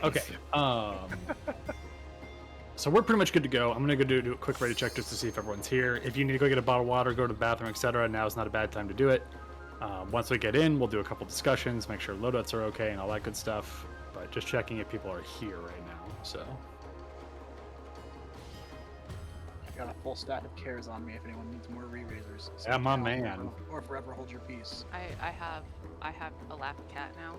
Okay. So we're pretty much good to go. I'm gonna go do a quick ready check just to see if everyone's here. If you need to go get a bottle of water, go to the bathroom, etc., now is not a bad time to do it. Once we get in, we'll do a couple discussions, make sure loadouts are okay and all that good stuff. But just checking if people are here right now. So. Got a full stack of cares on me if anyone needs more re-raisers. So Yeah, my man. Or forever hold your peace. I have a laughing cat now.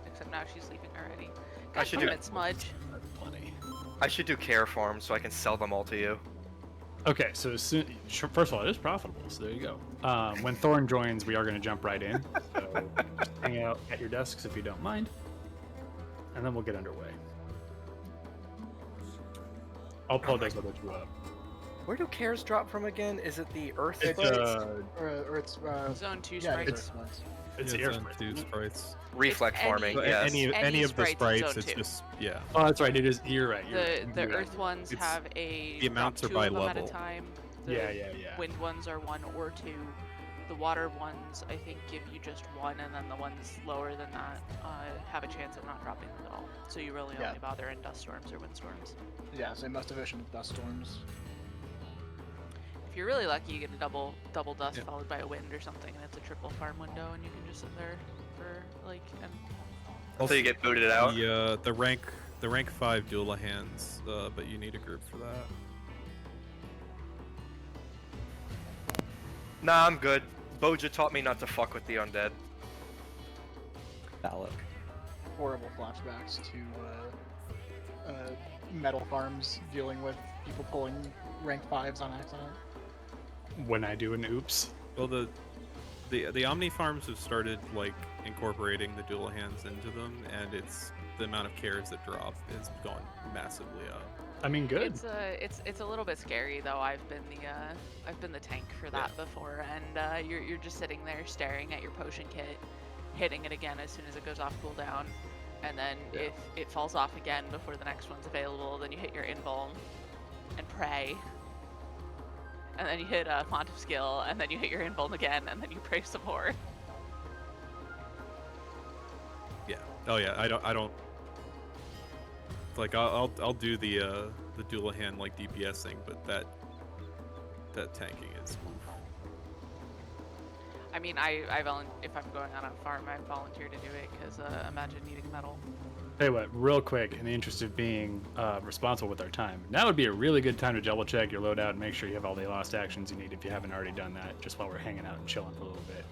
Except now she's sleeping already. I should do it, Smudge. Plenty. I should do care forms so I can sell them all to you. Okay, so first of all, it is profitable, so there you go. When Thorn joins, we are going to jump right in. So just hang out at your desks if you don't mind, and then we'll get underway. I'll pull those other two up. Where do cares drop from again? Is it the Earth It's sprites? Or it's Zone 2 yeah, sprites. It's the air sprite. sprites. Reflect farming, So yes. any of the sprites in sprites, Zone it's 2. just yeah. Oh, that's right. It is. You're right. The you're Earth right. ones It's- have a the amounts drop are by two of them at level. a time. The Yeah. wind ones are 1 or 2. The water ones, I think, give you just 1, and then the ones lower than that have a chance of not dropping them at all. So you really only bother in dust storms or windstorms. yeah, same most efficient with dust storms. If you're really lucky, you get a double dust Yeah. followed by a wind or something, and it's a triple farm window, and you can just sit there for like Until you get booted out. The rank 5 duel of hands, but you need a group for that. Nah, I'm good. Boja taught me not to fuck with the undead. Valak. Horrible flashbacks to metal farms dealing with people pulling rank 5s on accident. When I do an oops. Well, the Omni farms have started like incorporating the dual hands into them, and it's the amount of cares that drop is gone massively up. I mean, good. it's a little bit scary though. I've been the tank for that before, and you're just sitting there staring at your potion kit, hitting it again as soon as it goes off cooldown, and then if it falls off again before the next one's available, then you hit your invuln and pray, and then you hit a font of skill, and then you hit your invuln again, and then you pray some more. Yeah. Oh yeah. I don't. Like I'll do the dual hand like DPSing, but that tanking is. Oof. I mean, if I'm going on a farm, I volunteer to do it because imagine needing metal. Tell you what, real quick, in the interest of being responsible with our time, now would be a really good time to double check your loadout and make sure you have all the lost actions you need if you haven't already done that, just while we're hanging out and chilling for a little bit.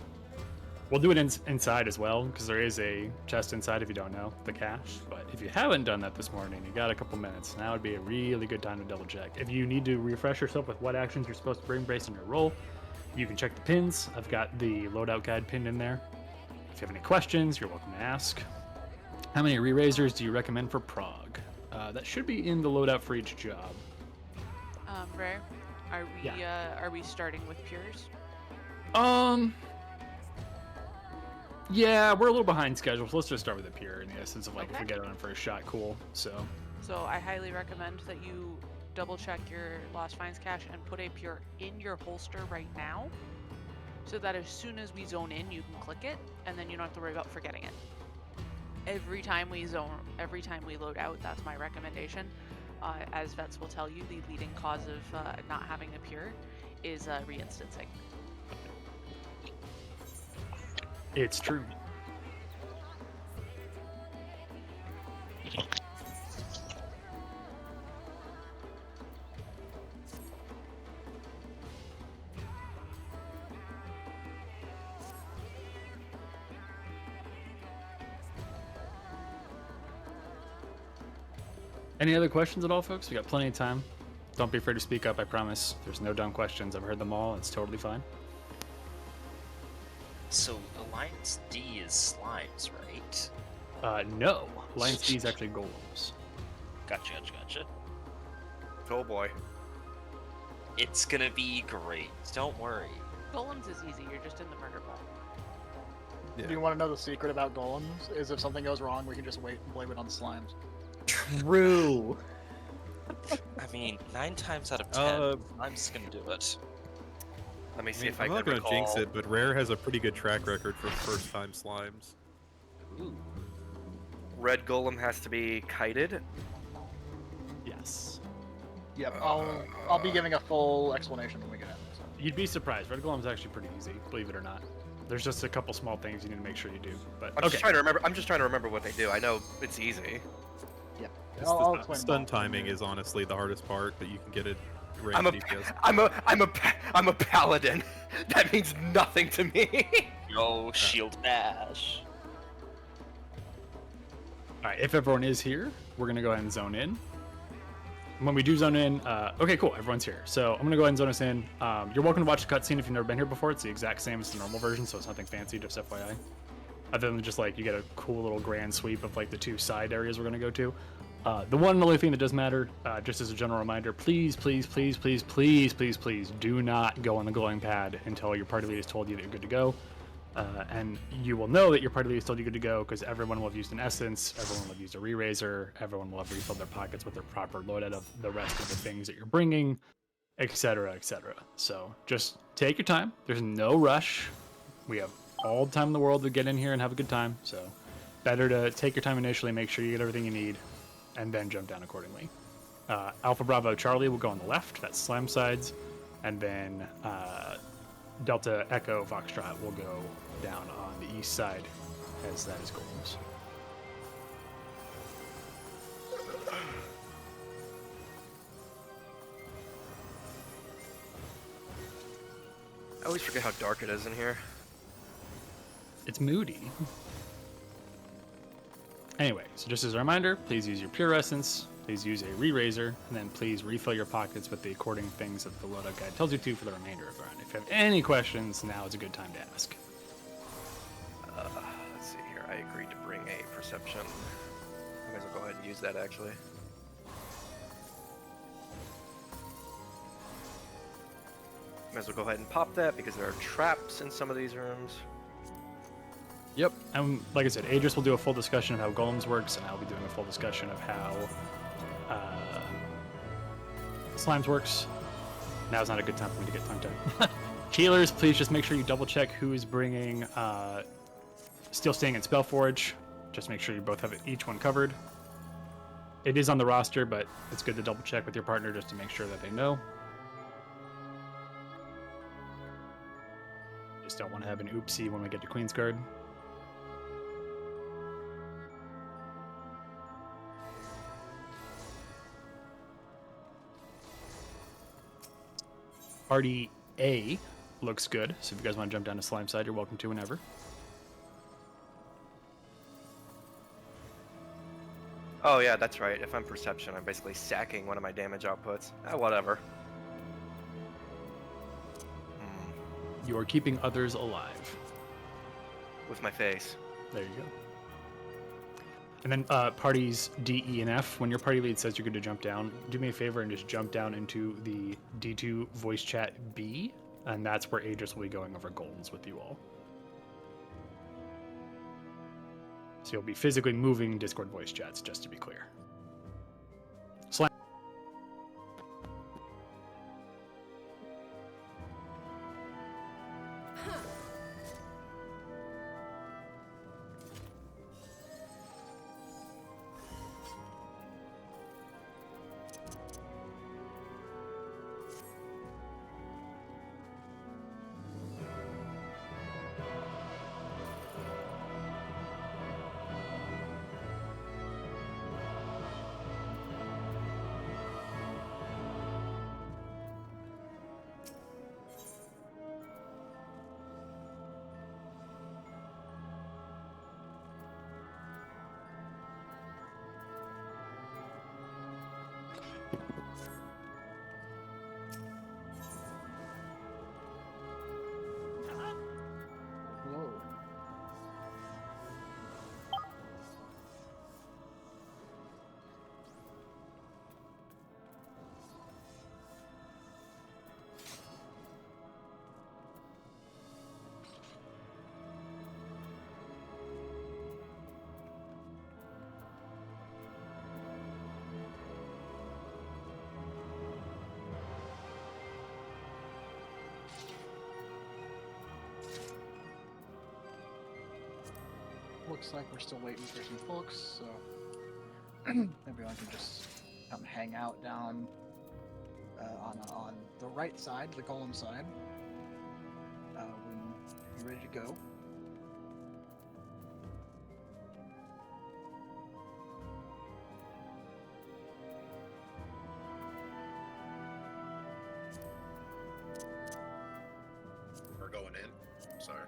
We'll do it inside as well, because there is a chest inside if you don't know, the cache. But if you haven't done that this morning, you got a couple minutes, now would be a really good time to double check. If you need to refresh yourself with what actions you're supposed to bring based on your role, you can check the pins. I've got the loadout guide pinned in there. If you have any questions, you're welcome to ask. How many re-raisers do you recommend for Prog? That should be in the loadout for each job. Rare, are we starting with pures? Yeah, we're a little behind schedule, so let's just start with the pure in the essence of like if we Okay. get on for a shot, cool. So I highly recommend that you double check your Lost Finds cache and put a pure in your holster right now, so that as soon as we zone in, you can click it, and then you don't have to worry about forgetting it. Every time we load out, that's my recommendation. As vets will tell you, the leading cause of not having a pure is reinstancing. it's true. Any other questions at all, folks? We got plenty of time. Don't be afraid to speak up, I promise. There's no dumb questions. I've heard them all. It's totally fine. So Alliance D is slimes, right? No. Alliance D is actually golems. Gotcha. Oh boy. It's gonna be great. Don't worry. Golems is easy, you're just in the murder ball. Yeah. Do you want to know the secret about golems? Is if something goes wrong, we can just wait and blame it on the slimes. True. I mean, 9 times out of 10, I'm just gonna do it. Let me see if I I'm can not gonna recall. jinx it, but Rare has a pretty good track record for first-time slimes. Ooh. red golem has to be kited. Yes. Yep, I'll be giving a full explanation when we get in. So. You'd be surprised. Red Golem's actually pretty easy, believe it or not. There's just a couple small things you need to make sure you do. But I'm just trying to remember. I'm just trying to remember what they do. I know it's easy. Yeah, It's I'll the explain stun more. timing is honestly the hardest part, but you can get it I'm a, range DPS. I'm a paladin. That means nothing to me. Yo, shield bash. All right, if everyone is here, we're gonna go ahead and zone in. When we do zone in, okay, cool, everyone's here. So I'm gonna go ahead and zone us in. You're welcome to watch the cutscene if you've never been here before. It's the exact same as the normal version, so it's nothing fancy, just FYI. Other than just like you get a cool little grand sweep of like the 2 side areas we're gonna go to. The one and only thing that does matter, just as a general reminder, please do not go on the glowing pad until your party lead has told you that you're good to go. And you will know that your party lead has told you good to go because everyone will have used an essence, everyone will have used a re-raiser, everyone will have refilled their pockets with their proper loadout of the rest of the things that you're bringing, etc., etc. So just take your time. There's no rush. We have all the time in the world to get in here and have a good time. So better to take your time initially, make sure you get everything you need, and then jump down accordingly. Alpha Bravo Charlie will go on the left, that's Slam sides, and then Delta Echo Foxtrot will go down on the east side, as that is golems. I always forget how dark it is in here. It's moody. Anyway, so just as a reminder, please use your Pure Essence, please use a re-raiser, and then please refill your pockets with the according things that the loadout guide tells you to for the remainder of the round. If you have any questions, now is a good time to ask. Let's see here. I agreed to bring a perception. I might as well go ahead and use that actually. Might as well go ahead and pop that because there are traps in some of these rooms. Yep, and like I said, Adris will do a full discussion of how Golems works, and I'll be doing a full discussion of how Slimes works. Now's not a good time for me to get tongue-tied. Healers, please just make sure you double-check who is bringing Steel Sting and Spellforge. Just make sure you both have each one covered. It is on the roster, but it's good to double-check with your partner just to make sure that they know. Just don't want to have an oopsie when we get to Queen's Guard. Party A looks good, so if you guys want to jump down to Slime side, you're welcome to whenever. Oh yeah, that's right. If I'm perception, I'm basically sacking one of my damage outputs. Whatever. You are keeping others alive. With my face. There you go. And then parties D, E, and F, when your party lead says you're good to jump down, do me a favor and just jump down into the D2 voice chat B, and that's where Adris will be going over golems with you all. So you'll be physically moving Discord voice chats, just to be clear. Slime. looks like we're still waiting for some folks, so everyone can just come hang out down on the right side, the golem side. When you're ready to go. We're going in. Sorry.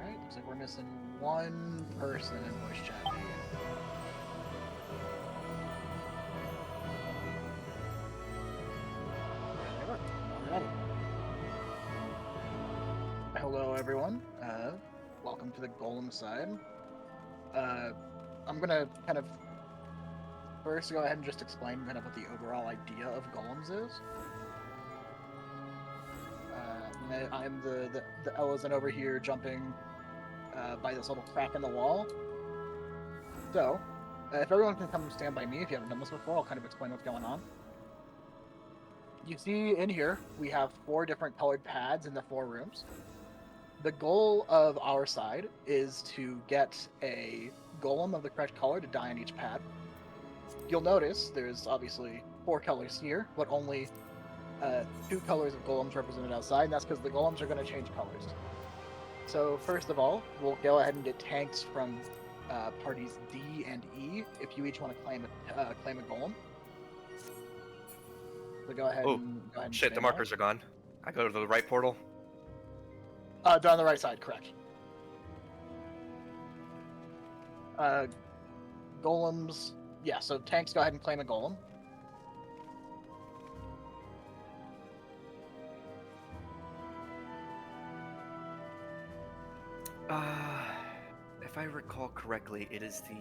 Alright, looks like we're missing one person in voice chat. Alright. Hello, everyone. Welcome to the golem side. I'm gonna kind of first go ahead and just explain kind of what the overall idea of golems is. I'm the elephant over here jumping by this little crack in the wall. So, if everyone can come stand by me, if you haven't done this before, I'll kind of explain what's going on. You see in here, we have 4 different colored pads in the 4 rooms. The goal of our side is to get a golem of the correct color to die on each pad. You'll notice there's obviously 4 colors here, but only 2 colors of golems represented outside, and that's because the golems are going to change colors. So first of all, we'll go ahead and get tanks from parties D and E if you each want to claim a golem. So go ahead and Shit, the stand markers are gone. I go to the right portal. Down the right side, correct. Golems, yeah, so tanks, go ahead and claim a golem. If I recall correctly, it is the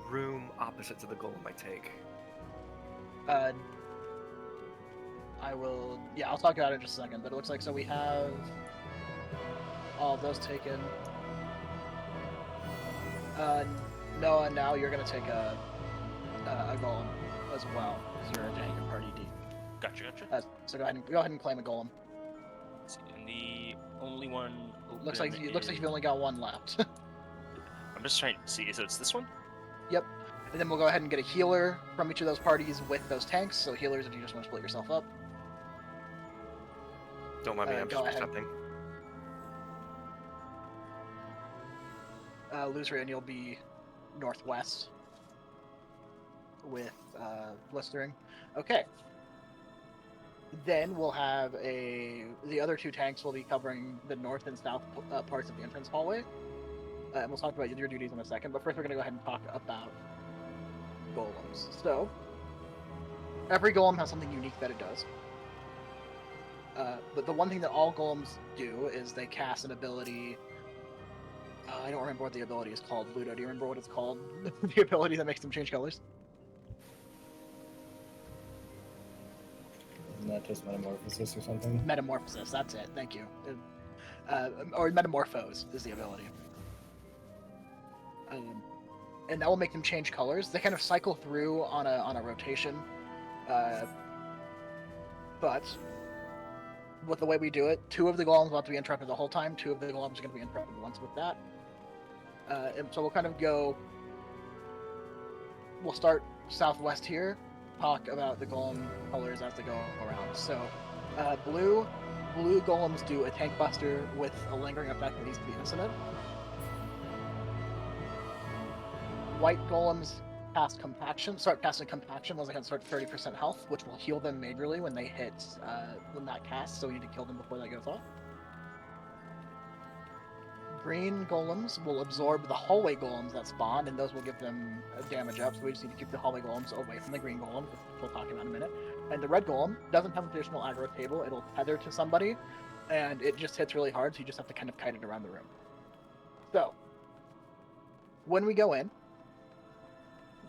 room opposite to the golem I take. I'll talk about it in just a second, but it looks like, so we have all of those taken. Noah, now you're going to take a golem as well, because you're a tank in party D. Gotcha. So go ahead and claim a golem. And the only one open Looks like you've only got one left. I'm just trying to see. So it's this one? Yep. And then we'll go ahead and get a healer from each of those parties with those tanks. So healers, if you just want to split yourself up. Don't mind me, I'm Go just ahead. accepting. Luzrian, you'll be northwest with blistering. Okay. Then we'll have the other 2 tanks will be covering the north and south parts of the entrance hallway. And we'll talk about your duties in a second, but first we're going to go ahead and talk about golems. So, every golem has something unique that it does. But the one thing that all golems do is they cast an ability. I don't remember what the ability is called. Ludo, do you remember what it's called? The ability that makes them change colors? Isn't that just metamorphosis or something? Metamorphosis, that's it. Thank you. Or metamorphose is the ability. And that will make them change colors. They kind of cycle through on a rotation. But with the way we do it, 2 of the golems will have to be interrupted the whole time. 2 of the golems are going to be interrupted once with that. And so we'll kind of go. We'll start southwest here. Talk about the golem colors as they go around. So, blue golems do a tank buster with a lingering effect that needs to be incident. White golems start casting compaction once they can start 30% health, which will heal them majorly when they hit when that casts. So we need to kill them before that goes off. Green golems will absorb the hallway golems that spawn, and those will give them damage up, so we just need to keep the hallway golems away from the green golem, which we'll talk about in a minute. And the red golem doesn't have a traditional aggro table, it'll tether to somebody, and it just hits really hard, so you just have to kind of kite it around the room. So, when we go in,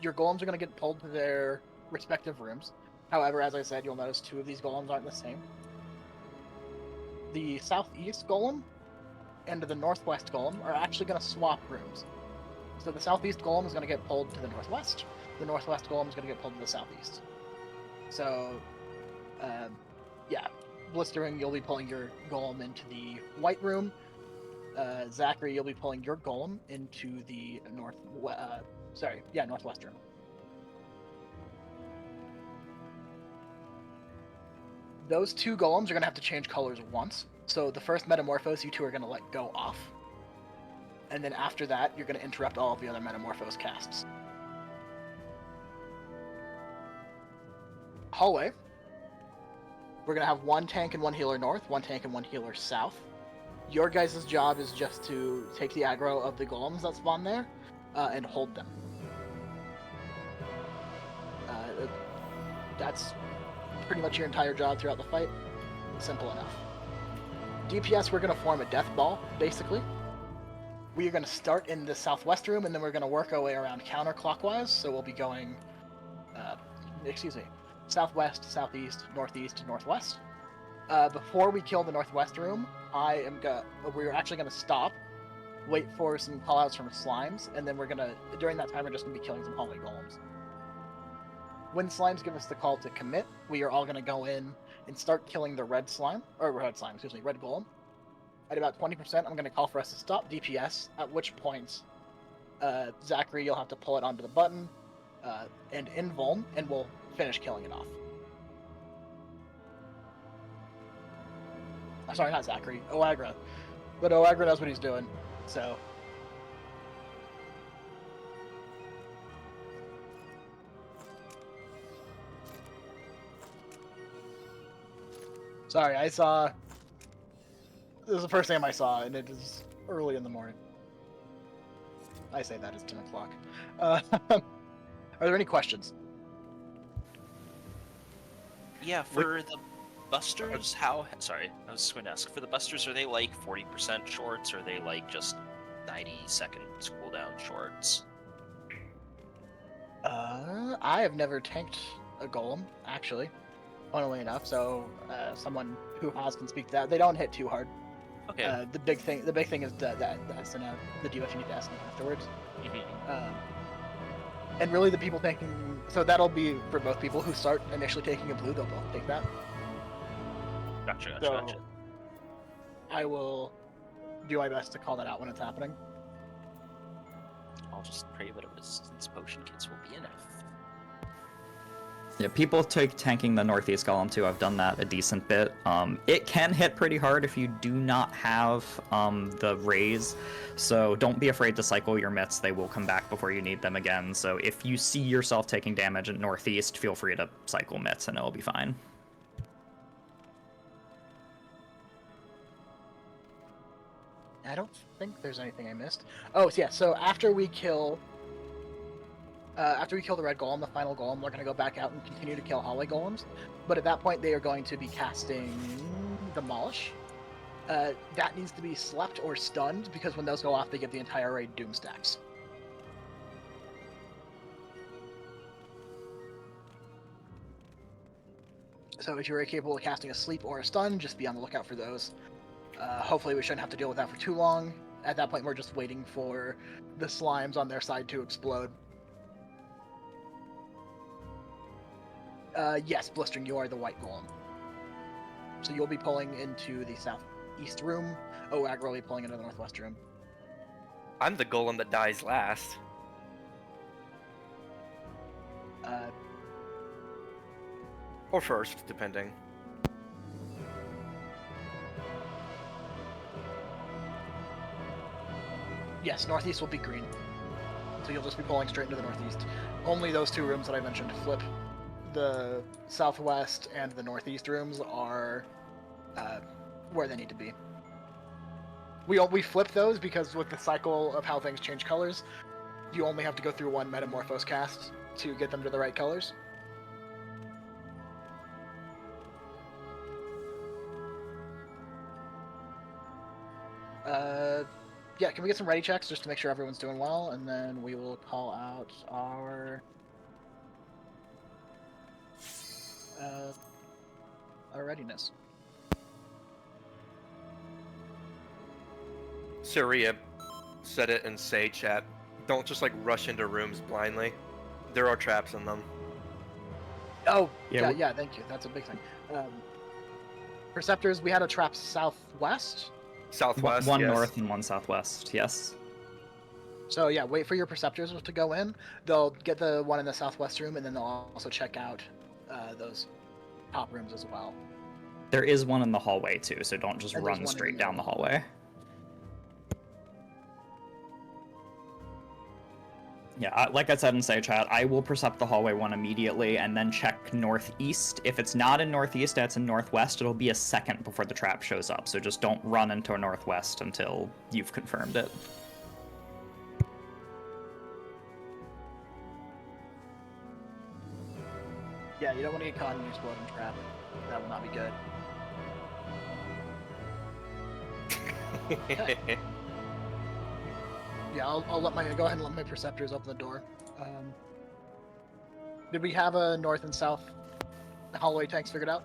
your golems are going to get pulled to their respective rooms. However, as I said, you'll notice 2 of these golems aren't the same. The southeast golem and the northwest golem are actually going to swap rooms. So the southeast golem is going to get pulled to the northwest. The northwest golem is going to get pulled to the southeast. So Yeah, Blistering, you'll be pulling your golem into the white room. Zachary, you'll be pulling your golem into the northwest room. Those two golems are going to have to change colors once. So the first Metamorphose, you two are going to let go off. And then after that, you're going to interrupt all of the other Metamorphose casts. Hallway. We're going to have one tank and one healer north, one tank and one healer south. Your guys' job is just to take the aggro of the golems that spawn there and hold them. That's pretty much your entire job throughout the fight. Simple enough. DPS, we're going to form a death ball, basically. We are going to start in the southwest room, and then we're going to work our way around counterclockwise. So we'll be going, southwest, southeast, northeast, northwest. Before we kill the northwest room, we're actually going to stop, wait for some callouts from slimes, and then during that time, we're just going to be killing some hallway golems. When slimes give us the call to commit, we are all going to go in and start killing the red golem. At about 20%, I'm going to call for us to stop DPS, at which point, Zachary, you'll have to pull it onto the button, and invuln, and we'll finish killing it off. Sorry, not Zachary, Oagra. But Oagra knows what he's doing, so... Sorry, this is the first time I saw, and it is early in the morning. I say that it's 10 o'clock. Are there any questions? Yeah, for the busters, sorry, I was just going to ask. For the busters, are they like 40% shorts, or are they like just 90-second cooldown shorts? I have never tanked a golem, actually. Funnily enough, so someone who has can speak to that. They don't hit too hard. Okay. The big thing is the debuff you need to ask them afterwards. And really, the people taking, so that'll be for both people who start initially taking a blue. They'll both take that. Gotcha. I will do my best to call that out when it's happening. I'll just pray that a resistance potion kits will be enough. Yeah, people take tanking the northeast golem too. I've done that a decent bit. It can hit pretty hard if you do not have the raise, so don't be afraid to cycle your mitts. They will come back before you need them again. So if you see yourself taking damage at northeast, feel free to cycle mitts and it'll be fine. I don't think there's anything I missed. Oh, yeah. So after we kill the red golem, the final golem, we're going to go back out and continue to kill hallway golems. But at that point, they are going to be casting Demolish. That needs to be slept or stunned, because when those go off, they give the entire raid doom stacks. So if you're capable of casting a sleep or a stun, just be on the lookout for those. Hopefully we shouldn't have to deal with that for too long. At that point, we're just waiting for the slimes on their side to explode. Yes, Blistering, you are the white golem. So you'll be pulling into the southeast room. Oagra will be pulling into the northwest room. I'm the golem that dies last. Or first, depending. Yes, northeast will be green. So you'll just be pulling straight into the northeast. Only those two rooms that I mentioned flip. The southwest and the northeast rooms are where they need to be. We flip those because with the cycle of how things change colors, you only have to go through one Metamorphose cast to get them to the right colors. Yeah, can we get some ready checks just to make sure everyone's doing well, and then we will call out our readiness. Saria said it in Say chat. Don't just like rush into rooms blindly. There are traps in them. Oh, Yeah, yeah, thank you. That's a big thing. Perceptors, we had a trap southwest. Southwest, one yes. north and one southwest. Yes. So yeah, wait for your perceptors to go in. They'll get the one in the southwest room, and then they'll also check out those top rooms as well. There is one in the hallway too, so don't just And there's run one in the straight middle down the of the hallway. hallway. Yeah, like I said in Say Chat, I will percept the hallway one immediately and then check northeast. If it's not in northeast and it's in northwest, it'll be a second before the trap shows up. So just don't run into a northwest until you've confirmed it. Yeah, you don't want to get caught in an exploding trap. That will not be good. Okay. Yeah, I'll go ahead and let my perceptors open the door. Did we have a north and south hallway tanks figured out?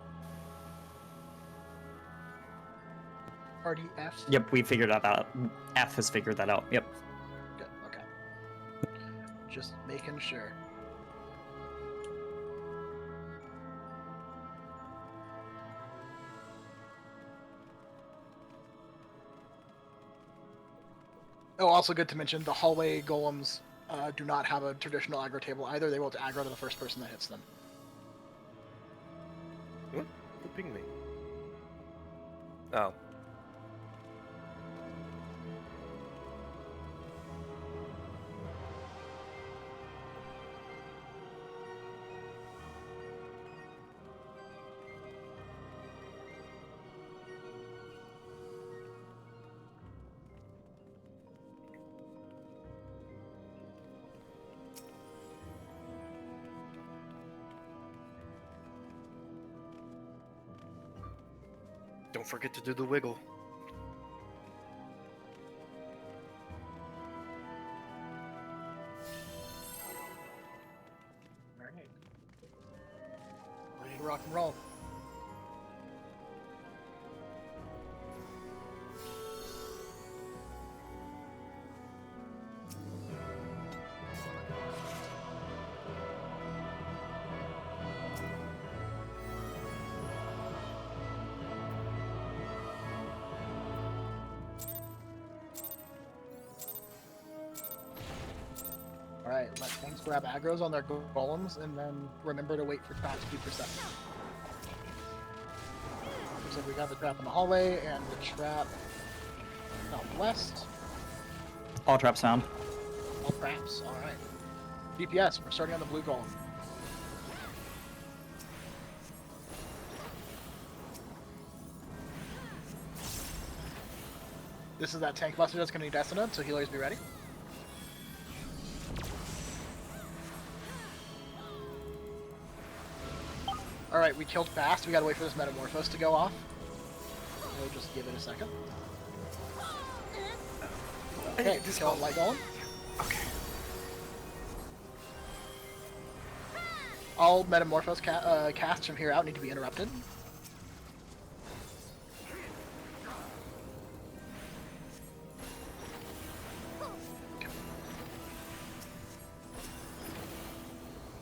Party F? Yep, we figured that out. F has figured that out. Yep. Good, okay. Just making sure. Oh, also good to mention, the hallway golems do not have a traditional aggro table either. They will aggro to the first person that hits them. What? Who pinged me? Oh. Don't forget to do the wiggle. Alright. Ready to rock and roll. Alright, let things grab aggros on their golems, and then remember to wait for traps to be perceptive. So we got the trap in the hallway, and the trap southwest. All traps found. All traps, alright. DPS, we're starting on the blue golem. This is that tank buster that's going to need Destinant, so healers be ready. Alright, we killed fast. We gotta wait for this Metamorphose to go off. We'll just give it a second. Okay, kill Light Golem. Okay. All Metamorphose casts from here out need to be interrupted.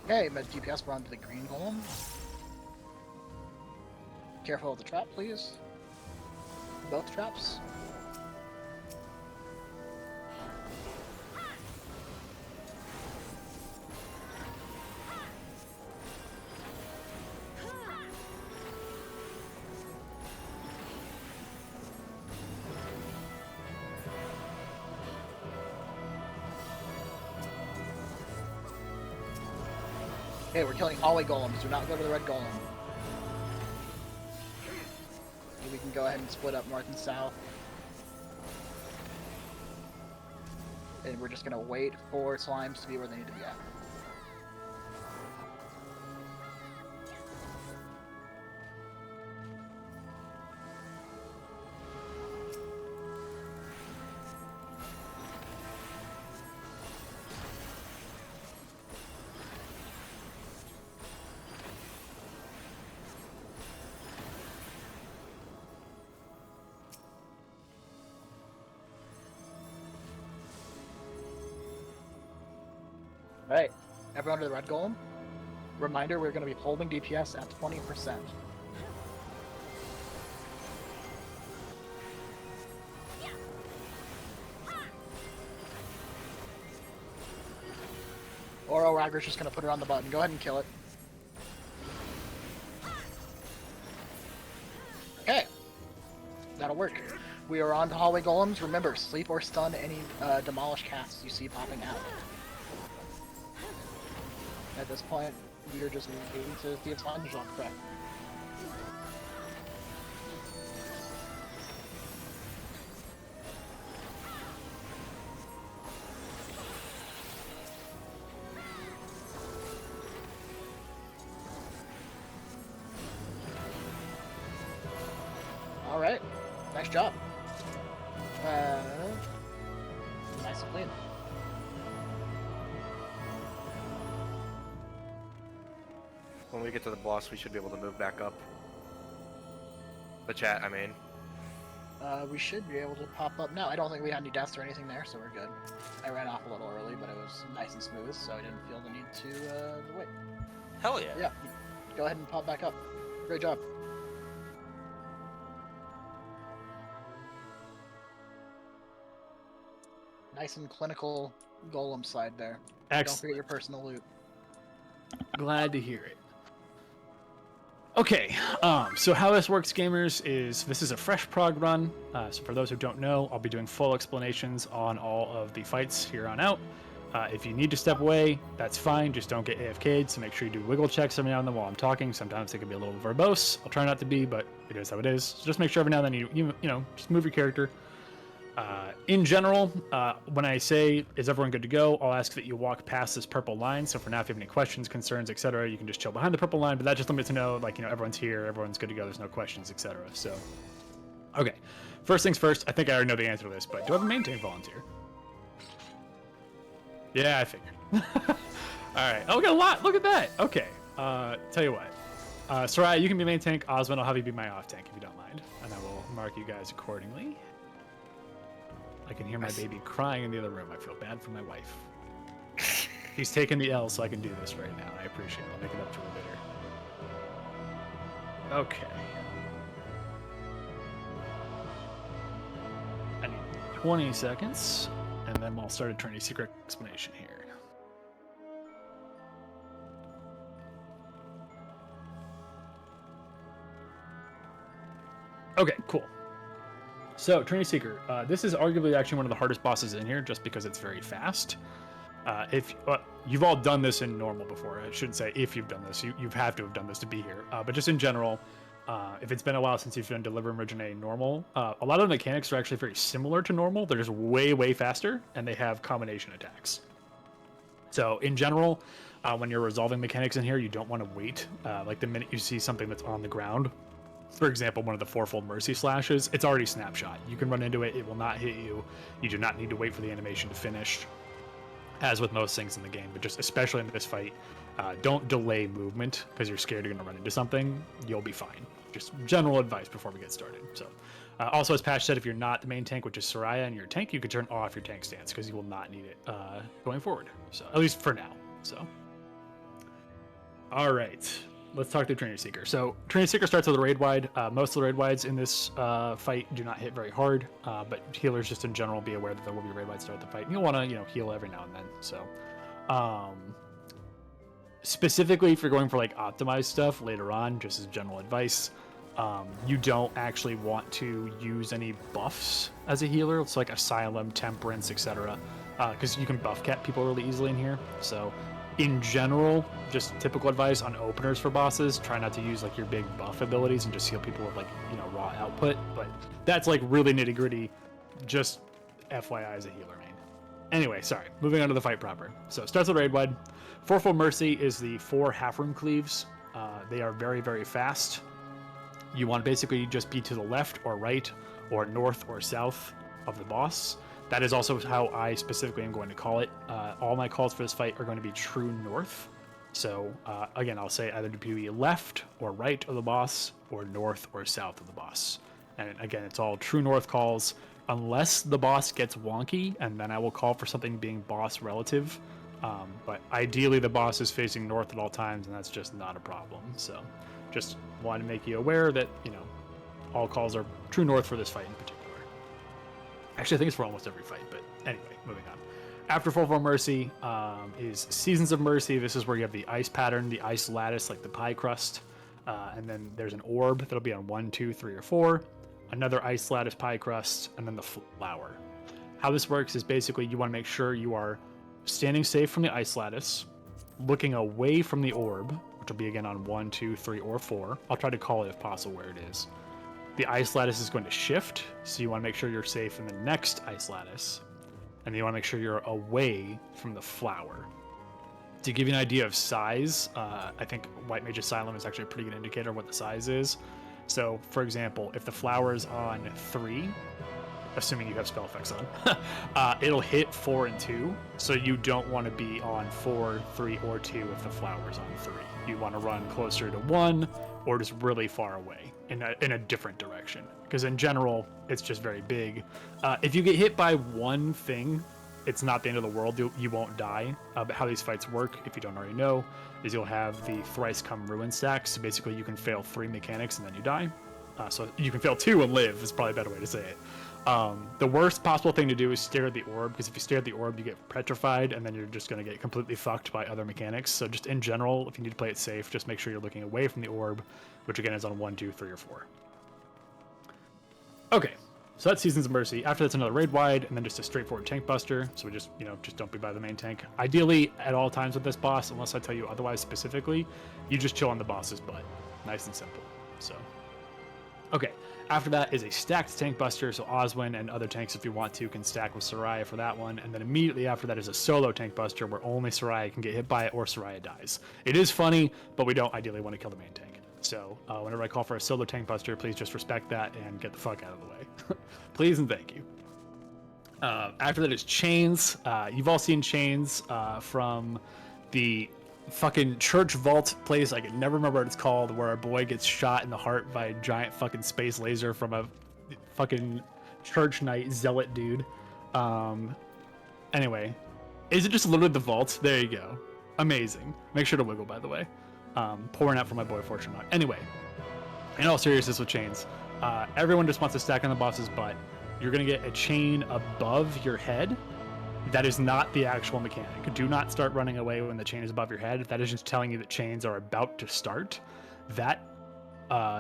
Okay, Med DPS, we're on to the green golem. Careful of the trap, please. Both traps. Okay, we're killing hallway golems. Do not go to the red golem. We can go ahead and split up north and south. And we're just gonna wait for slimes to be where they need to be at. Alright, everyone to the red golem. Reminder, we're going to be holding DPS at 20%. Oro Ragger's just going to put it on the button. Go ahead and kill it. Okay. That'll work. We are on to Hallway Golems. Remember, sleep or stun any demolish casts you see popping out. At this point, we are just waiting to see if Sponge on correct. All right, nice job. Nice and clean. When we get to the boss, we should be able to move back up. The chat, I mean. We should be able to pop up now. I don't think we had any deaths or anything there, so we're good. I ran off a little early, but it was nice and smooth, so I didn't feel the need to wait. Hell yeah. Yeah, go ahead and pop back up. Great job. Nice and clinical golem side there. Don't Excellent. forget your personal loot. Glad to hear it. Okay, so how this works, gamers, is this is a fresh prog run. So for those who don't know, I'll be doing full explanations on all of the fights here on out. If you need to step away, that's fine. Just don't get AFK'd, so make sure you do wiggle checks every now and then while I'm talking. Sometimes it can be a little verbose. I'll try not to be, but it is how it is. So just make sure every now and then you know, just move your character. In general, when I say, is everyone good to go, I'll ask that you walk past this purple line. So for now, if you have any questions, concerns, etc., you can just chill behind the purple line, but that just lets me to know, like, you know, everyone's here, everyone's good to go, there's no questions, etc. So, okay. First things first, I think I already know the answer to this, but do I have a maintain volunteer? Yeah, I figured. Alright. Oh, we got a lot! Look at that! Okay. Tell you what. Soraya, you can be main tank. Osmond, I'll have you be my off tank if you don't mind. And I will mark you guys accordingly. I can hear my baby crying in the other room. I feel bad for my wife. He's taking the L, so I can do this right now. I appreciate it. I'll make it up to her later. Okay. I need 20 seconds, and then we'll start a Trinity secret explanation here. Okay, cool. So, Trinity Seeker, this is arguably actually one of the hardest bosses in here, just because it's very fast. If you've all done this in normal before, I shouldn't say if you've done this, you have to have done this to be here. But just in general, if it's been a while since you've done Delubrum Reginae normal, a lot of the mechanics are actually very similar to normal. They're just way, way faster, and they have combination attacks. So, in general, when you're resolving mechanics in here, you don't want to wait. Like the minute you see something that's on the ground, for example, one of the fourfold mercy slashes, it's already snapshot. You can run into it, it will not hit you. You do not need to wait for the animation to finish, as with most things in the game, but just especially in this fight, don't delay movement because you're scared you're going to run into something. You'll be fine. Just general advice before we get started. So, also as Patch said, if you're not the main tank, which is Soraya, and you're a tank, you can turn off your tank stance because you will not need it going forward. So, at least for now. So, all right. Let's talk to Trinity Seeker. So, Trinity Seeker starts with a raid wide. Most of the raid wides in this fight do not hit very hard, but healers just in general be aware that there will be raid wides start the fight. And you'll want to, heal every now and then. So, specifically if you're going for like optimized stuff later on, just as general advice, you don't actually want to use any buffs as a healer. It's like Asylum, Temperance, etc. Because you can buff cap people really easily in here. So, in general, just typical advice on openers for bosses, try not to use like your big buff abilities and just heal people with like, raw output. But that's like really nitty gritty, just FYI as a healer main. Anyway, sorry, moving on to the fight proper. So it starts with raid wide. Fourfold Mercy is the 4 half room cleaves. They are very, very fast. You want to basically just be to the left or right or north or south of the boss. That is also how I specifically am going to call it. All my calls for this fight are going to be true north. So, again, I'll say either to be left or right of the boss, or north or south of the boss. And again, it's all true north calls, unless the boss gets wonky, and then I will call for something being boss relative. But ideally the boss is facing north at all times, and that's just not a problem. So just want to make you aware that, all calls are true north for this fight in particular. Actually, I think it's for almost every fight, but anyway, moving on. After Full Form Mercy is Seasons of Mercy. This is where you have the ice pattern, the ice lattice, like the pie crust. And then there's an orb that'll be on 1, 2, 3, or 4. Another ice lattice pie crust, and then the flower. How this works is basically you want to make sure you are standing safe from the ice lattice, looking away from the orb, which will be again on 1, 2, 3, or 4. I'll try to call it if possible where it is. The ice lattice is going to shift, so you want to make sure you're safe in the next ice lattice. And then you want to make sure you're away from the flower. To give you an idea of size, I think White Mage Asylum is actually a pretty good indicator of what the size is. So, for example, if the flower is on 3, assuming you have spell effects on, it'll hit 4 and 2. So you don't want to be on 4, 3, or 2 if the flower's on 3. You want to run closer to 1 or just really far away in a different direction. Because in general, it's just very big. If you get hit by one thing, it's not the end of the world. You won't die. But how these fights work, if you don't already know, is you'll have the thrice come ruin stack. So basically you can fail 3 mechanics and then you die. So you can fail 2 and live is probably a better way to say it. The worst possible thing to do is stare at the orb, because if you stare at the orb, you get petrified, and then you're just going to get completely fucked by other mechanics. So just in general, if you need to play it safe, just make sure you're looking away from the orb, which again is on 1, 2, 3, or 4. Okay, so that's Seasons of Mercy. After that's another raid wide, and then just a straightforward tank buster. So we just, just don't be by the main tank. Ideally, at all times with this boss, unless I tell you otherwise specifically, you just chill on the boss's butt. Nice and simple. So, okay. After that is a stacked tank buster, so Oswin and other tanks, if you want to, can stack with Soraya for that one. And then immediately after that is a solo tank buster where only Soraya can get hit by it or Soraya dies. It is funny, but we don't ideally want to kill the main tank. So whenever I call for a solo tank buster, please just respect that and get the fuck out of the way. Please and thank you. After that is Chains. You've all seen Chains from the fucking church vault place. I can never remember what it's called, where our boy gets shot in the heart by a giant fucking space laser from a fucking church knight zealot dude. Anyway, is it just literally the vault? There you go. Amazing. Make sure to wiggle, by the way. Pouring out for my boy Fortune Knock. Anyway, in all seriousness with chains, everyone just wants to stack on the boss's butt. You're gonna get a chain above your head. That is not the actual mechanic. Do not start running away when the chain is above your head. That is just telling you that chains are about to start. That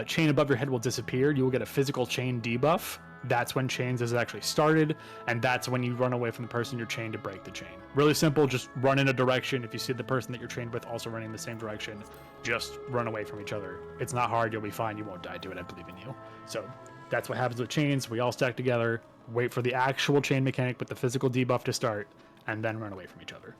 chain above your head will disappear. You will get a physical chain debuff. That's when chains has actually started, and that's when you run away from the person you're chained to break the chain. Really simple, just run in a direction. If you see the person that you're chained with also running in the same direction, just run away from each other. It's not hard, you'll be fine, you won't die. Do it, I believe in you. So that's what happens with chains. We all stack together, wait for the actual chain mechanic with the physical debuff to start, and then run away from each other.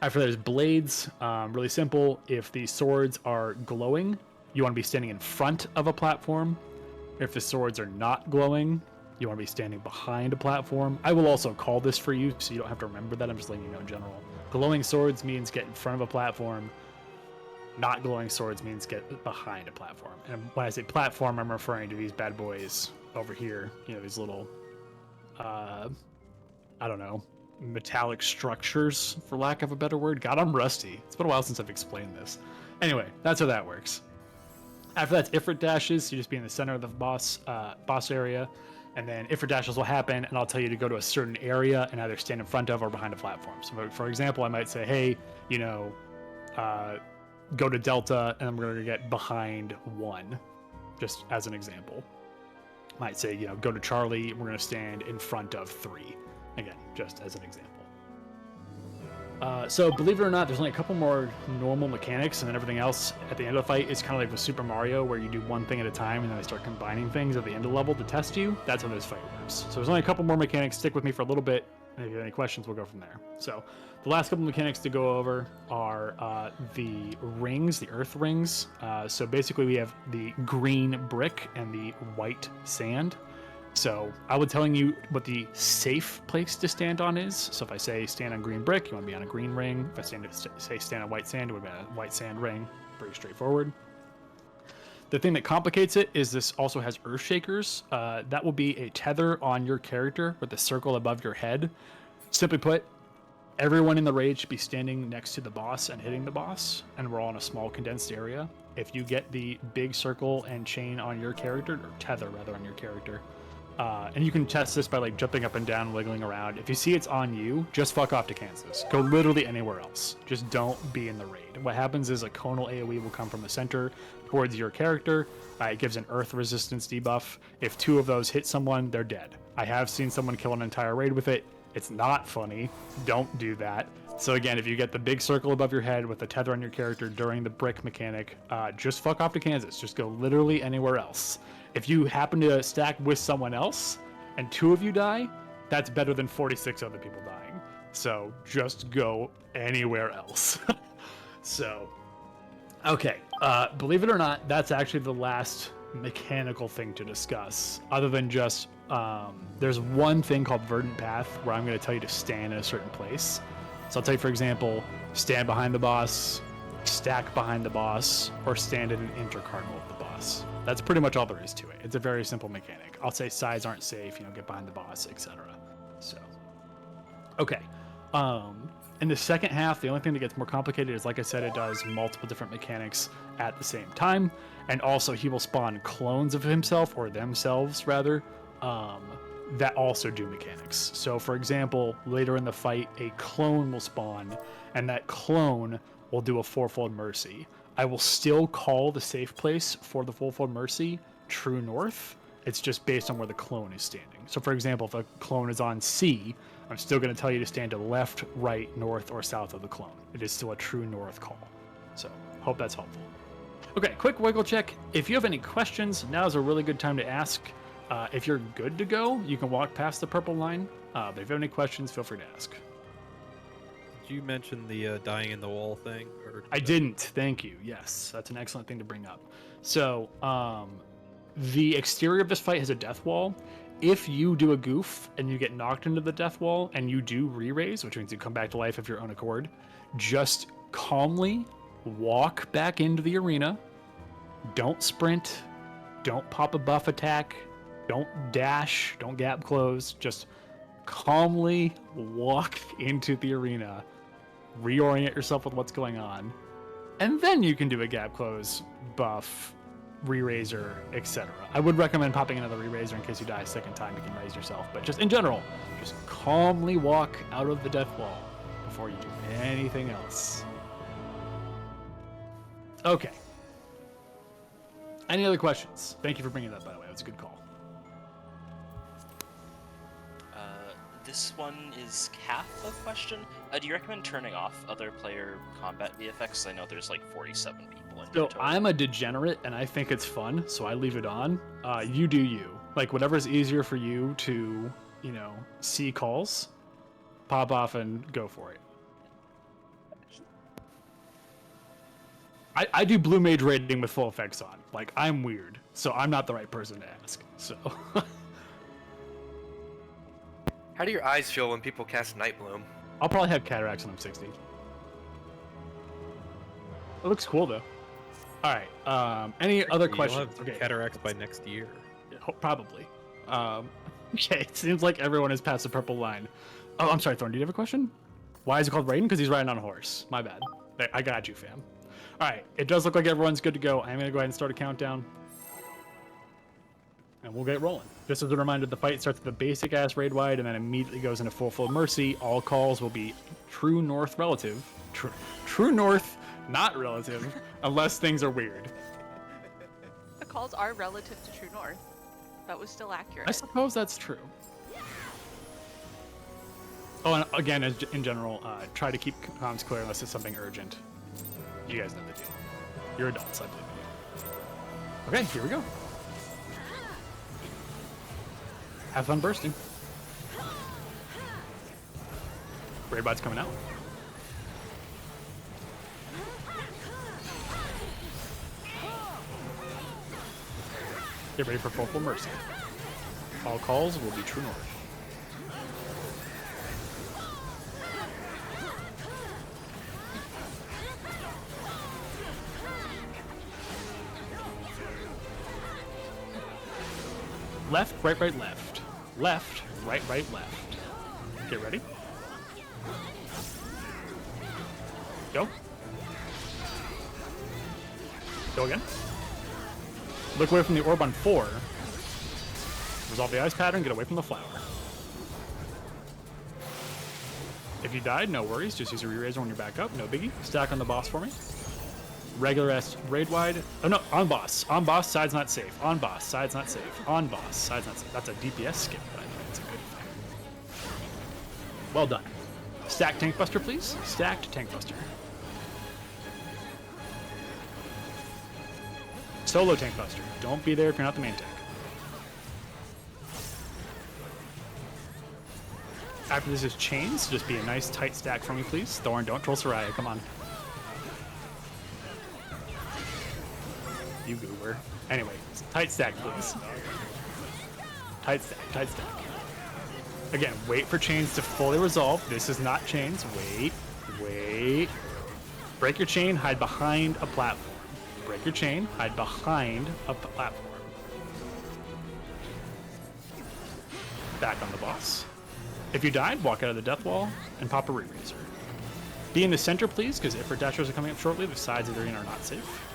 After that is blades. Really simple. If the swords are glowing, you want to be standing in front of a platform. If the swords are not glowing, you want to be standing behind a platform. I will also call this for you, so you don't have to remember that. I'm just letting you know in general. Glowing swords means get in front of a platform. Not glowing swords means get behind a platform. And when I say platform, I'm referring to these bad boys over here. These little, I don't know, metallic structures, for lack of a better word. God, I'm rusty. It's been a while since I've explained this. Anyway, that's how that works. After that's Ifrit dashes. You just be in the center of the boss area, and then Ifrit dashes will happen, and I'll tell you to go to a certain area and either stand in front of or behind a platform. So, for example, I might say, hey, go to Delta, and I'm going to get behind 1, just as an example. Might say, go to Charlie, we're going to stand in front of 3. Again, just as an example. So believe it or not, there's only a couple more normal mechanics, and then everything else at the end of the fight is kind of like with Super Mario, where you do one thing at a time and then they start combining things at the end of the level to test you. That's how this fight works. So there's only a couple more mechanics. Stick with me for a little bit, and if you have any questions, we'll go from there. So the last couple mechanics to go over are the rings, the earth rings. So basically we have the green brick and the white sand. So I was telling you what the safe place to stand on is. So if I say stand on green brick, you want to be on a green ring. If I say stand on white sand, it would be on a white sand ring. Pretty straightforward. The thing that complicates it is this also has earth shakers. That will be a tether on your character with a circle above your head. Simply put, Everyone in the raid should be standing next to the boss and hitting the boss, and we're all in a small condensed area. If you get the big circle and chain on your character, or tether rather on your character, and you can test this by like jumping up and down, wiggling around. If you see it's on you, just fuck off to Kansas. Go literally anywhere else. Just don't be in the raid. What happens is a conal AoE will come from the center towards your character. It gives an earth resistance debuff. If 2 of those hit someone, they're dead. I have seen someone kill an entire raid with it. It's not funny. Don't do that. So again, if you get the big circle above your head with the tether on your character during the brick mechanic, just fuck off to Kansas. Just go literally anywhere else. If you happen to stack with someone else and 2 of you die, that's better than 46 other people dying. So just go anywhere else. So, okay. Believe it or not, that's actually the last mechanical thing to discuss, other than just there's one thing called Verdant Path where I'm going to tell you to stand in a certain place. So I'll tell you, for example, stand behind the boss, stack behind the boss, or stand in an intercardinal of the boss. That's pretty much all there is to it. It's a very simple mechanic. I'll say sides aren't safe, get behind the boss, etc. So, okay. In the second half, the only thing that gets more complicated is, like I said, it does multiple different mechanics at the same time. And also, he will spawn clones of himself, or themselves, rather, that also do mechanics. So, for example, later in the fight, a clone will spawn, and that clone will do a fourfold mercy. I will still call the safe place for the fourfold mercy True North. It's just based on where the clone is standing. So, for example, if a clone is on C, I'm still going to tell you to stand to the left, right, north, or south of the clone. It is still a True North call. So, hope that's helpful. Okay, quick wiggle check. If you have any questions, now is a really good time to ask. If you're good to go, you can walk past the purple line. But if you have any questions, feel free to ask. Did you mention the dying in the wall thing? Or I didn't. Thank you. Yes, that's an excellent thing to bring up. So, the exterior of this fight has a death wall. If you do a goof and you get knocked into the death wall and you do re-raise, which means you come back to life of your own accord, just calmly walk back into the arena. Don't sprint. Don't pop a buff attack. Don't dash. Don't gap close. Just calmly walk into the arena. Reorient yourself with what's going on. And then you can do a gap close, buff, re-raiser, etc. I would recommend popping another re-raiser in case you die a second time. You can raise yourself. But just in general, just calmly walk out of the death wall before you do anything else. Okay. Any other questions? Thank you for bringing that, by the way. That was a good call. This one is half a question. Do you recommend turning off other player combat VFX? I know there's like 47 people in So total. I'm a degenerate, and I think it's fun, so I leave it on. You do you. Like, whatever's easier for you to, see calls, pop off and go for it. I do Blue Mage rating with full effects on. Like, I'm weird, so I'm not the right person to ask. So... How do your eyes feel when people cast Night Bloom? I'll probably have cataracts when I'm 60. It looks cool, though. All right. Any other questions? You'll have cataracts by next year. Yeah, probably. Okay. It seems like everyone has passed the purple line. Oh, I'm sorry, Thorn. Do you have a question? Why is it called Raiden? Because he's riding on a horse. My bad. I got you, fam. All right. It does look like everyone's good to go. I'm going to go ahead and start a countdown. And we'll get rolling. Just as a reminder, the fight starts with a basic ass raid wide and then immediately goes into fourfold mercy. All calls will be True North relative. True North, not relative, unless things are weird. The calls are relative to True North. That was still accurate. I suppose that's true. Oh, and again, in general, try to keep comms clear unless it's something urgent. You guys know the deal. You're adults, I believe in you. Okay, here we go. Have fun bursting. Raid bot's coming out. Get ready for full mercy. All calls will be True North. Left, right, left. Left, right, left. Get ready. Go. Go again. Look away from the orb on 4. Resolve the ice pattern, get away from the flower. If you died, no worries. Just use a re-raiser when you're back up. No biggie. Stack on the boss for me. Regular S raid wide. Oh no, on boss. On boss, side's not safe. On boss, side's not safe. On boss, side's not safe. That's a DPS skip, but I think it's a good thing. Well done. Stacked Tank Buster, please. Stacked Tank Buster. Solo Tank Buster. Don't be there if you're not the main tank. After this is chains, just be a nice tight stack for me, please. Thorn, don't troll Soraya, come on. You goober. Anyway, tight stack, please. Tight stack, tight stack. Again, wait for chains to fully resolve. This is not chains. Wait, wait. Break your chain, hide behind a platform. Break your chain, hide behind a platform. Back on the boss. If you died, walk out of the death wall and pop a re-raiser. Be in the center, please, because if our dashers are coming up shortly, the sides of the arena are not safe.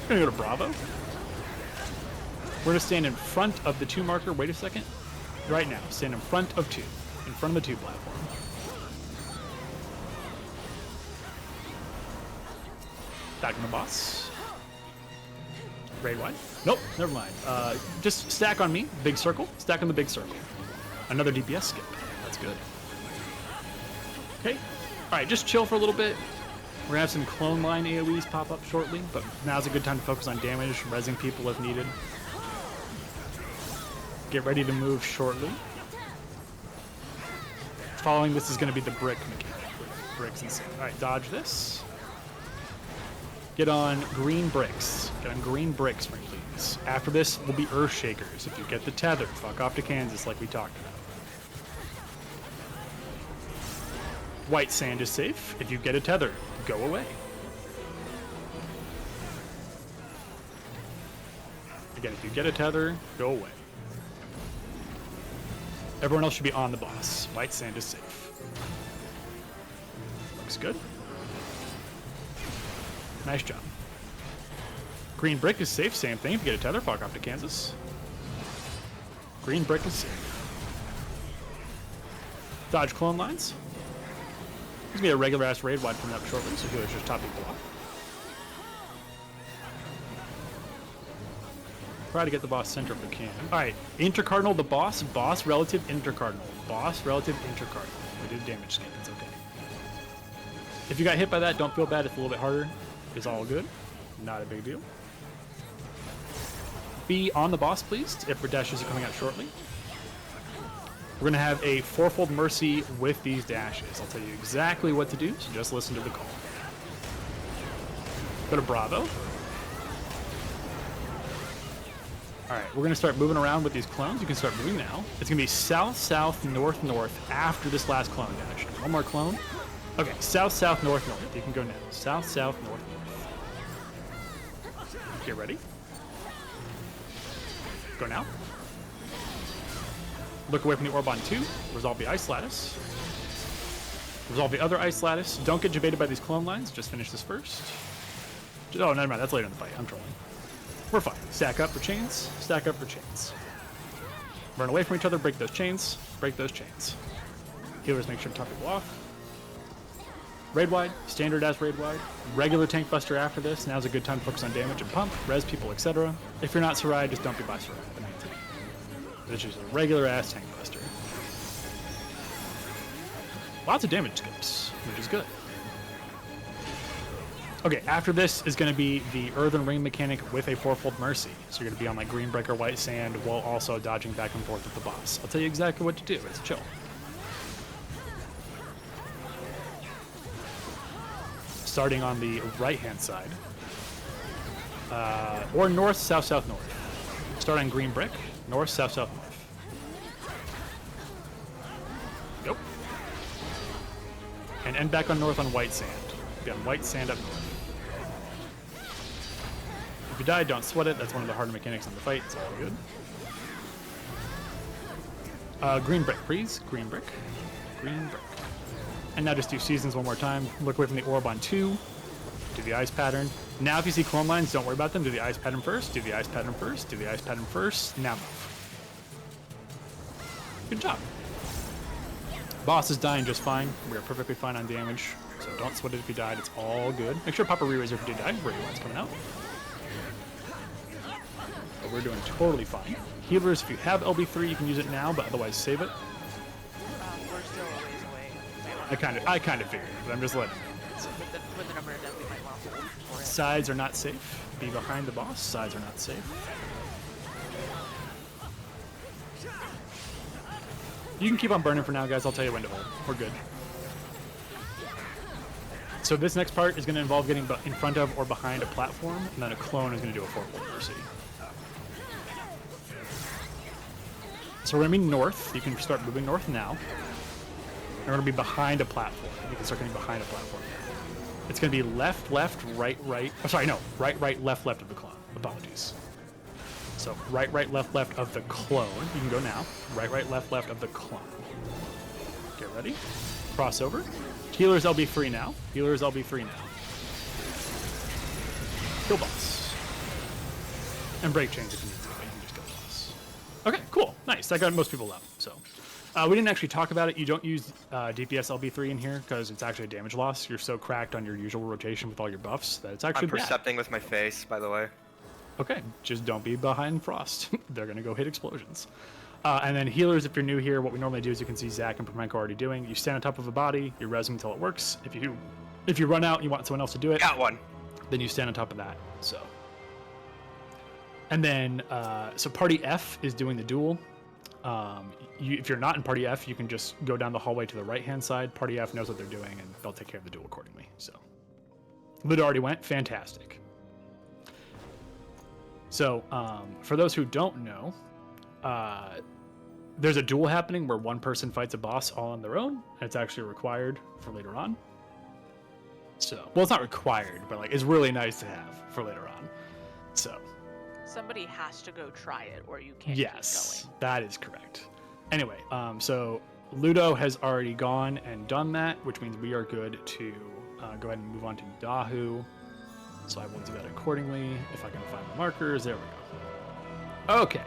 We're gonna go to Bravo. We're gonna stand in front of the 2 marker. Wait a second. Right now, stand in front of 2. In front of the 2 platform. Back on the boss. Raid wide. Nope, never mind. Just stack on me, big circle. Stack on the big circle. Another DPS skip. That's good. Okay. All right, just chill for a little bit. We're gonna have some clone line AoEs pop up shortly, but now's a good time to focus on damage, rezzing people if needed. Get ready to move shortly. Following this is gonna be the brick mechanic. Bricks and sand. All right, dodge this. Get on green bricks. Get on green bricks for me, please. After this will be Earth Shakers. If you get the tether, fuck off to Kansas like we talked about. White sand is safe. If you get a tether, go away. Again, if you get a tether, go away. Everyone else should be on the boss. White sand is safe. Looks good. Nice job. Green brick is safe, same thing. If you get a tether, fuck off to Kansas. Green brick is safe. Dodge clone lines. There's gonna be a regular ass raid wide coming up shortly, so healers just top people off. Try to get the boss center if we can. Alright, intercardinal the boss, boss relative intercardinal. Boss relative intercardinal. We did damage skip, it's okay. If you got hit by that, don't feel bad, it's a little bit harder. It's all good. Not a big deal. Be on the boss, please, if our dashes are coming out shortly. We're going to have a 4-fold mercy with these dashes. I'll tell you exactly what to do, so just listen to the call. Go to Bravo. Alright, we're going to start moving around with these clones. You can start moving now. It's going to be south, south, north, north after this last clone dash. One more clone. Okay, south, south, north, north. You can go now. South, south, north, north. Get ready. Go now. Look away from the orb on 2. Resolve the ice lattice. Resolve the other ice lattice. Don't get debated by these clone lines. Just finish this first. Oh, never mind. That's later in the fight. I'm trolling. We're fine. Stack up for chains. Stack up for chains. Run away from each other. Break those chains. Break those chains. Healers make sure to top people off. Raid wide, standard as raid wide, regular tank buster after this. Now's a good time to focus on damage and pump, res people, etc. If you're not Sarai, just don't be by Sarai. This is a regular ass tank buster. Lots of damage skips, which is good. Okay, after this is going to be the Earthen Ring mechanic with a 4-fold mercy. So you're going to be on like green brick or white sand while also dodging back and forth with the boss. I'll tell you exactly what to do. It's chill. Starting on the right-hand side. Or north, south, south, north. Start on green brick. North, south, south, north. Go. And end back on north on white sand. Be on white sand up north. If you die, don't sweat it. That's one of the harder mechanics in the fight. It's all good. Green brick, please. Green brick. Green brick. And now just do seasons one more time. Look away from the orb on 2. Do the ice pattern. Now if you see clone lines, don't worry about them. Do the ice pattern first. Do the ice pattern first. Do the ice pattern first. Now move. Good job. Boss is dying just fine. We are perfectly fine on damage. So don't sweat it if you died. It's all good. Make sure Papa Re-Raiser if you did die. Where your line's coming out. But we're doing totally fine. Healers, if you have LB3, you can use it now, but otherwise save it. We're still a ways away. I kind of figured, but I'm just letting you know. So with the number of death, we might want to hold for it. Sides are not safe. Be behind the boss. Sides are not safe. You can keep on burning for now, guys. I'll tell you when to hold. We're good. So this next part is going to involve getting in front of or behind a platform, and then a clone is going to do a 4-4 mercy. So we're going to be north. You can start moving north now. And we're going to be behind a platform. You can start getting behind a platform. It's going to be left, left, right, right. Oh, sorry, no. Right, right, left, left of the clone. Apologies. So right, right, left, left of the clone. You can go now. Right, right, left, left of the clone. Get ready. Crossover. Healers LB free now. Healers LB free now. Kill boss. And break chains if you need to, but you can just kill boss. Okay, cool. Nice. That got most people out. So we didn't actually talk about it. You don't use DPS LB3 in here because it's actually a damage loss. You're so cracked on your usual rotation with all your buffs that it's actually I'm percepting with my face, by the way. Okay, just don't be behind Frost. They're going to go hit explosions. And then healers, if you're new here, what we normally do is you can see Zach and Promenko already doing. You stand on top of a body, you res them until it works. If you run out and you want someone else to do it, got one. Then you stand on top of that. So. And then, so Party F is doing the duel. If you're not in Party F, you can just go down the hallway to the right-hand side. Party F knows what they're doing, and they'll take care of the duel accordingly. So, Luda already went. Fantastic. So, for those who don't know, there's a duel happening where one person fights a boss all on their own, and it's actually required for later on. So, well, it's not required, but like it's really nice to have for later on. So, somebody has to go try it, or you can't yes, keep going. That is correct. Anyway, so Ludo has already gone and done that, which means we are good to go ahead and move on to Dahu. So I will do that accordingly. If I can find the markers, there we go. Okay.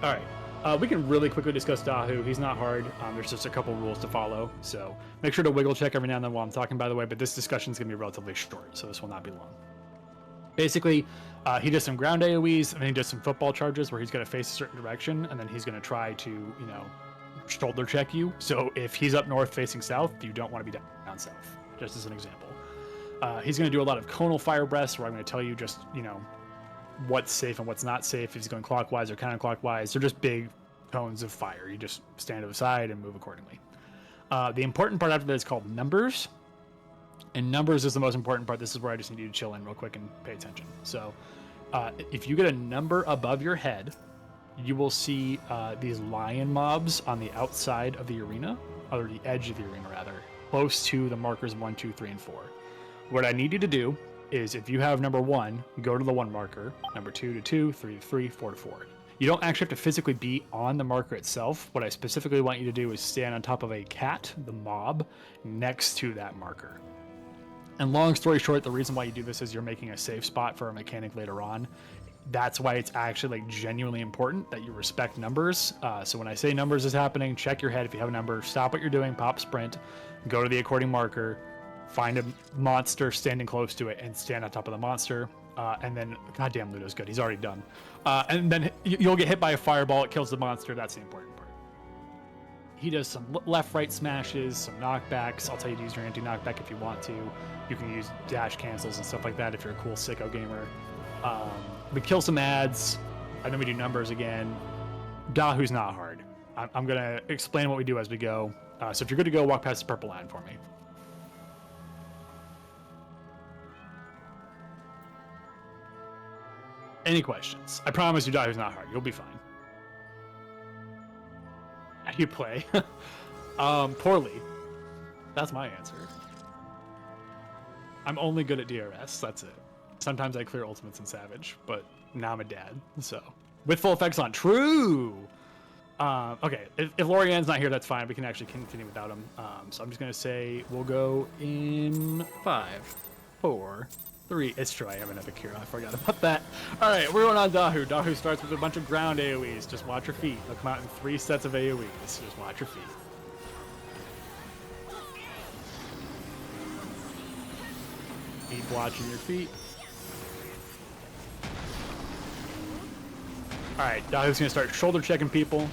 All right. We can really quickly discuss Dahu. He's not hard. There's just a couple rules to follow. So make sure to wiggle check every now and then while I'm talking, by the way. But this discussion is going to be relatively short, so this will not be long. Basically, he does some ground AoEs, and then he does some football charges where he's going to face a certain direction, and then he's going to try to, shoulder check you. So if he's up north facing south, you don't want to be down south, just as an example. He's going to do a lot of conal fire breaths where I'm going to tell you just, what's safe and what's not safe. If he's going clockwise or counterclockwise, they're just big cones of fire. You just stand to the side and move accordingly. The important part after that is called numbers. And numbers is the most important part. This is where I just need you to chill in real quick and pay attention. So if you get a number above your head, you will see these lion mobs on the outside of the arena, or the edge of the arena rather, close to the markers 1, 2, 3, and 4. What I need you to do is if you have number 1, go to the 1 marker, number 2 to 2, 3 to 3, 4 to 4. You don't actually have to physically be on the marker itself. What I specifically want you to do is stand on top of a cat, the mob, next to that marker. And long story short, the reason why you do this is you're making a safe spot for a mechanic later on. That's why it's actually like genuinely important that you respect numbers. So when I say numbers is happening, check your head. If you have a number, stop what you're doing, pop sprint, go to the according marker, find a monster standing close to it, and stand on top of the monster. And then, goddamn, Ludo's good. He's already done. And then you'll get hit by a fireball. It kills the monster. That's the important part. He does some left-right smashes, some knockbacks. I'll tell you to use your anti-knockback if you want to. You can use dash cancels and stuff like that if you're a cool sicko gamer. We kill some ads, and then we do numbers again. Dahu's not hard. I'm going to explain what we do as we go. So if you're good to go, walk past the purple line for me. Any questions? I promise you Dahu's not hard. You'll be fine. How do you play? Poorly. That's my answer. I'm only good at DRS. That's it. Sometimes I clear ultimates in Savage, but now I'm a dad, so With full effects on. True. Okay, if Lorian's not here, that's fine. We can actually continue without him. So I'm just gonna say we'll go in 5, 4, 3. It's true. I have an epic hero. I forgot about that. All right, we're going on Dahu. Dahu starts with a bunch of ground AOE's. Just watch your feet. They'll come out in 3 sets of AOE's. Just watch your feet. Keep watching your feet. All right, Dahu's gonna start shoulder checking people.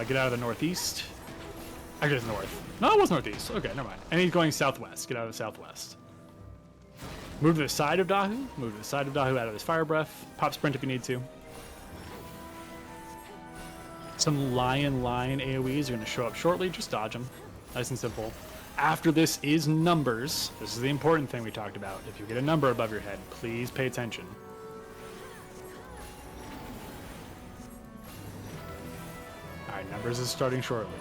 Get out of the northeast. Actually, it's north. No, it was northeast. Okay, never mind. And he's going southwest. Get out of the southwest. Move to the side of Dahu. Move to the side of Dahu out of his fire breath. Pop sprint if you need to. Some lion AoEs are going to show up shortly. Just dodge them. Nice and simple. After this is numbers. This is the important thing we talked about. If you get a number above your head, please pay attention. Alright, numbers is starting shortly.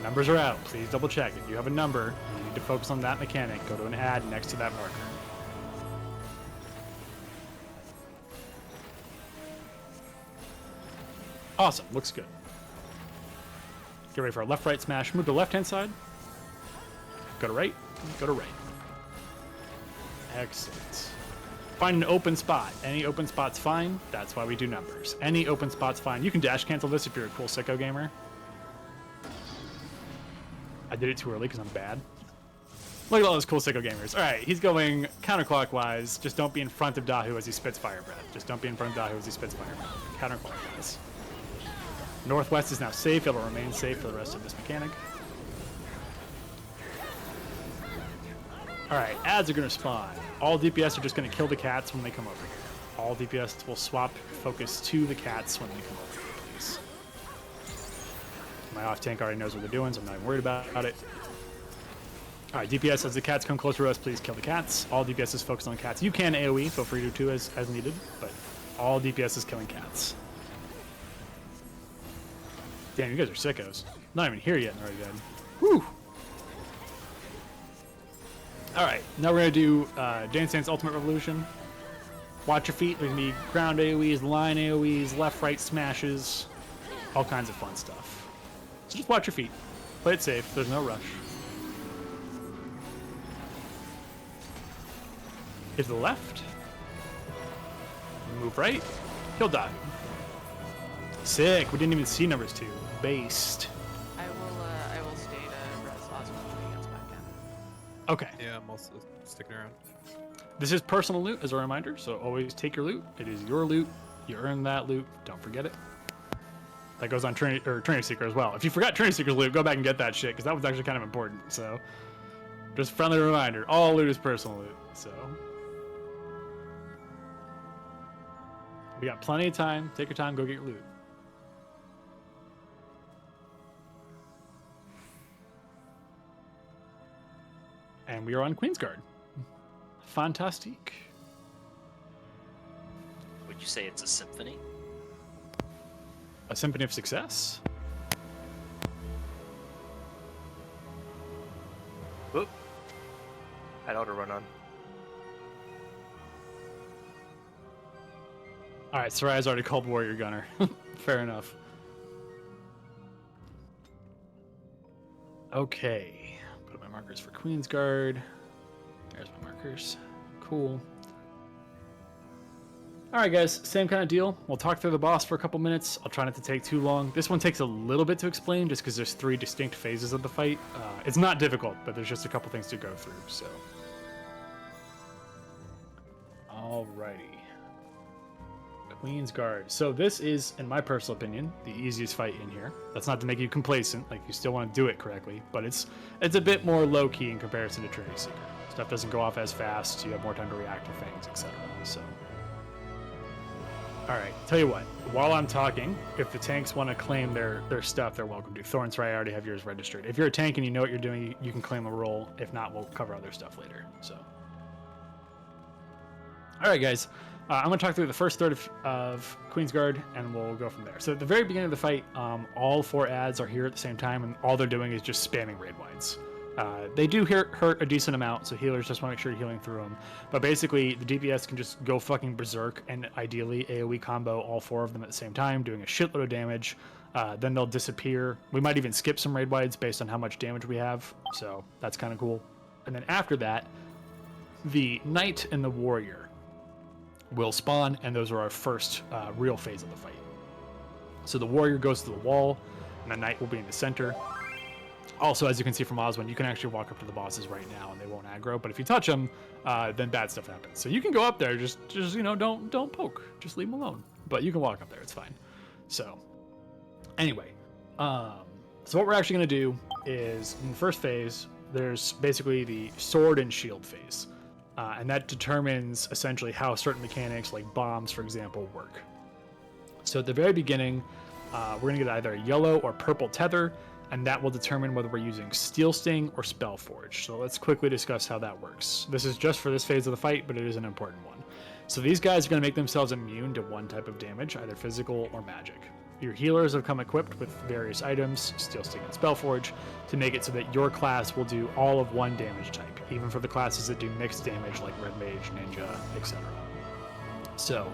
Numbers are out. Please double check. If you have a number, you need to focus on that mechanic. Go to an ad next to that marker. Awesome. Looks good. Get ready for a left-right smash. Move to the left-hand side. Go to right. Go to right. Excellent. Find an open spot. Any open spot's fine. That's why we do numbers. Any open spot's fine. You can dash cancel this if you're a cool sicko gamer. I did it too early because I'm bad. Look at all those cool sicko gamers. All right, he's going counterclockwise. Just don't be in front of Dahu as he spits fire breath. Just don't be in front of Dahu as he spits fire breath. Counterclockwise. Northwest is now safe. It'll remain safe for the rest of this mechanic. All right, ads are going to spawn. All DPS are just going to kill the cats when they come over here. All DPS will swap focus to the cats when they come over here, please. My off tank already knows what they're doing, so I'm not even worried about it. All right, DPS, as the cats come closer to us, please kill the cats. All DPS is focused on cats. You can AoE, feel free to do as needed, but all DPS is killing cats. Damn, you guys are sickos. Not even here yet and already dead. Whew. Alright, now we're going to do Dance Dance Ultimate Revolution. Watch your feet. There's going to be ground AoEs, line AoEs, left-right smashes, all kinds of fun stuff. So just watch your feet. Play it safe. There's no rush. Hit to the left. Move right. He'll die. Sick. We didn't even see numbers 2. Based. I will stay to res Osmond when he gets back in. Okay. Yeah, I'm also sticking around. This is personal loot as a reminder, so always take your loot. It is your loot. You earn that loot. Don't forget it. That goes on Trinity Seeker as well. If you forgot Trinity Seeker's loot, go back and get that shit, because that was actually kind of important. So, just friendly reminder, all loot is personal loot. So, we got plenty of time. Take your time. Go get your loot. And we are on Queensguard. Fantastic. Would you say it's a symphony? A symphony of success? Whoop. Had auto run on. Alright, Sarai's already called Warrior Gunner. Fair enough. Okay. Put my markers for Queensguard. There's my markers. Cool. Alright guys, same kind of deal. We'll talk through the boss for a couple minutes. I'll try not to take too long. This one takes a little bit to explain just because there's 3 distinct phases of the fight. It's not difficult, but there's just a couple things to go through, so. Alrighty. Queensguard. So this is, in my personal opinion, the easiest fight in here. That's not to make you complacent, like you still want to do it correctly, but it's a bit more low-key in comparison to Trinity Seeker. Stuff doesn't go off as fast, you have more time to react to things, etc. So, alright, tell you what, while I'm talking, if the tanks want to claim their stuff, they're welcome to. Thorn Sarai, I already have yours registered. If you're a tank and you know what you're doing, you can claim a role. If not, we'll cover other stuff later. So, alright guys, I'm going to talk through the first third of Queensguard, and we'll go from there. So at the very beginning of the fight, all 4 ads are here at the same time, and all they're doing is just spamming raid wides. They do hurt a decent amount, so healers just want to make sure you're healing through them. But basically, the DPS can just go fucking berserk and ideally AoE combo all 4 of them at the same time, doing a shitload of damage. Then they'll disappear. We might even skip some raid wides based on how much damage we have, so that's kind of cool. And then after that, the Knight and the Warrior will spawn, and those are our first real phase of the fight. So the Warrior goes to the wall, and the Knight will be in the center. Also, as you can see from Oswin, you can actually walk up to the bosses right now, and they won't aggro. But if you touch them, then bad stuff happens. So you can go up there, just you know, don't poke, just leave them alone. But you can walk up there, it's fine. So anyway, so what we're actually gonna do is in the first phase, there's basically the sword and shield phase. And that determines essentially how certain mechanics like bombs, for example, work. So at the very beginning, we're going to get either a yellow or purple tether, and that will determine whether we're using Steel Sting or Spell Forge. So let's quickly discuss how that works. This is just for this phase of the fight, but it is an important one. So these guys are going to make themselves immune to one type of damage, either physical or magic. Your healers have come equipped with various items, Steel Sting and Spellforge, to make it so that your class will do all of one damage type, even for the classes that do mixed damage like Red Mage, Ninja, etc. So,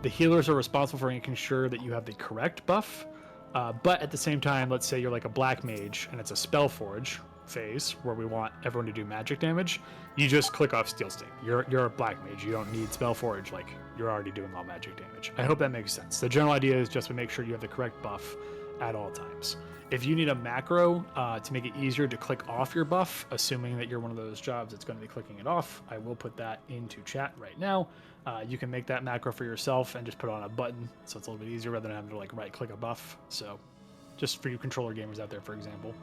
the healers are responsible for making sure that you have the correct buff, but at the same time, let's say you're like a Black Mage and it's a Spellforge phase where we want everyone to do magic damage, you just click off Steel Sting. You're a Black Mage, you don't need Spellforge, like you're already doing all magic damage. I hope that makes sense. The general idea is just to make sure you have the correct buff at all times. If you need a macro to make it easier to click off your buff, assuming that you're one of those jobs that's going to be clicking it off, I will put that into chat right now. You can make that macro for yourself and just put it on a button, so it's a little bit easier rather than having to like right click a buff. So just for you controller gamers out there, for example.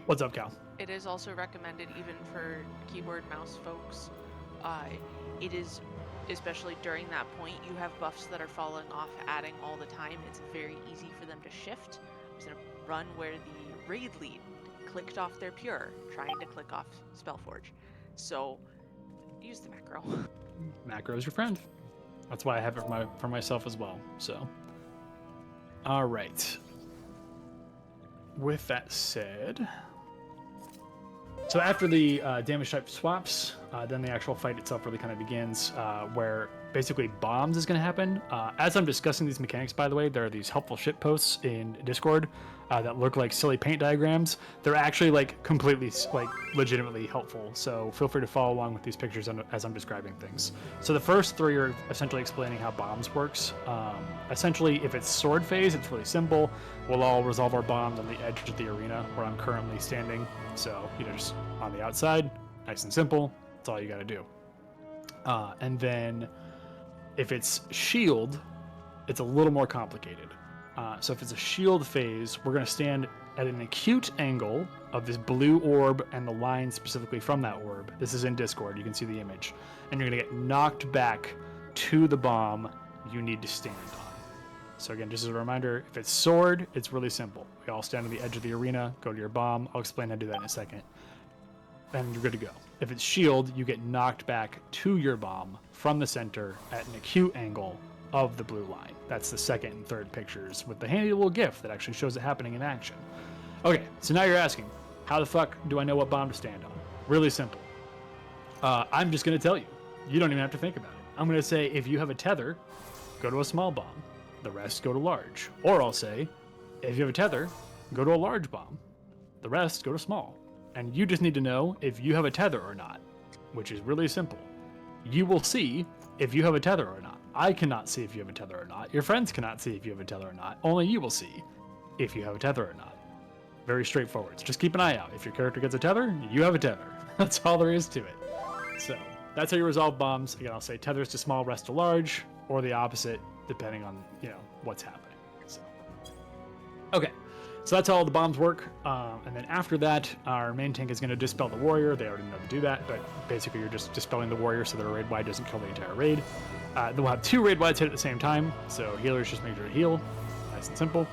What's up, Cal? It is also recommended even for keyboard mouse folks. It is, especially during that point, you have buffs that are falling off adding all the time. It's very easy for them to shift. I was in a run where the raid lead clicked off their pure, trying to click off Spellforge. So use the macro. Macro is your friend. That's why I have it for myself as well. So, all right. With that said, so after the damage type swaps, then the actual fight itself really kind of begins, where basically bombs is going to happen. As I'm discussing these mechanics, by the way, there are these helpful shit posts in Discord that look like silly paint diagrams. They're actually like completely, like legitimately helpful. So feel free to follow along with these pictures as I'm describing things. So the first 3 are essentially explaining how bombs works. Essentially, if it's sword phase, it's really simple. We'll all resolve our bombs on the edge of the arena where I'm currently standing. So, you know, just on the outside, nice and simple. That's all you got to do. And then if it's shield, it's a little more complicated. So if it's a shield phase, we're going to stand at an acute angle of this blue orb and the line specifically from that orb. This is in Discord. You can see the image. And you're going to get knocked back to the bomb you need to stand on. So again, just as a reminder, if it's sword, it's really simple. We all stand on the edge of the arena, go to your bomb. I'll explain how to do that in a second. And you're good to go. If it's shield, you get knocked back to your bomb from the center at an acute angle of the blue line. That's the second and third pictures with the handy little GIF that actually shows it happening in action. Okay, so now you're asking, how the fuck do I know what bomb to stand on? Really simple. I'm just going to tell you. You don't even have to think about it. I'm going to say, if you have a tether, go to a small bomb. The rest go to large. Or I'll say, if you have a tether, go to a large bomb. The rest go to small. And you just need to know if you have a tether or not, which is really simple. You will see if you have a tether or not. I cannot see if you have a tether or not. Your friends cannot see if you have a tether or not. Only you will see if you have a tether or not. Very straightforward. So just keep an eye out. If your character gets a tether, you have a tether. That's all there is to it. So that's how you resolve bombs. Again, I'll say tethers to small, rest to large, or the opposite, depending on, you know, what's happening. So, okay. So that's how all the bombs work. And then after that, our main tank is going to dispel the warrior. They already know to do that, but basically you're just dispelling the warrior so that a raid wide doesn't kill the entire raid. Then we'll have 2 raid wides hit at the same time. So healers just make sure to heal. Nice and simple.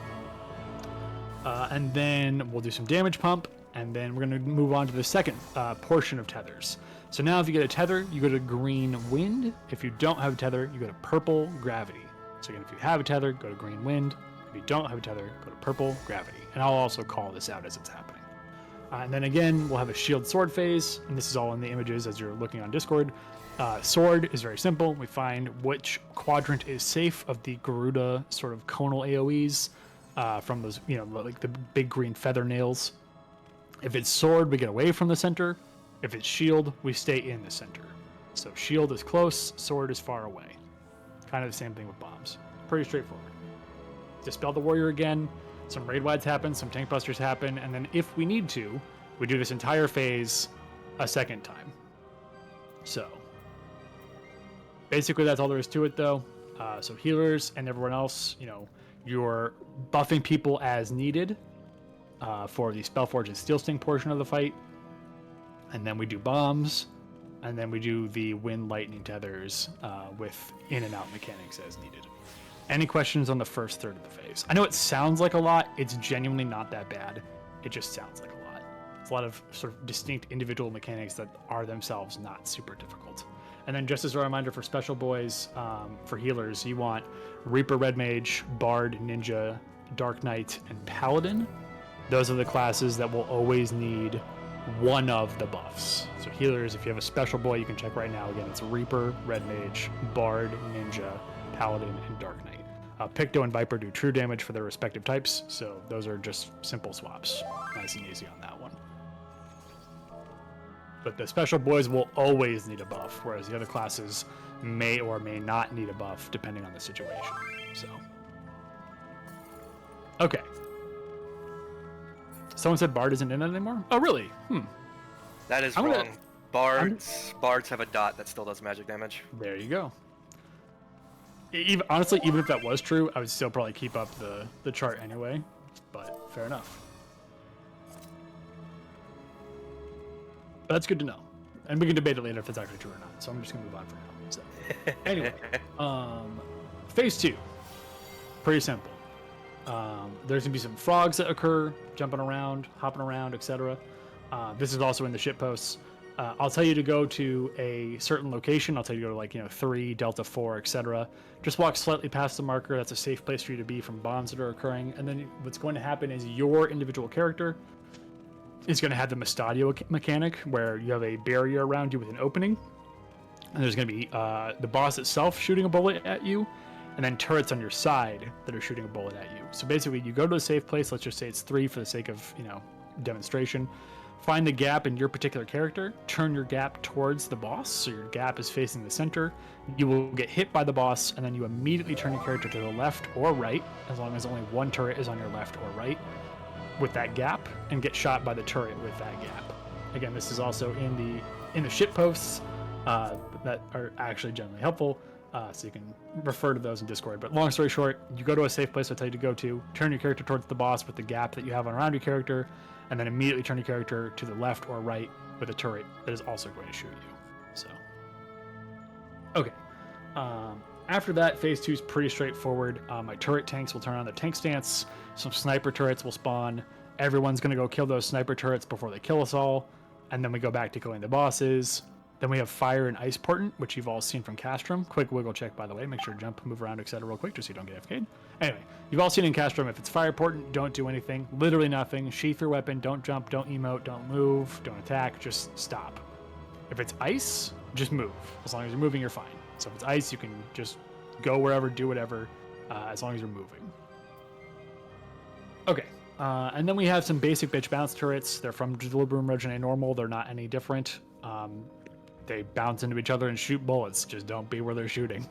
And then we'll do some damage pump. And then we're going to move on to the second portion of tethers. So now if you get a tether, you go to green wind. If you don't have a tether, you go to purple gravity. So again, if you have a tether, go to green wind. If you don't have a tether, go to purple, gravity. And I'll also call this out as it's happening. And then again, we'll have a shield sword phase, and this is all in the images as you're looking on Discord. Sword is very simple. We find which quadrant is safe of the Garuda sort of conal AoEs from those, like the big green feather nails. If it's sword, we get away from the center. If it's shield, we stay in the center. So shield is close, sword is far away. Kind of the same thing with bombs. Pretty straightforward. Dispel the warrior again. Some raid wides happen, some tank busters happen, and then if we need to, we do this entire phase a second time. So basically that's all there is to it though. So healers and everyone else, you're buffing people as needed for the Spellforge and Steel Sting portion of the fight. And then we do bombs, and then we do the wind lightning tethers with in and out mechanics as needed. Any questions on the first third of the phase? I know it sounds like a lot. It's genuinely not that bad. It just sounds like a lot. It's a lot of sort of distinct individual mechanics that are themselves not super difficult. And then just as a reminder for special boys, for healers, you want Reaper, Red Mage, Bard, Ninja, Dark Knight, and Paladin. Those are the classes that will always need one of the buffs. So healers, if you have a special boy, you can check right now. Again, it's Reaper, Red Mage, Bard, Ninja, Paladin, and Dark Knight. Picto and Viper do true damage for their respective types, so those are just simple swaps. Nice and easy on that one. But the special boys will always need a buff, whereas the other classes may or may not need a buff depending on the situation. So, okay. Someone said Bard isn't in it anymore? Oh, really? That is wrong. Bards have a dot that still does magic damage. There you go. Honestly, even if that was true, I would still probably keep up the chart anyway, but fair enough. But that's good to know. And we can debate it later if it's actually true or not, so I'm just going to move on for now. So, anyway, phase 2. Pretty simple. There's going to be some frogs that occur, jumping around, hopping around, etc. This is also in the shitposts. I'll tell you to go to a certain location. I'll tell you to go to 3, Delta 4, etc. Just walk slightly past the marker. That's a safe place for you to be from bombs that are occurring. And then what's going to happen is your individual character is going to have the Mustadio mechanic where you have a barrier around you with an opening. And there's going to be the boss itself shooting a bullet at you, and then turrets on your side that are shooting a bullet at you. So basically, you go to a safe place. Let's just say it's 3 for the sake of, demonstration. Find the gap in your particular character, turn your gap towards the boss, so your gap is facing the center. You will get hit by the boss, and then you immediately turn your character to the left or right, as long as only one turret is on your left or right, with that gap, and get shot by the turret with that gap. Again, this is also in the shitposts that are actually generally helpful, so you can refer to those in Discord. But long story short, you go to a safe place I tell you to go to, turn your character towards the boss with the gap that you have around your character, and then immediately turn your character to the left or right with a turret that is also going to shoot you. So, okay. After that, phase 2 is pretty straightforward. My turret tanks will turn on their tank stance. Some sniper turrets will spawn. Everyone's going to go kill those sniper turrets before they kill us all. And then we go back to killing the bosses. Then we have fire and ice portent, which you've all seen from Castrum. Quick wiggle check, by the way. Make sure to jump, move around, etc. real quick, just so you don't get AFK'd. Anyway, you've all seen in Castrum, if it's fire portent, don't do anything. Literally nothing. Sheath your weapon. Don't jump. Don't emote. Don't move. Don't attack. Just stop. If it's ice, just move. As long as you're moving, you're fine. So if it's ice, you can just go wherever, do whatever, as long as you're moving. Okay. And then we have some basic bitch bounce turrets. They're from Delubrum Reginae normal. They're not any different. They bounce into each other and shoot bullets. Just don't be where they're shooting.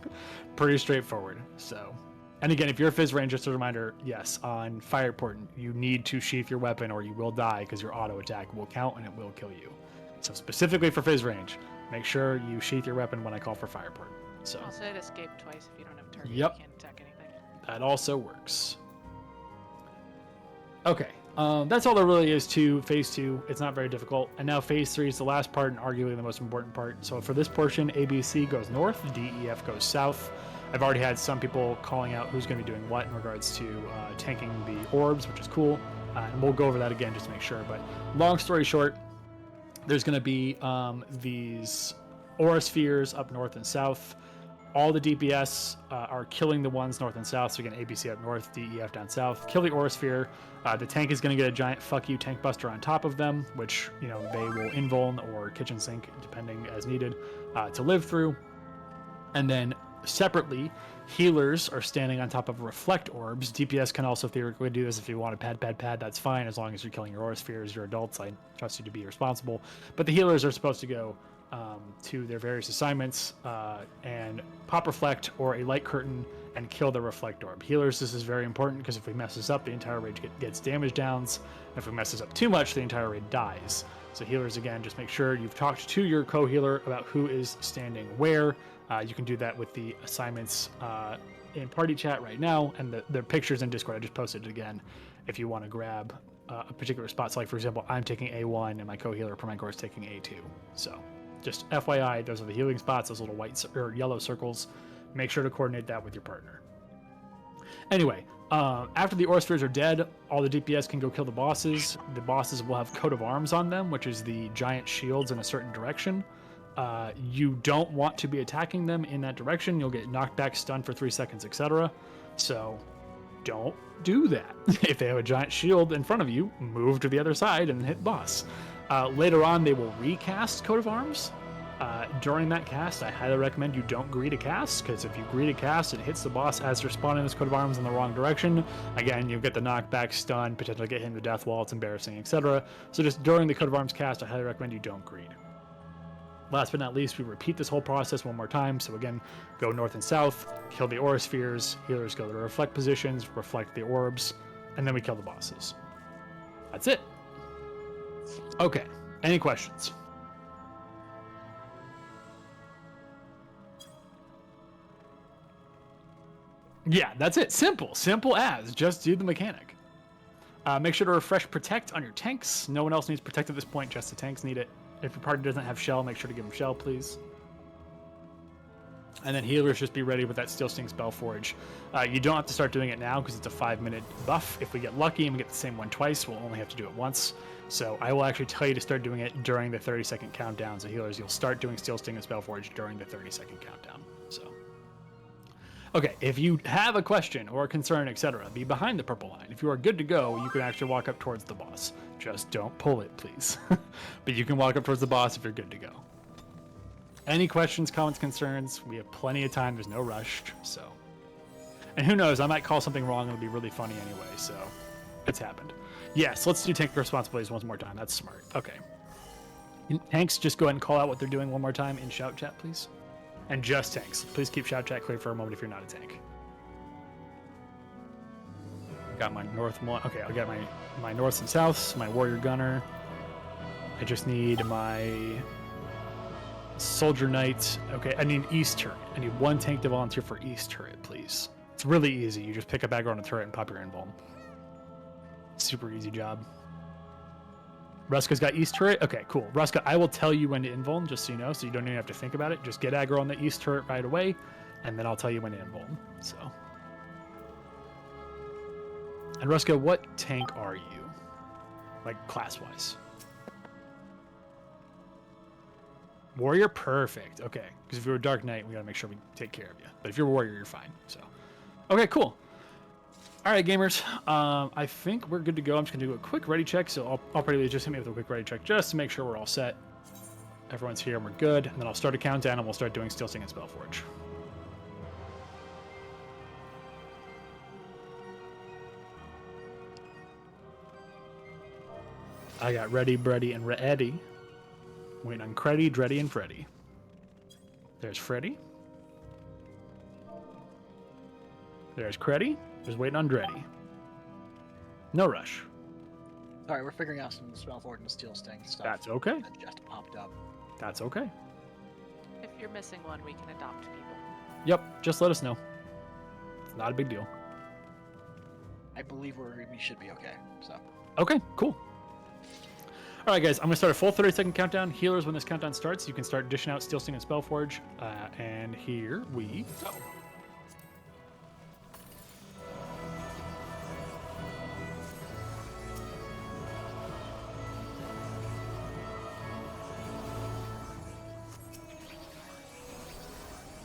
Pretty straightforward. So, and again, if you're a Fizz range, just a reminder, yes, on fire portent, you need to sheath your weapon or you will die because your auto attack will count and it will kill you. So specifically for Fizz range, make sure you sheath your weapon when I call for fire portent. So also hit escape twice if you don't have target. Yep. You can't attack anything. That also works. Okay. That's all there really is to phase 2. It's not very difficult. And now phase 3 is the last part and arguably the most important part. So for this portion, ABC goes north, DEF goes south. I've already had some people calling out who's going to be doing what in regards to tanking the orbs, which is cool. And we'll go over that again just to make sure. But long story short, there's going to be these aura spheres up north and south. all the DPS are killing the ones north and south. So again, ABC up north, DEF down south. Kill the Aura Sphere. The tank is going to get a giant fuck you tank buster on top of them, which, you know, they will invuln or kitchen sink, depending as needed, to live through. And then separately, healers are standing on top of reflect orbs. DPS can also theoretically do this if you want to pad, that's fine, as long as you're killing your Aura Spheres, you're adults, I trust you to be responsible. But the healers are supposed to go to their various assignments and pop reflect or a light curtain and kill the reflect orb. Healers, this is very important because if we mess this up, the entire raid gets damage downs. If we mess this up too much, the entire raid dies. So healers, again, just make sure you've talked to your co-healer about who is standing where. You can do that with the assignments in party chat right now, and the pictures in Discord, I just posted it again if you want to grab a particular spot. So like, for example, I'm taking A1 and my co-healer Permancor is taking A2. So just FYI, those are the healing spots, those little white or yellow circles. Make sure to coordinate that with your partner. Anyway, after the Aura Spheres are dead, all the DPS can go kill the bosses. The bosses will have coat of arms on them, which is the giant shields in a certain direction. You don't want to be attacking them in that direction. You'll get knocked back, stunned for 3 seconds, etc. So don't do that. If they have a giant shield in front of you, move to the other side and hit the boss. Later on, they will recast coat of arms. During that cast, I highly recommend you don't greet a cast, because if you greet a cast, it hits the boss as they're spawning this coat of arms in the wrong direction. Again, you'll get the knockback, stun, potentially get hit in the death wall, it's embarrassing, etc. So just during the coat of arms cast, I highly recommend you don't greet. Last but not least, we repeat this whole process one more time. So again, go north and south, kill the Aura Spheres, healers go to the reflect positions, reflect the orbs, and then we kill the bosses. That's it. Okay, any questions? Yeah, that's it. Simple as. Just do the mechanic. Make sure to refresh protect on your tanks. No one else needs protect at this point, just the tanks need it. If your party doesn't have shell, make sure to give them shell, please. And then healers, just be ready with that Steel Sting Spellforge. You don't have to start doing it now because it's a 5-minute buff. If we get lucky and we get the same one twice, we'll only have to do it once. So I will actually tell you to start doing it during the 30-second countdown. So healers, you'll start doing Steel Sting and Spellforge during the 30-second countdown. So, okay, if you have a question or a concern, etc., be behind the purple line. If you are good to go, you can actually walk up towards the boss. Just don't pull it, please. But you can walk up towards the boss if you're good to go. Any questions, comments, concerns? We have plenty of time. There's no rush. So, and who knows? I might call something wrong. It'll be really funny anyway. So, it's happened. Yes, let's do tank responsibilities one more time. That's smart. Okay. Tanks, just go ahead and call out what they're doing one more time in shout chat, please. And just tanks. Please keep shout chat clear for a moment if you're not a tank. Got my north one. Okay, I'll get my norths and souths, my warrior gunner. I just need my soldier knight. Okay, I need east turret. I need one tank to volunteer for east turret, please. It's really easy. You just pick a background on a turret and pop your invuln. Super easy job. Ruska's got east turret? Okay, cool. Ruska, I will tell you when to invuln, just so you know, so you don't even have to think about it. Just get aggro on the east turret right away, and then I'll tell you when to invuln. So. And Ruska, what tank are you? Like, class-wise? Warrior? Perfect. Okay. Because if you're a Dark Knight, we gotta make sure we take care of you. But if you're a Warrior, you're fine. So, okay, cool. All right, gamers. I think we're good to go. I'm just gonna do a quick ready check. So I'll probably just hit me with a quick ready check just to make sure we're all set. Everyone's here and we're good. And then I'll start a countdown and we'll start doing Steel Sting and Spellforge. I got ready, Breddy, and Eddie. Waiting on Creddy, Dreddy, and Freddy. There's Freddy. There's Creddy. Just waiting on Dreddy. No rush. Sorry, we're figuring out some Spellforge and Steel Sting stuff. That's okay. That just popped up. That's okay. If you're missing one, we can adopt people. Yep, just let us know. It's not a big deal. I believe we should be okay. So. Okay, cool. All right, guys, I'm going to start a full 30-second countdown. Healers, when this countdown starts, you can start dishing out Steel Sting and Spellforge. And here we go.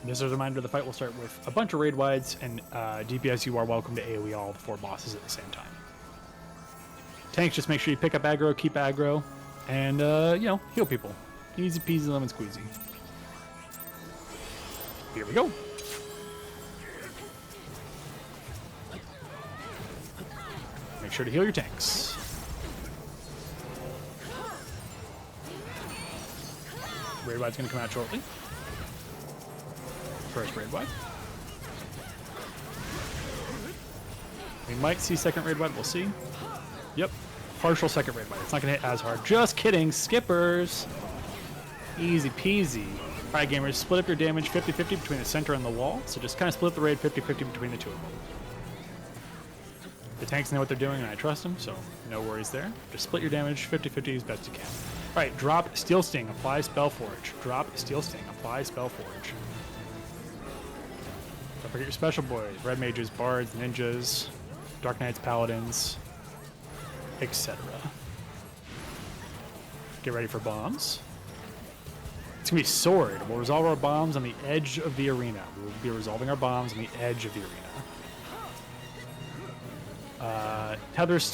Just as a reminder, the fight will start with a bunch of raid wides, and DPS, you are welcome to AoE all the 4 bosses at the same time. Tanks, just make sure you pick up aggro, keep aggro, and, you know, heal people. Easy peasy lemon squeezy. Here we go. Make sure to heal your tanks. Raid wide's gonna come out shortly. First raid wide. We might see second raid wide, we'll see. Yep, partial second raid wide. It's not gonna hit as hard. Just kidding, skippers. Easy peasy. All right, gamers, split up your damage 50-50 between the center and the wall. So just kind of split the raid 50-50 between the two of them. The tanks know what they're doing, and I trust them, so no worries there. Just split your damage 50-50 as best you can. All right, drop Steel Sting, apply Spellforge. Drop Steel Sting, apply Spellforge. Don't forget your special boys, Red Mages, Bards, Ninjas, Dark Knights, Paladins, etc. Get ready for bombs. It's gonna be Sword. We'll resolve our bombs on the edge of the arena. We'll be resolving our bombs on the edge of the arena. Tethers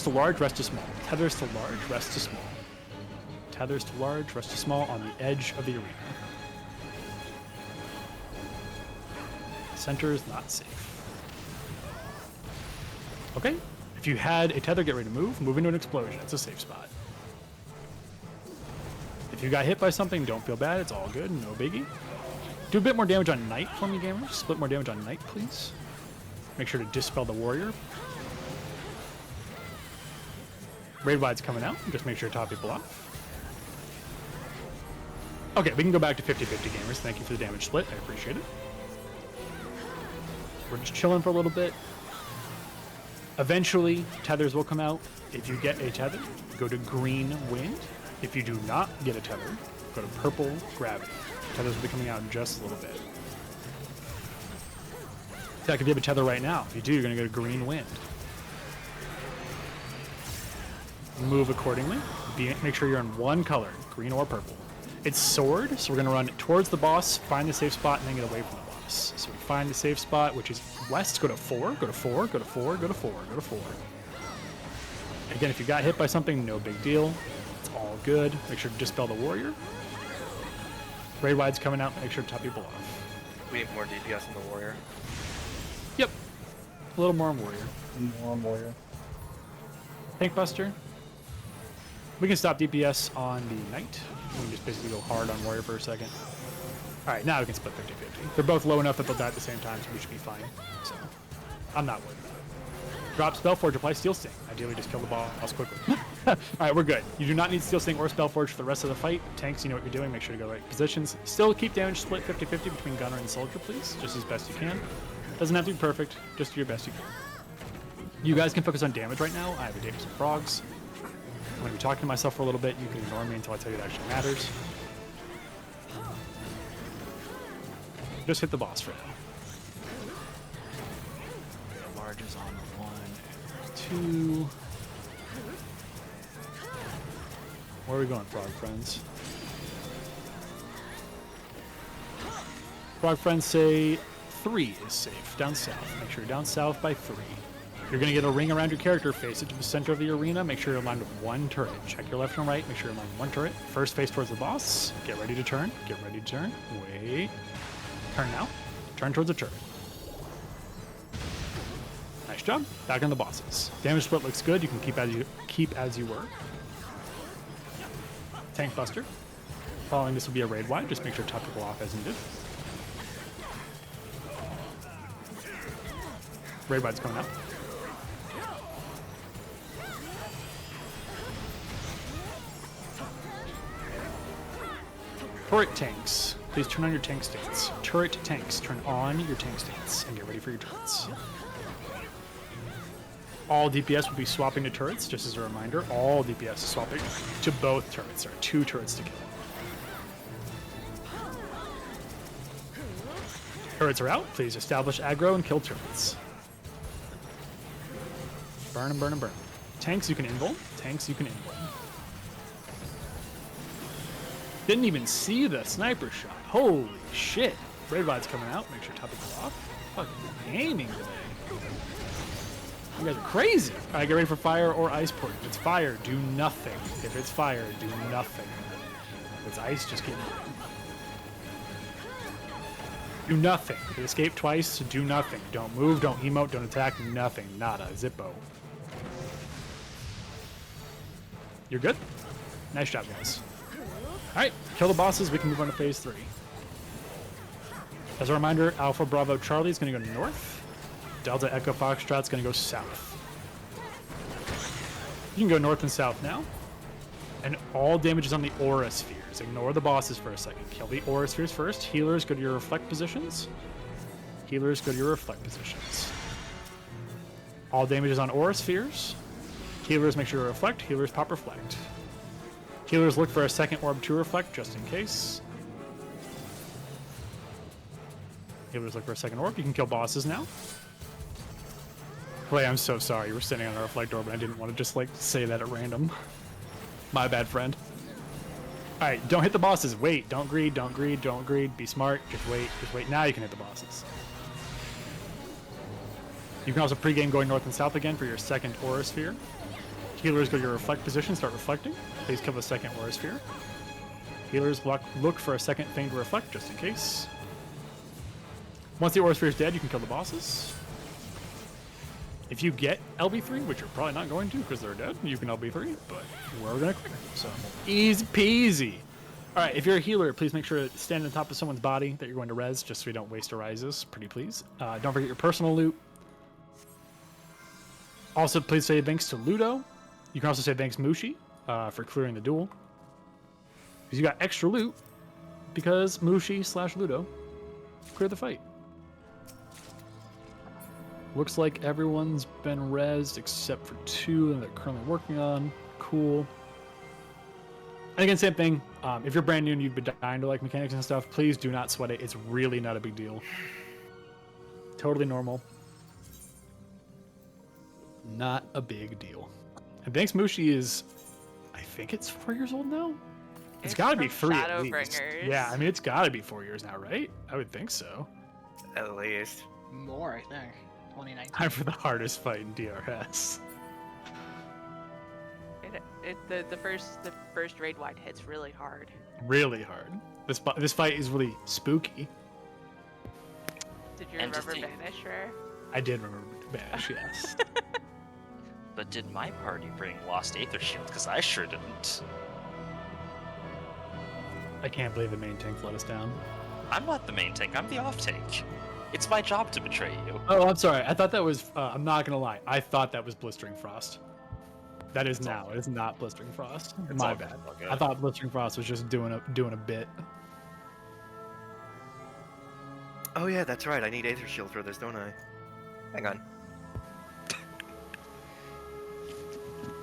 to large, rest to small. Tethers to large, rest to small. Tethers to large, rest to small on the edge of the arena. Center is not safe. Okay. If you had a tether, get ready to move. Move into an explosion. It's a safe spot. If you got hit by something, don't feel bad. It's all good. No biggie. Do a bit more damage on Knight for me, gamers. Split more damage on Knight, please. Make sure to dispel the warrior. Raid wide's coming out. Just make sure to top people off. Okay, we can go back to 50-50, gamers. Thank you for the damage split. I appreciate it. We're just chilling for a little bit. Eventually, tethers will come out. If you get a tether, go to green wind. If you do not get a tether, go to purple gravity. Tethers will be coming out in just a little bit. In fact, if you have a tether right now, if you do, you're going to go to green wind. Move accordingly. Make sure you're in one color, green or purple. It's sword, so we're going to run towards the boss, find the safe spot, and then get away from the boss. So we find the safe spot, which is west. Go to 4, go to 4, go to 4, go to 4, go to 4. Again, if you got hit by something, no big deal. It's all good. Make sure to dispel the warrior. Raid wide's coming out. Make sure to top people off. We need more DPS in the warrior. Yep. A little more on warrior. More on warrior. Tank buster. We can stop DPS on the knight. We can just basically go hard on warrior for a second. All right, now we can split 50-50. They're both low enough that they'll die at the same time, so we should be fine. So I'm not worried about it. Drop Spellforge, apply Steel Sting. Ideally, just kill the boss quickly. All right, we're good. You do not need Steel Sting or Spellforge for the rest of the fight. Tanks, you know what you're doing. Make sure to go right positions. Still keep damage split 50-50 between gunner and soldier, please. Just as best you can. Doesn't have to be perfect. Just do your best you can. You guys can focus on damage right now. I have a DRs Frogs. I'm going to be talking to myself for a little bit. You can ignore me until I tell you it actually matters. Just hit the boss for now. Large is on 1, 2. Where are we going, Frog Friends? Frog Friends say 3 is safe. Down south. Make sure you're down south by 3. You're going to get a ring around your character. Face it to the center of the arena. Make sure you're aligned with 1 turret. Check your left and right. Make sure you're aligned with 1 turret. First, face towards the boss. Get ready to turn. Get ready to turn. Wait. Turn now. Turn towards the turret. Nice job. Back on the bosses. Damage split looks good. You can keep as you were. Tank buster. Following this will be a raid wide. Just make sure to top people off as needed. Raid wide's coming out. Turret tanks. Please turn on your tank stance. Turret tanks. Turn on your tank stance and get ready for your turrets. All DPS will be swapping to turrets, just as a reminder. All DPS is swapping to both turrets. There are 2 turrets to kill. Turrets are out. Please establish aggro and kill turrets. Burn and burn and burn. Tanks you can invul. Tanks you can invul. Didn't even see the sniper shot. Holy shit. Raid Vide's coming out. Make sure top it off. Fucking aiming today. You guys are crazy. All right, get ready for fire or ice port. If it's fire, do nothing. If it's fire, do nothing. If it's ice, just get do nothing. If you escape twice, do nothing. Don't move, don't emote, don't attack, nothing. Nada. Zippo. You're good? Nice job, guys. Alright, kill the bosses. We can move on to phase 3. As a reminder, Alpha Bravo Charlie is going to go north. Delta Echo Foxtrot's going to go south. You can go north and south now. And all damage is on the aura spheres. Ignore the bosses for a second. Kill the aura spheres first. Healers, go to your reflect positions. Healers, go to your reflect positions. All damage is on aura spheres. Healers, make sure to reflect. Healers, pop reflect. Healers, look for a second orb to reflect, just in case. Healers, look for a second orb. You can kill bosses now. Clay, I'm so sorry. You were standing on a reflect orb, and I didn't want to just, like, say that at random. My bad, friend. Alright, don't hit the bosses. Wait, don't greed, don't greed, don't greed. Be smart. Just wait, just wait. Now you can hit the bosses. You can also pregame going north and south again for your second aura sphere. Healers, go to your reflect position, start reflecting. Please kill the second aura sphere. Healers, look for a second thing to reflect, just in case. Once the aura sphere is dead, you can kill the bosses. If you get LB3, which you're probably not going to because they're dead, you can LB3, but we're going to clear. So, easy peasy. All right, if you're a healer, please make sure to stand on top of someone's body that you're going to res, just so we don't waste arises. Pretty please. Don't forget your personal loot. Also, please say thanks to Ludo. You can also say thanks Mushi for clearing the duel. Because you got extra loot because Mushi/Ludo cleared the fight. Looks like everyone's been rezzed except for 2 that they're currently working on. Cool. And again, same thing. If you're brand new and you've been dying to like mechanics and stuff, please do not sweat it. It's really not a big deal. Totally normal. Not a big deal. And thanks Mushi is, I think it's 4 years old now? It's got to be 3 at least. Yeah, I mean, it's got to be 4 years now, right? I would think so. At least. More, I think. 2019. Time for the hardest fight in DRS. The first raid wide hits really hard. Really hard. This fight is really spooky. Did you remember Vanish, Rare? I did remember Vanish, yes. But did my party bring Lost Aether Shield? Because I sure didn't. I can't believe the main tank let us down. I'm not the main tank, I'm the off tank. It's my job to betray you. Oh, I'm sorry. I thought that was, I'm not going to lie. I thought that was Blistering Frost. That is now. It is not Blistering Frost. My bad. Okay. I thought Blistering Frost was just doing a bit. Oh yeah, that's right. I need Aether Shield for this, don't I? Hang on.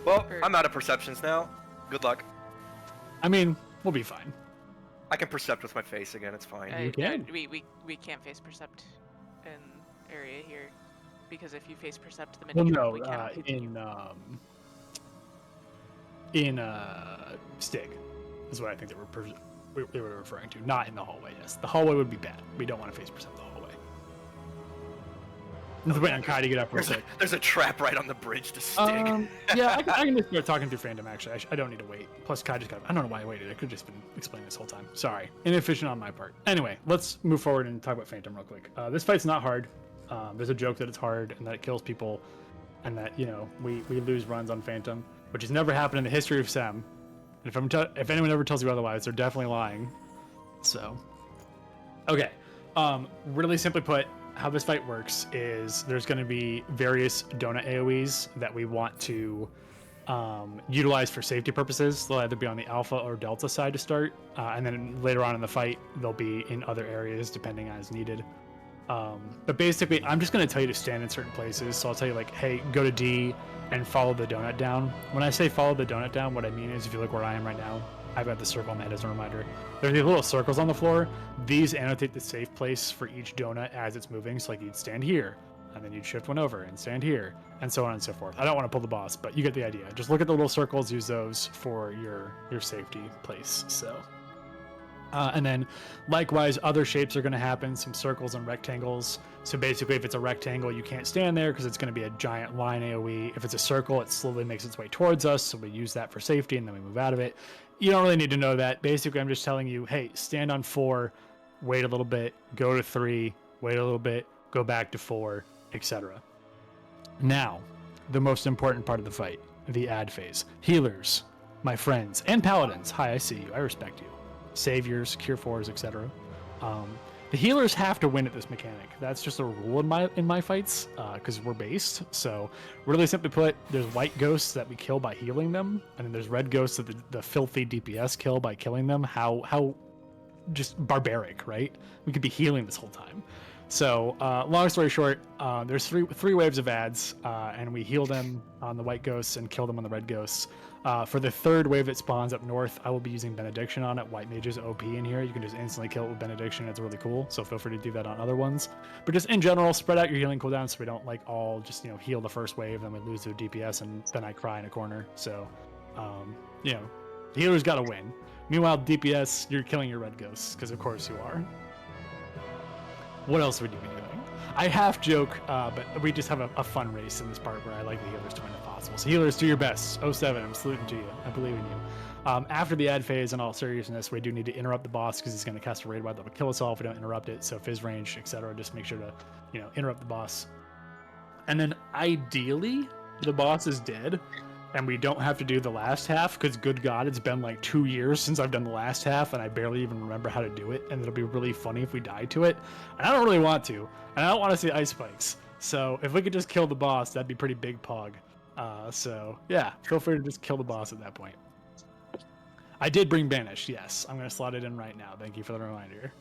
Well, I'm out of perceptions now. Good luck. I mean, we'll be fine. I can percept with my face again. It's fine. You can. We can't face percept in area here because if you face percept the Well, mini no, we can't continue. in Stig is what I think they were referring to. Not in the hallway. Yes, the hallway would be bad. We don't want to face percept the hallway. Let's wait on Kai to get up real quick. There's a trap right on the bridge to Stig. Yeah, I can just start talking through fandom, actually. I don't need to wait. Plus, Kai just got... I don't know why I waited. I could have just been explaining this whole time. Sorry. Inefficient on my part. Anyway, let's move forward and talk about Phantom real quick. This fight's not hard. There's a joke that it's hard and that it kills people and that, you know, we lose runs on Phantom, which has never happened in the history of CEM. And if anyone ever tells you otherwise, they're definitely lying. So, okay. Really simply put, how this fight works is there's going to be various donut AoEs that we want to utilize for safety purposes. They'll either be on the alpha or delta side to start, and then later on in the fight, they'll be in other areas depending on as needed. But basically, I'm just going to tell you to stand in certain places. So I'll tell you like, hey, go to D and follow the donut down. When I say follow the donut down, what I mean is if you look where I am right now, I've got the circle mat as a reminder. There's these little circles on the floor. These annotate the safe place for each donut as it's moving. So like you'd stand here, and then you'd shift one over and stand here, and so on and so forth. I don't want to pull the boss, but you get the idea. Just look at the little circles, use those for your safety place. So, And then likewise, other shapes are going to happen, some circles and rectangles. So basically, if it's a rectangle, you can't stand there because it's going to be a giant line AoE. If it's a circle, it slowly makes its way towards us. So we use that for safety and then we move out of it. You don't really need to know that. Basically, I'm just telling you, hey, stand on 4, wait a little bit, go to 3, wait a little bit, go back to 4, etc. Now, the most important part of the fight, the ad phase. Healers, my friends, and paladins. Hi, I see you. I respect you. Saviors, cure 4s, etc. The healers have to win at this mechanic. That's just a rule in my fights because we're based. So really simply put, there's white ghosts that we kill by healing them, and then there's red ghosts that the filthy DPS kill by killing them. How just barbaric, right? We could be healing this whole time. So long story short, there's three waves of ads, and we heal them on the white ghosts and kill them on the red ghosts. For the third wave that spawns up north, I will be using Benediction on it. White Mage's OP in here. You can just instantly kill it with Benediction. It's really cool. So feel free to do that on other ones. But just in general, spread out your healing cooldowns so we don't like all just heal the first wave, then we lose to a DPS, and then I cry in a corner. So the healer's got to win. Meanwhile, DPS, you're killing your red ghosts because of course you are. What else would you be doing? I half joke, but we just have a fun race in this part where I like the healers to win if possible. So healers, do your best. 07, I'm saluting to you. I believe in you. After the ad phase, in all seriousness, we do need to interrupt the boss because he's going to cast a raid wild that will kill us all if we don't interrupt it. So fizz range, etc. Just make sure to interrupt the boss. And then ideally, the boss is dead, and we don't have to do the last half because good God, it's been like 2 years since I've done the last half and I barely even remember how to do it, and it'll be really funny if we die to it. And I don't really want to, and I don't want to see ice spikes. So if we could just kill the boss, that'd be pretty big pog. So yeah, feel free to just kill the boss at that point. I did bring Banish, yes. I'm going to slot it in right now. Thank you for the reminder.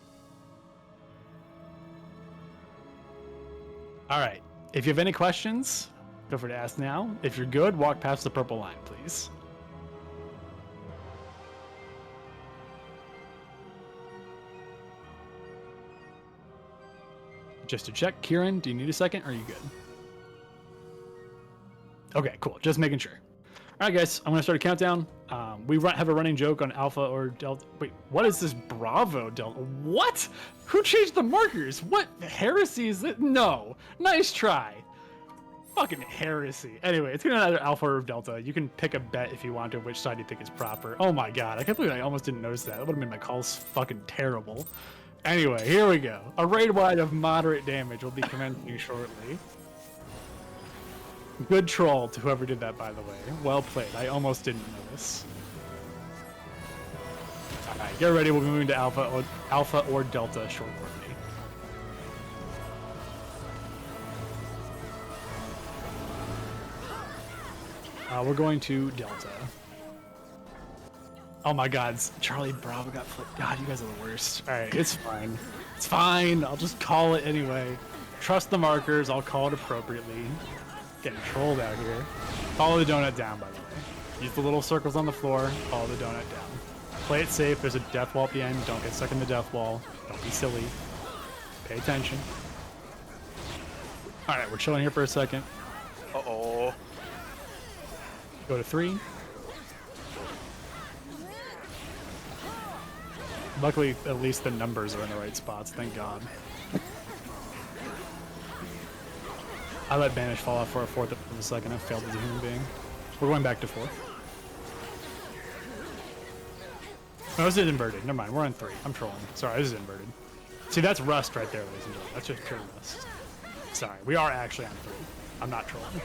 All right, if you have any questions, feel free to ask now. If you're good, walk past the purple line, please. Just to check, Kieran, do you need a second, or are you good? Okay, cool. Just making sure. All right, guys, I'm going to start a countdown. We have a running joke on Alpha or Delta. Wait, what is this Bravo Delta? What? Who changed the markers? What heresy is it? No. Nice try. Fucking heresy. Anyway, it's gonna be either Alpha or Delta. You can pick a bet if you want to which side you think is proper. Oh my God, I can't believe I almost didn't notice that. That would have made my calls fucking terrible. Anyway, here we go. A raid wide of moderate damage will be commencing shortly. Good troll to whoever did that, by the way. Well played. I almost didn't notice. Alright, get ready. We'll be moving to Alpha or Delta shortly. We're going to Delta. Oh my God, Charlie Bravo got flipped. God, you guys are the worst. All right, it's fine. It's fine. I'll just call it anyway. Trust the markers. I'll call it appropriately. Getting trolled out here. Follow the donut down, by the way. Use the little circles on the floor. Follow the donut down. Play it safe. There's a death wall at the end. Don't get stuck in the death wall. Don't be silly. Pay attention. All right, we're chilling here for a second. Uh-oh. Go to 3. Luckily, at least the numbers are in the right spots, thank God. I let Banish fall off for a 4th of a second. I failed as a human being. We're going back to 4th. No, this is inverted. Never mind, we're on 3. I'm trolling. Sorry, this is inverted. See, that's rust right there, ladies and gentlemen. That's just pure rust. Sorry, we are actually on 3. I'm not trolling.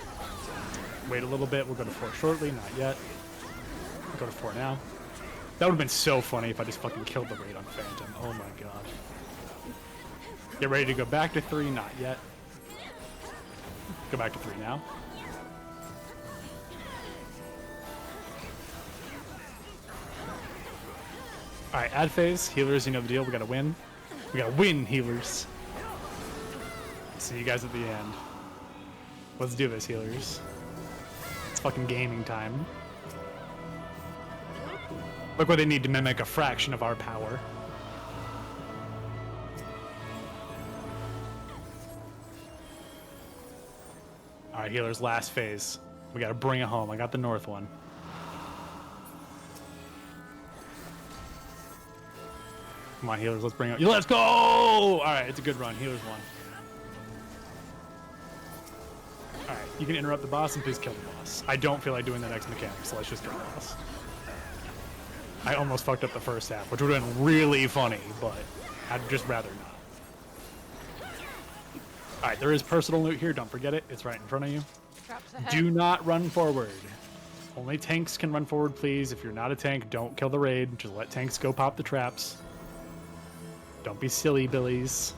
Wait a little bit. We'll go to 4 shortly. Not yet. We'll go to 4 now. That would have been so funny if I just fucking killed the raid on Phantom. Oh my God. Get ready to go back to 3. Not yet. Go back to 3 now. Alright, ad phase. Healers, you know the deal. We gotta win. We gotta win, healers. See you guys at the end. Let's do this, healers. Fucking gaming time. Look what they need to mimic a fraction of our power. Alright, healers, last phase. We gotta bring it home. I got the north one. Come on, healers, let's bring it. Let's go! All right, it's a good run. Healers won. All right, you can interrupt the boss and please kill the boss. I don't feel like doing the next mechanic, so let's just kill the boss. I almost fucked up the first half, which would have been really funny, but I'd just rather not. All right, there is personal loot here. Don't forget it. It's right in front of you. Traps ahead. Do not run forward. Only tanks can run forward, please. If you're not a tank, don't kill the raid. Just let tanks go pop the traps. Don't be silly billies.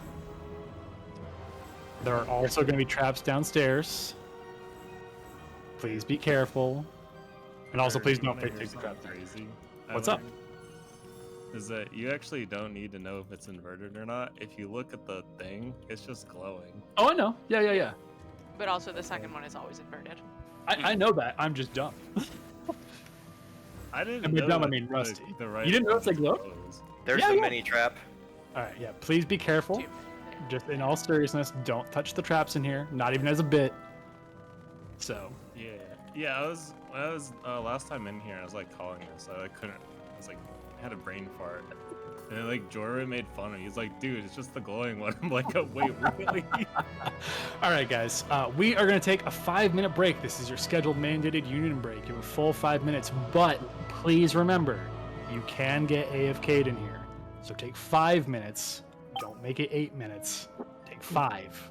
There are also going to be traps downstairs. Please be careful. And also, please don't take the trap. Crazy. What's up? Is that you actually don't need to know if it's inverted or not. If you look at the thing, it's just glowing. Oh, I know. Yeah. But also the second one is always inverted. I know that. I'm just dumb. I didn't And by know dumb, I that mean rusty. The right You didn't notice they glow? glows. There's Yeah, the yeah. mini trap. All right, yeah. Please be careful. Just in all seriousness, don't touch the traps in here. Not even as a bit. So. Yeah. I was last time in here. I was like calling this. I couldn't. I was like, I had a brain fart. And then, like, Jordan made fun of me. He's like, dude, it's just the glowing one. I'm like, oh, wait, really? All right, guys. We are going to take a 5-minute break. This is your scheduled mandated union break. You have a full 5 minutes. But please remember, you can get AFK'd in here. So take 5 minutes. Don't make it 8 minutes. Take 5.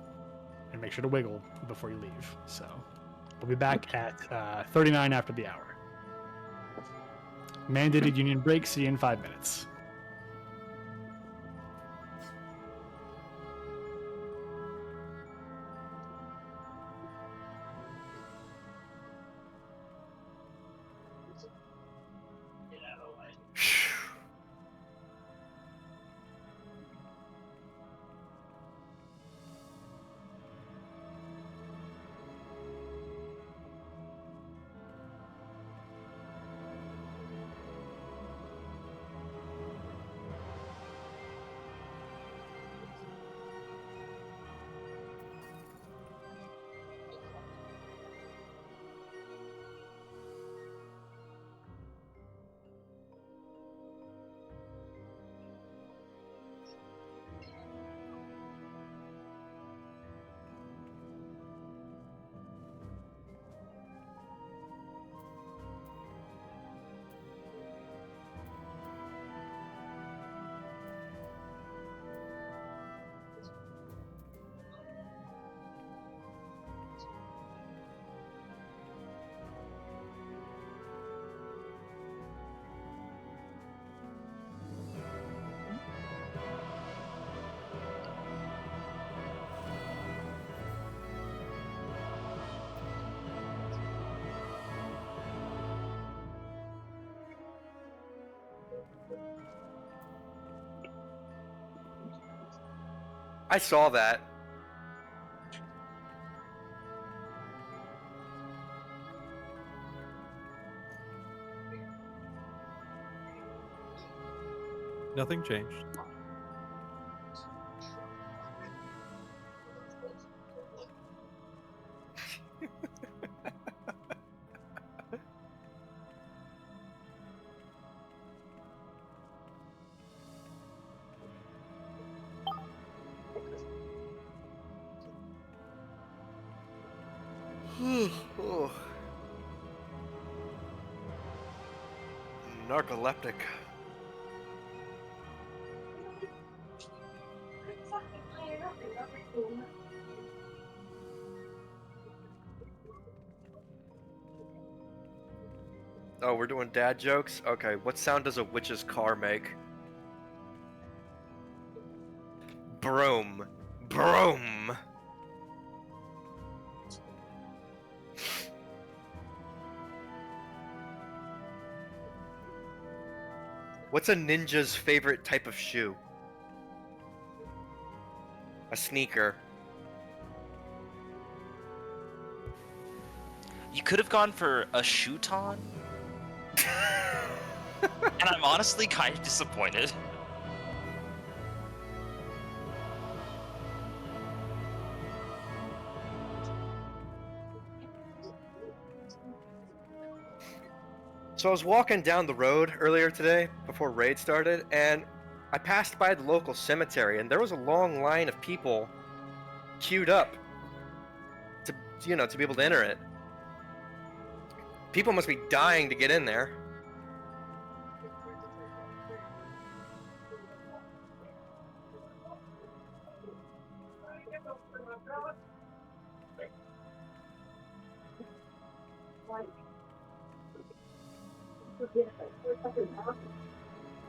And make sure to wiggle before you leave. So we'll be back at 39 after the hour. Mandated union break. See you in 5 minutes. I saw that. Nothing changed. Oh. Narcoleptic. Oh, we're doing dad jokes? Okay, what sound does a witch's car make? Broom. Broom! What's a ninja's favorite type of shoe? A sneaker. You could have gone for a shuton. And I'm honestly kind of disappointed. So I was walking down the road earlier today before raid started, and I passed by the local cemetery, and there was a long line of people queued up to, to be able to enter it. People must be dying to get in there.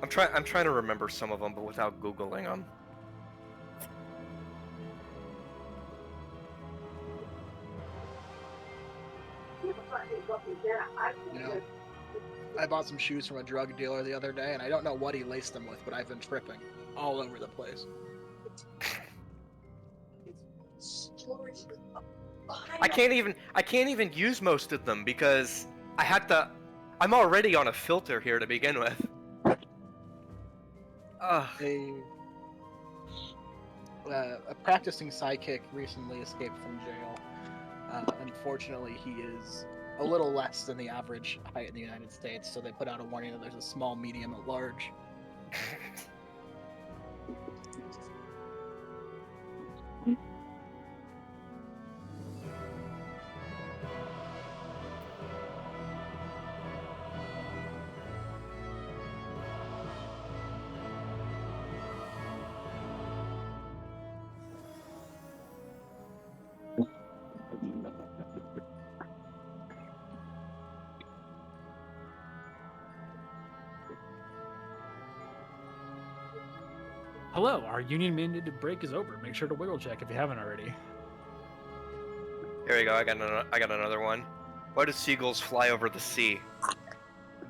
I'm trying to remember some of them, but without Googling them. You know, I bought some shoes from a drug dealer the other day, and I don't know what he laced them with, but I've been tripping all over the place. I can't even use most of them because I'm already on a filter here to begin with. A practicing psychic recently escaped from jail. Unfortunately, he is a little less than the average height in the United States, so they put out a warning that there's a small, medium, and large. Hello, our union mandated break is over. Make sure to wiggle check if you haven't already. Here we go. I got another one. Why do seagulls fly over the sea?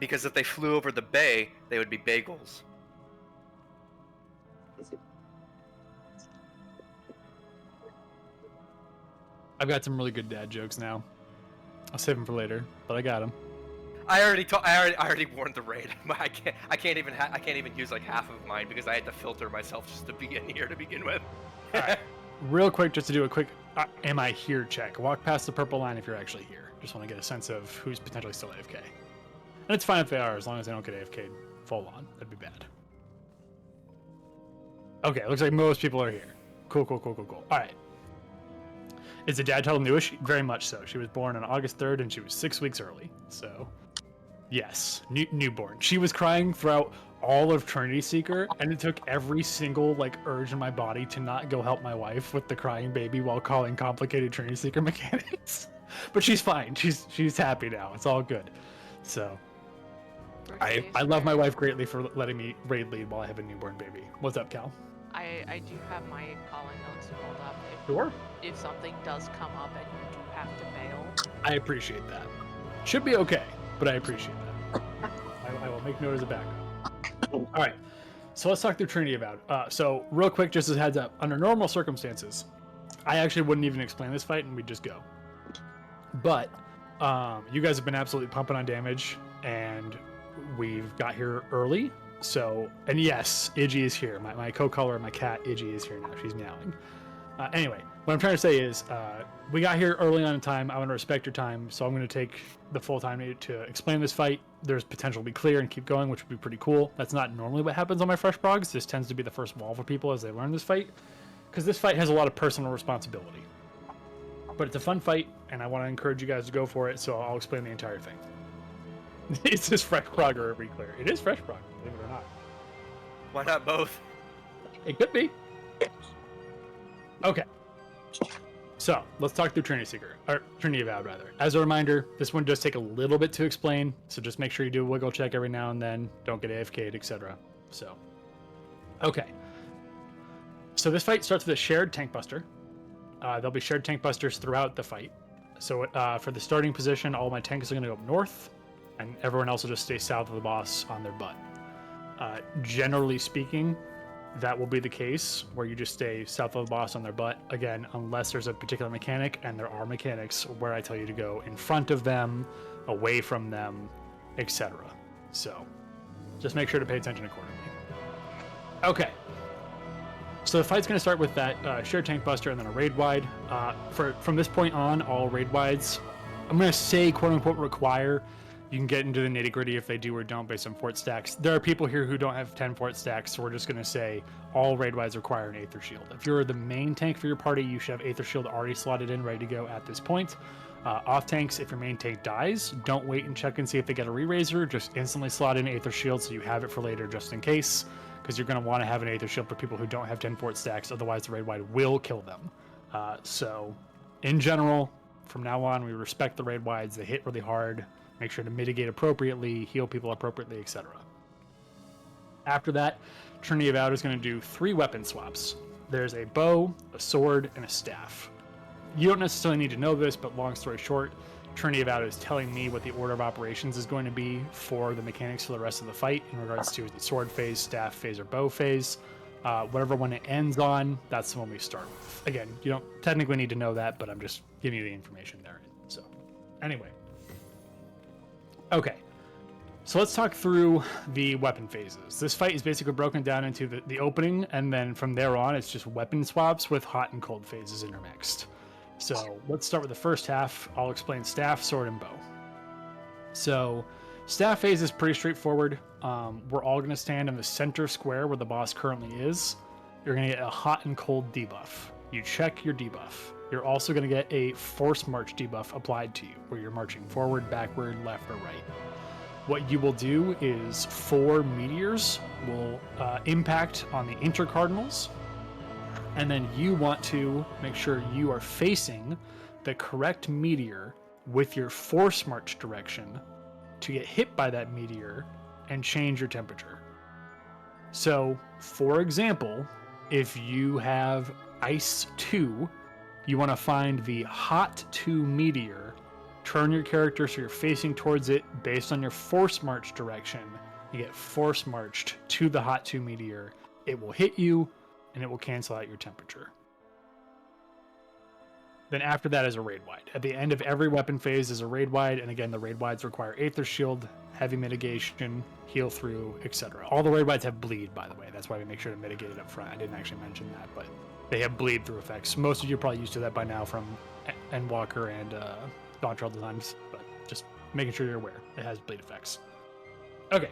Because if they flew over the bay, they would be bagels. I've got some really good dad jokes now. I'll save them for later, but I got them. I already warned the raid. I can't even use like half of mine because I had to filter myself just to be in here to begin with. All right, real quick, just to do a quick "Am I here?" check. Walk past the purple line if you're actually here. Just want to get a sense of who's potentially still AFK. And it's fine if they are, as long as they don't get AFK'd full on. That'd be bad. Okay, looks like most people are here. Cool. All right. Is the dad title newish? Very much so. She was born on August 3rd, and she was 6 weeks early. So, yes, newborn. She was crying throughout all of Trinity Seeker, and it took every single urge in my body to not go help my wife with the crying baby while calling complicated Trinity Seeker mechanics. But she's fine. She's happy now. It's all good. So, I love my wife greatly for letting me raid lead while I have a newborn baby. What's up, Cal? I do have my calling notes pulled up. Sure. If something does come up and you do have to bail. I appreciate that. Should be okay, but I appreciate that. I will make note as a backup. All right, so let's talk through Trinity Avowed. So real quick, just as a heads up, under normal circumstances, I actually wouldn't even explain this fight and we'd just go. But you guys have been absolutely pumping on damage, and we've got here early. So, and yes, Iggy is here. My co-caller, my cat, Iggy, is here now. She's meowing. Anyway, what I'm trying to say is we got here early on in time. I want to respect your time, so I'm going to take the full time to explain this fight. There's potential to be clear and keep going, which would be pretty cool. That's not normally what happens on my Fresh Progs. This tends to be the first wall for people as they learn this fight, because this fight has a lot of personal responsibility. But it's a fun fight, and I want to encourage you guys to go for it, so I'll explain the entire thing. Is this Fresh Prog or Every Clear? It is Fresh Prog, believe it or not. Why not both? It could be. Okay. So, let's talk through Trinity Seeker, or Trinity Avowed, rather. As a reminder, this one does take a little bit to explain, so just make sure you do a wiggle check every now and then, don't get AFK'd, etc. So, okay. So this fight starts with a shared tank buster. There'll be shared tank busters throughout the fight. So for the starting position, all my tanks are going to go up north, and everyone else will just stay south of the boss on their butt. Generally speaking, that will be the case where you just stay south of the boss on their butt, again, unless there's a particular mechanic, and there are mechanics where I tell you to go in front of them, away from them, etc. So just make sure to pay attention accordingly. Okay. So the fight's going to start with that shared tank buster and then a raid wide. From this point on, all raid wides, I'm going to say quote unquote require You can get into the nitty gritty if they do or don't based on fort stacks. There are people here who don't have 10 fort stacks, so we're just going to say all raid wides require an Aether Shield. If you're the main tank for your party, you should have Aether Shield already slotted in, ready to go at this point. Off tanks, if your main tank dies, don't wait and check and see if they get a re-raiser. Just instantly slot in Aether Shield so you have it for later just in case, because you're going to want to have an Aether Shield for people who don't have 10 fort stacks, otherwise the raid wide will kill them. So, in general, from now on, we respect the raid wides. They hit really hard. Make sure to mitigate appropriately, heal people appropriately, etc. After that, Trinity of Out is going to do 3 weapon swaps. There's a bow, a sword, and a staff. You don't necessarily need to know this, but long story short, Trinity of Out is telling me what the order of operations is going to be for the mechanics for the rest of the fight in regards to the sword phase, staff phase, or bow phase. Whatever one it ends on, that's the one we start with. Again, you don't technically need to know that, but I'm just giving you the information there. So, anyway. Okay. So let's talk through the weapon phases. This fight is basically broken down into the opening, and then from there on, it's just weapon swaps with hot and cold phases intermixed. So let's start with the first half. I'll explain staff, sword, and bow. So staff phase is pretty straightforward. We're all going to stand in the center square where the boss currently is. You're going to get a hot and cold debuff. You check your debuff. You're also going to get a force march debuff applied to you, where you're marching forward, backward, left, or right. What you will do is 4 meteors will impact on the intercardinals, and then you want to make sure you are facing the correct meteor with your force march direction to get hit by that meteor and change your temperature. So, for example, if you have Ice 2, you want to find the Hot 2 meteor, turn your character so you're facing towards it based on your force march direction. You get force marched to the Hot 2 meteor. It will hit you, and it will cancel out your temperature. Then after that is a raid wide. At the end of every weapon phase is a raid wide, and again, the raid wides require Aether Shield, heavy mitigation, heal through, etc. All the raid wides have bleed, by the way. That's why we make sure to mitigate it up front. I didn't actually mention that, but they have bleed through effects. Most of you are probably used to that by now from Endwalker and Dawn Trail Designs, but just making sure you're aware. It has bleed effects. Okay.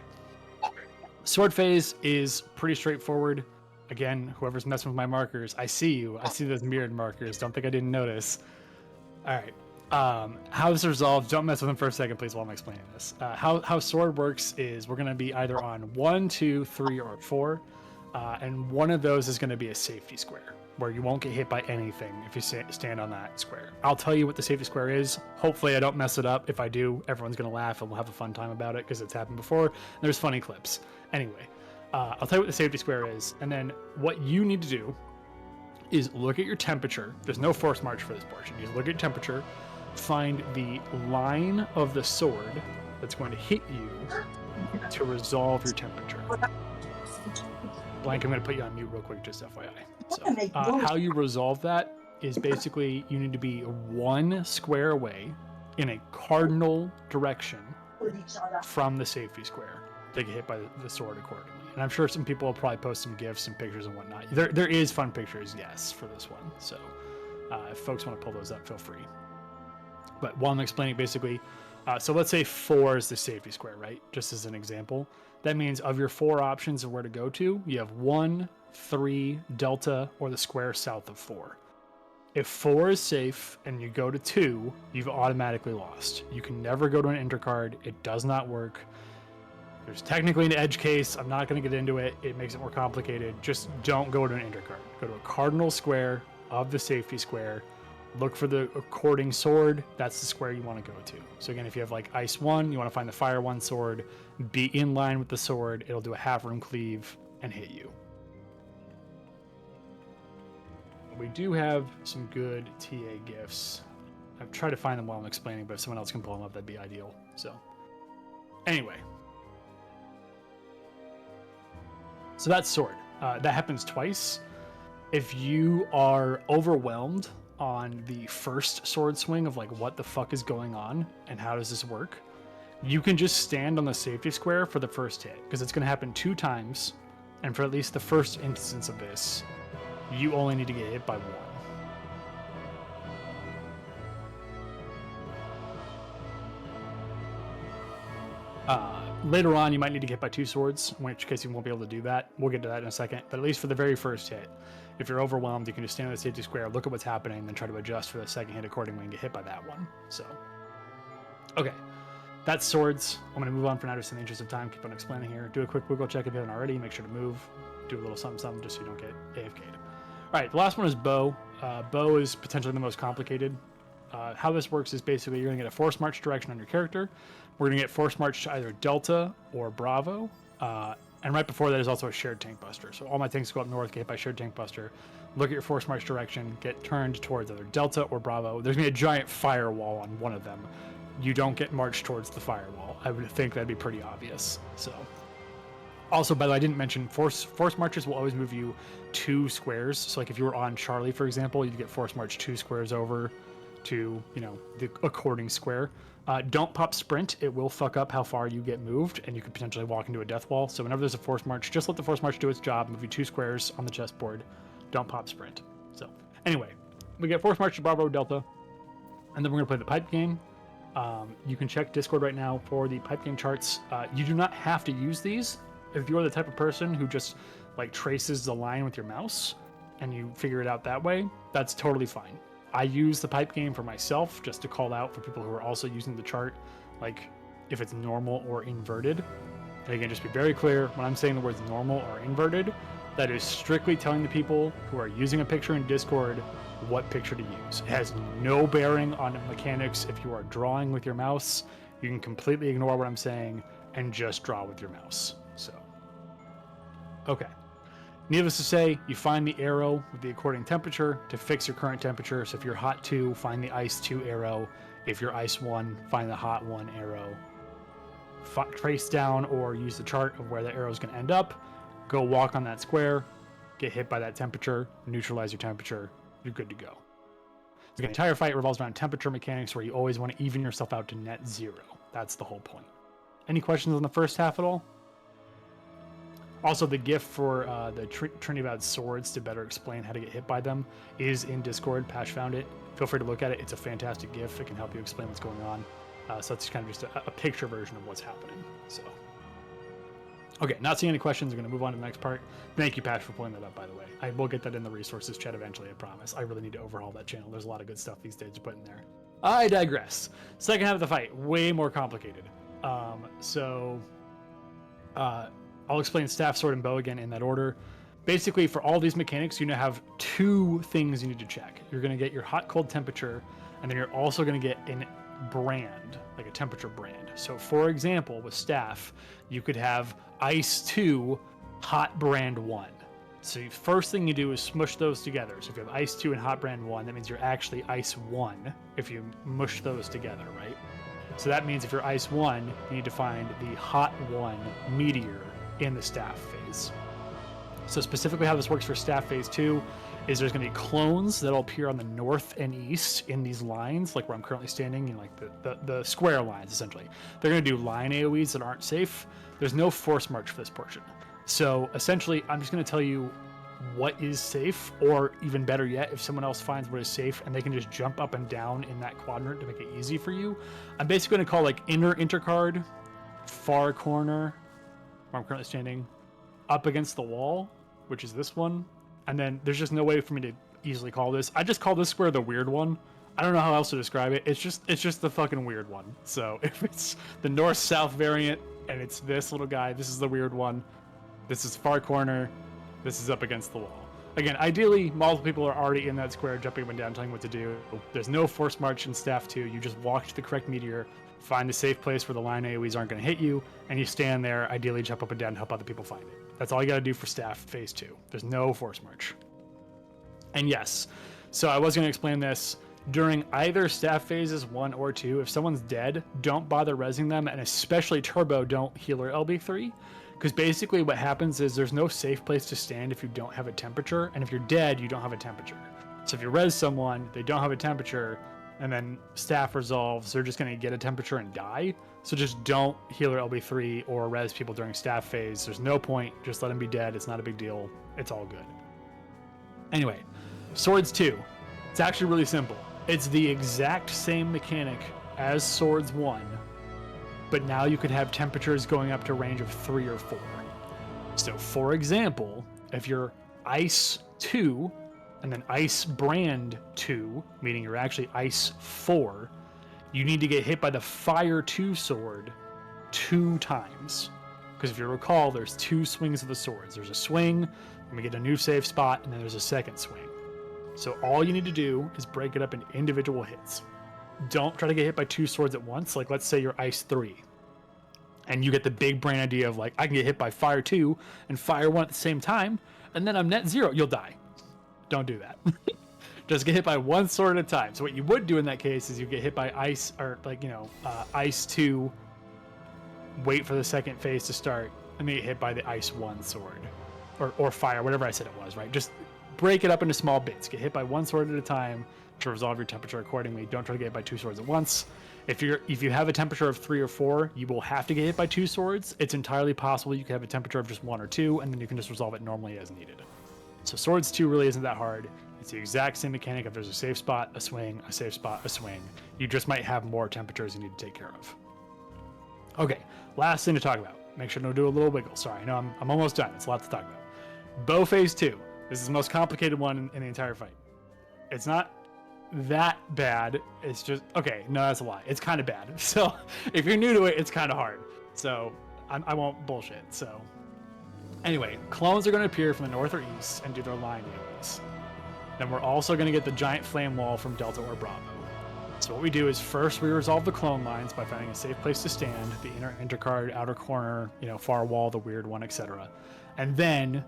Sword phase is pretty straightforward. Again, whoever's messing with my markers, I see you. I see those mirrored markers. Don't think I didn't notice. All right. How this resolves, don't mess with them for a second, please, while I'm explaining this. How sword works is we're going to be either on 1, 2, 3, or 4. And one of those is going to be a safety square, where you won't get hit by anything if you stand on that square. I'll tell you what the safety square is. Hopefully I don't mess it up. If I do, everyone's going to laugh and we'll have a fun time about it because it's happened before. There's funny clips. Anyway. I'll tell you what the safety square is, and then what you need to do is look at your temperature. There's no force march for this portion. You just look at your temperature, find the line of the sword that's going to hit you to resolve your temperature. Blank, I'm going to put you on mute real quick, just FYI. So, how you resolve that is basically you need to be 1 square away in a cardinal direction from the safety square to get hit by the sword accordingly. And I'm sure some people will probably post some GIFs and pictures and whatnot. There is fun pictures, yes, for this one. So if folks want to pull those up, feel free. But while I'm explaining, basically, so let's say 4 is the safety square, right? Just as an example. That means of your 4 options of where to go to, you have 1, 3, Delta, or the square south of 4. If 4 is safe and you go to 2, you've automatically lost. You can never go to an intercard. It does not work. There's technically an edge case. I'm not going to get into it. It makes it more complicated. Just don't go to an intercard. Go to a cardinal square of the safety square. Look for the according sword. That's the square you want to go to. So again, if you have like Ice 1, you want to find the Fire 1 sword. Be in line with the sword. It'll do a half room cleave and hit you. We do have some good TA gifts. I've tried to find them while I'm explaining, but if someone else can pull them up, that'd be ideal. So anyway. So that's sword. That happens twice. If you are overwhelmed on the first sword swing of like what the fuck is going on and how does this work, you can just stand on the safety square for the first hit because it's going to happen 2 times, and for at least the first instance of this, you only need to get hit by 1. Later on, you might need to get hit by 2 swords, in which case you won't be able to do that. We'll get to that in a second. But at least for the very first hit, if you're overwhelmed, you can just stand in the safety square, look at what's happening, and then try to adjust for the second hit accordingly and get hit by that one. So, okay. That's swords. I'm going to move on for now just in the interest of time. Keep on explaining here. Do a quick wiggle check if you haven't already. Make sure to move. Do a little something just so you don't get AFK'd. All right, the last one is bow. Bow is potentially the most complicated. How this works is basically you're going to get a force march direction on your character. We're going to get force march to either Delta or Bravo. And right before that is also a shared tank buster. So all my tanks go up north, get hit by shared tank buster. Look at your force march direction, get turned towards either Delta or Bravo. There's going to be a giant firewall on one of them. You don't get marched towards the firewall. I would think that'd be pretty obvious. So, also, by the way, I didn't mention force marches will always move you 2 squares. So, like if you were on Charlie, for example, you'd get force march 2 squares over to, you know, the according square. Don't pop sprint. It will fuck up how far you get moved, and you could potentially walk into a death wall. So whenever there's a force march, just let the force march do its job. Move you 2 squares on the chessboard. Don't pop sprint. So anyway, we get force march to Bravo Delta, and then we're gonna play the pipe game. You can check Discord right now for the pipe game charts. You do not have to use these. If you're the type of person who just like traces the line with your mouse and you figure it out that way, that's totally fine. I use the pipe game for myself just to call out for people who are also using the chart, like if it's normal or inverted. And again, just be very clear, when I'm saying the words normal or inverted, that is strictly telling the people who are using a picture in Discord what picture to use. It has no bearing on mechanics. If you are drawing with your mouse, you can completely ignore what I'm saying and just draw with your mouse. So, okay. Needless to say, you find the arrow with the according temperature to fix your current temperature. So if you're hot 2, find the ice 2 arrow. If you're ice 1, find the hot 1 arrow. Trace down or use the chart of where the arrow is going to end up. Go walk on that square, get hit by that temperature, neutralize your temperature. You're good to go. The entire fight revolves around temperature mechanics where you always want to even yourself out to net 0. That's the whole point. Any questions on the first half at all? Also, the GIF for the Trinidad swords to better explain how to get hit by them is in Discord. Pash found it. Feel free to look at it. It's a fantastic GIF. It can help you explain what's going on. So it's kind of just a picture version of what's happening. So, okay, not seeing any questions. We're going to move on to the next part. Thank you, Pash, for pulling that up, by the way. I will get that in the resources chat eventually, I promise. I really need to overhaul that channel. There's a lot of good stuff these days to put in there. I digress. Second half of the fight, way more complicated. I'll explain staff, sword, and bow again in that order. Basically, for all these mechanics, you're going to have 2 things you need to check. You're going to get your hot, cold temperature, and then you're also going to get a brand, like a temperature brand. So, for example, with staff, you could have ice 2, hot brand 1. So, first thing you do is smush those together. So, if you have ice 2 and hot brand 1, that means you're actually ice 1 if you mush those together, right? So, that means if you're ice 1, you need to find the hot 1 meteor in the staff phase. So specifically how this works for staff phase 2 is there's going to be clones that'll appear on the north and east in these lines, like where I'm currently standing, in like the square lines essentially. They're going to do line AoEs that aren't safe. There's no force march for this portion. So essentially I'm just going to tell you what is safe, or even better yet, if someone else finds what is safe and they can just jump up and down in that quadrant to make it easy for you. I'm basically going to call like inner intercard, far corner, where I'm currently standing, up against the wall, which is this one, and then there's just no way for me to easily call this. I just call this square the weird one. I don't know how else to describe it. It's just the fucking weird one. So if it's the north-south variant and it's this little guy, this is the weird one. This is far corner. This is up against the wall. Again, ideally, multiple people are already in that square, jumping up and down, telling what to do. There's no force march in staff 2. You just walk to the correct meteor, find a safe place where the line AoEs aren't going to hit you, and you stand there, ideally jump up and down to help other people find it. That's all you got to do for staff phase 2. There's no force march. And yes, so I was going to explain this. During either staff phases 1 or 2, if someone's dead, don't bother rezzing them, and especially Turbo, don't healer LB3. Because basically what happens is there's no safe place to stand if you don't have a temperature, and if you're dead, you don't have a temperature. So if you res someone, they don't have a temperature, and then staff resolves, they're just going to get a temperature and die. So just don't healer LB3 or res people during staff phase. There's no point. Just let them be dead. It's not a big deal. It's all good. Anyway, Swords 2. It's actually really simple. It's the exact same mechanic as Swords 1, but now you could have temperatures going up to a range of 3 or 4. So, for example, if you're Ice 2 and then Ice Brand 2, meaning you're actually Ice 4, you need to get hit by the Fire 2 sword 2 times. Because if you recall, there's 2 swings of the swords. There's a swing, and we get a new save spot, and then there's a second swing. So all you need to do is break it up into individual hits. Don't try to get hit by 2 swords at once. Like, let's say you're Ice 3. And you get the big brain idea of, like, I can get hit by Fire 2 and Fire 1 at the same time, and then I'm net 0. You'll die. Don't do that. Just get hit by 1 sword at a time. So what you would do in that case is you get hit by Ice, or, like, Ice 2, wait for the second phase to start, and then get hit by the Ice 1 sword. Or Fire, whatever I said it was, right? Just break it up into small bits. Get hit by 1 sword at a time to resolve your temperature accordingly. Don't try to get hit by 2 swords at once. If you have a temperature of 3 or 4, you will have to get hit by 2 swords. It's entirely possible you could have a temperature of just 1 or 2, and then you can just resolve it normally as needed. So swords 2 really isn't that hard. It's the exact same mechanic. If there's a safe spot, a swing, a safe spot, a swing. You just might have more temperatures you need to take care of. Okay, last thing to talk about. Make sure to do a little wiggle. Sorry, I know I'm almost done. It's a lot to talk about. Bow phase 2. This is the most complicated one in the entire fight. It's not that bad. It's just, okay, no, that's a lie. It's kind of bad. So if you're new to it, it's kind of hard. So I won't bullshit. So anyway, clones are going to appear from the north or east and do their line AoEs. Then we're also going to get the giant flame wall from Delta or Bravo. So what we do is first we resolve the clone lines by finding a safe place to stand, the inner intercard, outer corner, far wall, the weird one, etc. And then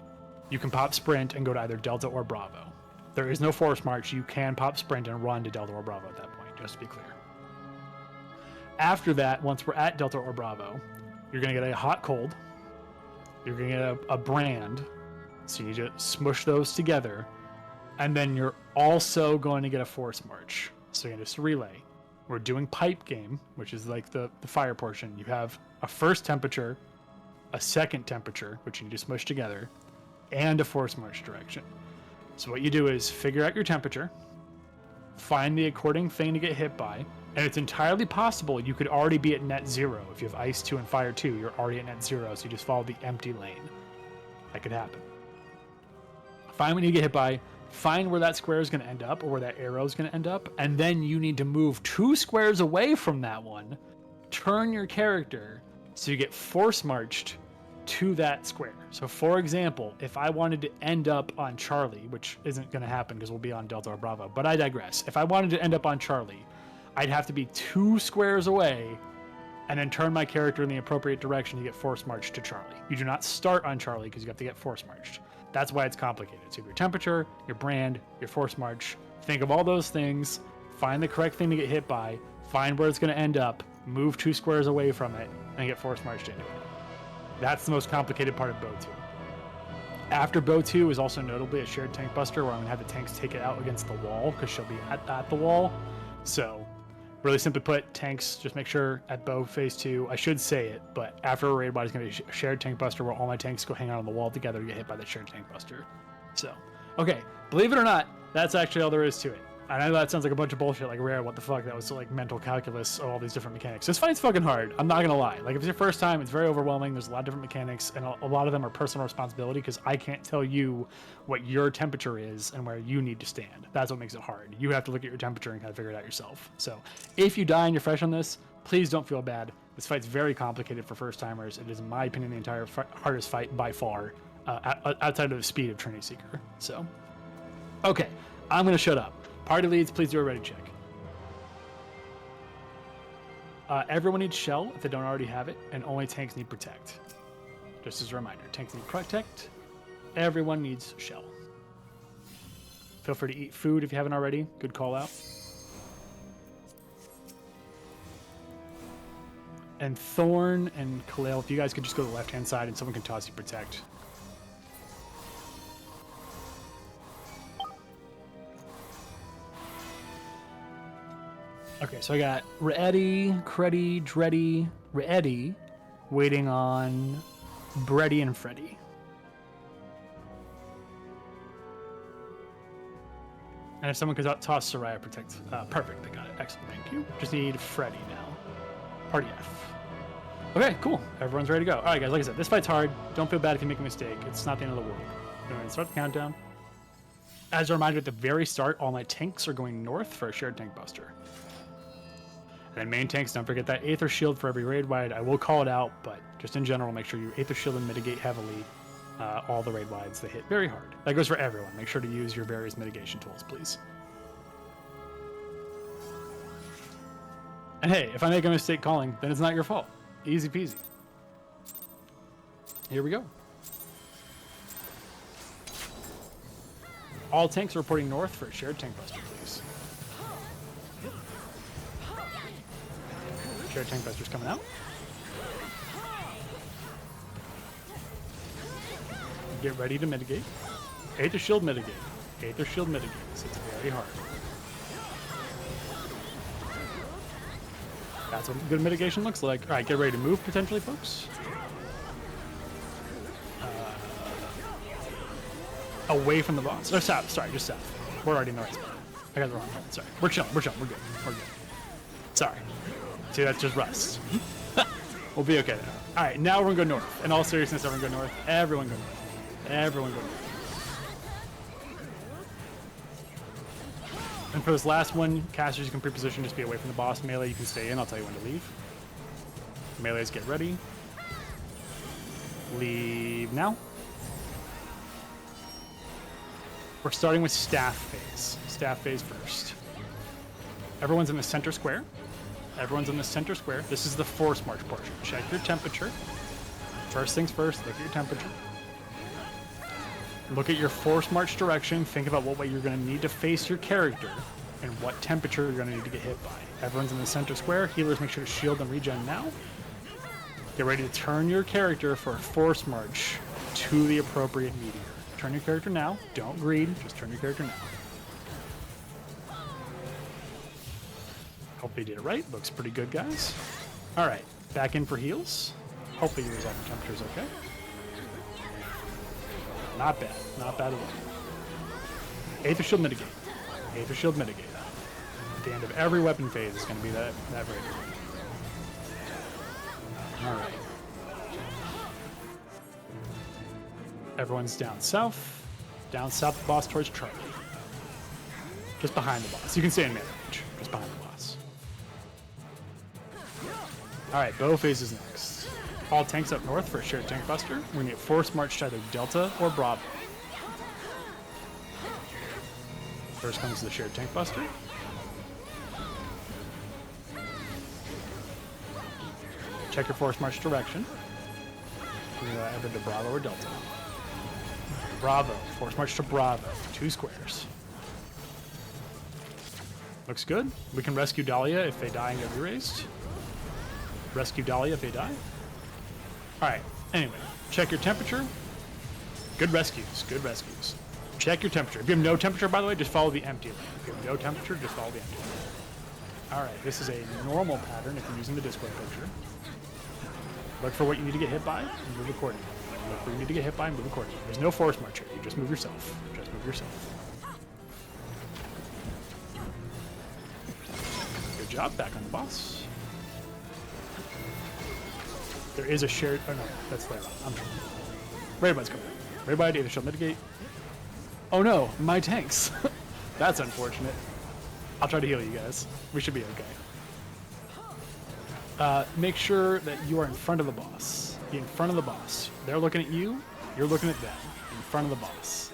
you can pop sprint and go to either Delta or Bravo. There is no force march. You can pop sprint and run to Delta or Bravo at that point, just to be clear. After that, once we're at Delta or Bravo, you're going to get a hot cold. You're going to get a brand. So you need to smush those together. And then you're also going to get a force march. So you're going to just relay. We're doing pipe game, which is like the fire portion. You have a first temperature, a second temperature, which you need to smush together, and a force march direction. So what you do is figure out your temperature, find the according thing to get hit by, and it's entirely possible you could already be at net 0. If you have Ice 2 and Fire 2, you're already at net 0, so you just follow the empty lane. That could happen. Find what you get hit by, find where that square is going to end up, or where that arrow is going to end up, and then you need to move 2 squares away from that one, turn your character, so you get force marched to that square. So for example, if I wanted to end up on Charlie, which isn't going to happen because we'll be on Delta or Bravo, but I digress. If I wanted to end up on Charlie, I'd have to be 2 squares away and then turn my character in the appropriate direction to get force marched to Charlie. You do not start on Charlie because you have to get force marched. That's why it's complicated. So your temperature, your brand, your force march, think of all those things, find the correct thing to get hit by, find where it's going to end up, move 2 squares away from it, and get force marched into it. That's the most complicated part of Bow 2. After Bow 2 is also notably a shared tank buster where I'm going to have the tanks take it out against the wall because she'll be at the wall. So really simply put, tanks, just make sure at Bow phase 2, I should say it, but after a raid body's going to be a shared tank buster where all my tanks go hang out on the wall together to get hit by the shared tank buster. So, okay, believe it or not, that's actually all there is to it. I know that sounds like a bunch of bullshit, like Rare, what the fuck, that was like mental calculus, all these different mechanics. This fight's fucking hard, I'm not gonna lie. Like, if it's your first time, it's very overwhelming, there's a lot of different mechanics, and a lot of them are personal responsibility, because I can't tell you what your temperature is and where you need to stand. That's what makes it hard. You have to look at your temperature and kind of figure it out yourself. So, if you die and you're fresh on this, please don't feel bad. This fight's very complicated for first-timers. It is, in my opinion, the entire hardest fight by far, outside of the speed of Trinity Seeker. So, okay, I'm gonna shut up. Party leads, please do a ready check. Everyone needs shell if they don't already have it, and only tanks need protect. Just as a reminder, tanks need protect, everyone needs shell. Feel free to eat food if you haven't already. Good call out. And Thorn and Khalil, if you guys could just go to the left-hand side and someone can toss you protect. Okay, so I got Reedy, Creddy, Dreddy, Reedy, waiting on Breddy and Freddy. And if someone could toss Soraya protect, perfect, they got it. Excellent, thank you. Just need Freddy now. Party F. Okay, cool. Everyone's ready to go. All right, guys. Like I said, this fight's hard. Don't feel bad if you make a mistake. It's not the end of the world. All right, start the countdown. As a reminder, at the very start, all my tanks are going north for a shared tank buster. And then main tanks, don't forget that Aether Shield for every raid wide. I will call it out, but just in general, make sure you Aether Shield and mitigate heavily all the raid wides. They hit very hard. That goes for everyone. Make sure to use your various mitigation tools, please. And hey, if I make a mistake calling, then it's not your fault. Easy peasy. Here we go. All tanks are reporting north for a shared tank buster, please. Shared tank buster's coming out. Get ready to mitigate. Aether Shield mitigate. Aether Shield mitigates. It's very hard. That's what good mitigation looks like. All right, get ready to move potentially, folks. Away from the boss. Or south. Sorry, just south. We're already in the right spot. I got the wrong one. Sorry. We're chilling. We're chilling. We're good. We're good. Sorry. See, that's just rust. We'll be okay there. All right, now we're gonna go north. In all seriousness, everyone go north. Everyone go north. Everyone go north. And for this last one, casters, you can pre-position, just be away from the boss. Melee, you can stay in. I'll tell you when to leave. Melees, get ready. Leave now. We're starting with staff phase. Staff phase first. Everyone's in the center square. Everyone's in the center square. This is the force march portion. Check your temperature. First things first, look at your temperature. Look at your force march direction. Think about what way you're going to need to face your character and what temperature you're going to need to get hit by. Everyone's in the center square. Healers, make sure to shield and regen now. Get ready to turn your character for a force march to the appropriate meteor. Turn your character now. Don't greed. Just turn your character now. Hopefully you did it right. Looks pretty good, guys. All right. Back in for heals. Hopefully your resolving temperature is okay. Not bad. Not bad at all. Aether Shield mitigate. Aether Shield mitigate. At the end of every weapon phase is going to be that rate. All right. Everyone's down south. Down south, the boss towards Charlie. Just behind the boss. You can stay in melee range. Just behind the boss. All right, bow phases next. All tanks up north for a shared tank buster. We're gonna get force march to either Delta or Bravo. First comes the shared tank buster. Check your force march direction. We're gonna either to Bravo or Delta. Bravo. Force march to Bravo. 2 squares. Looks good. We can rescue Dahlia if they die and get re-raised. Rescue Dahlia if they die. Alright, anyway. Check your temperature. Good rescues. Good rescues. Check your temperature. If you have no temperature, by the way, just follow the empty lane. If you have no temperature, just follow the empty lane. Alright, this is a normal pattern if you're using the Discord picture. Look for what you need to get hit by and move accordingly. Look where you need to get hit by and move accordingly. There's no force march here. You just move yourself. Just move yourself. Good job. Back on the boss. There is a shared... Oh, no. That's there. I'm trying. Raidbud's coming. Raidbud, either shall mitigate. Oh, no. My tanks. That's unfortunate. I'll try to heal you guys. We should be okay. Make sure that you are in front of the boss. Be in front of the boss. They're looking at you. You're looking at them. In front of the boss.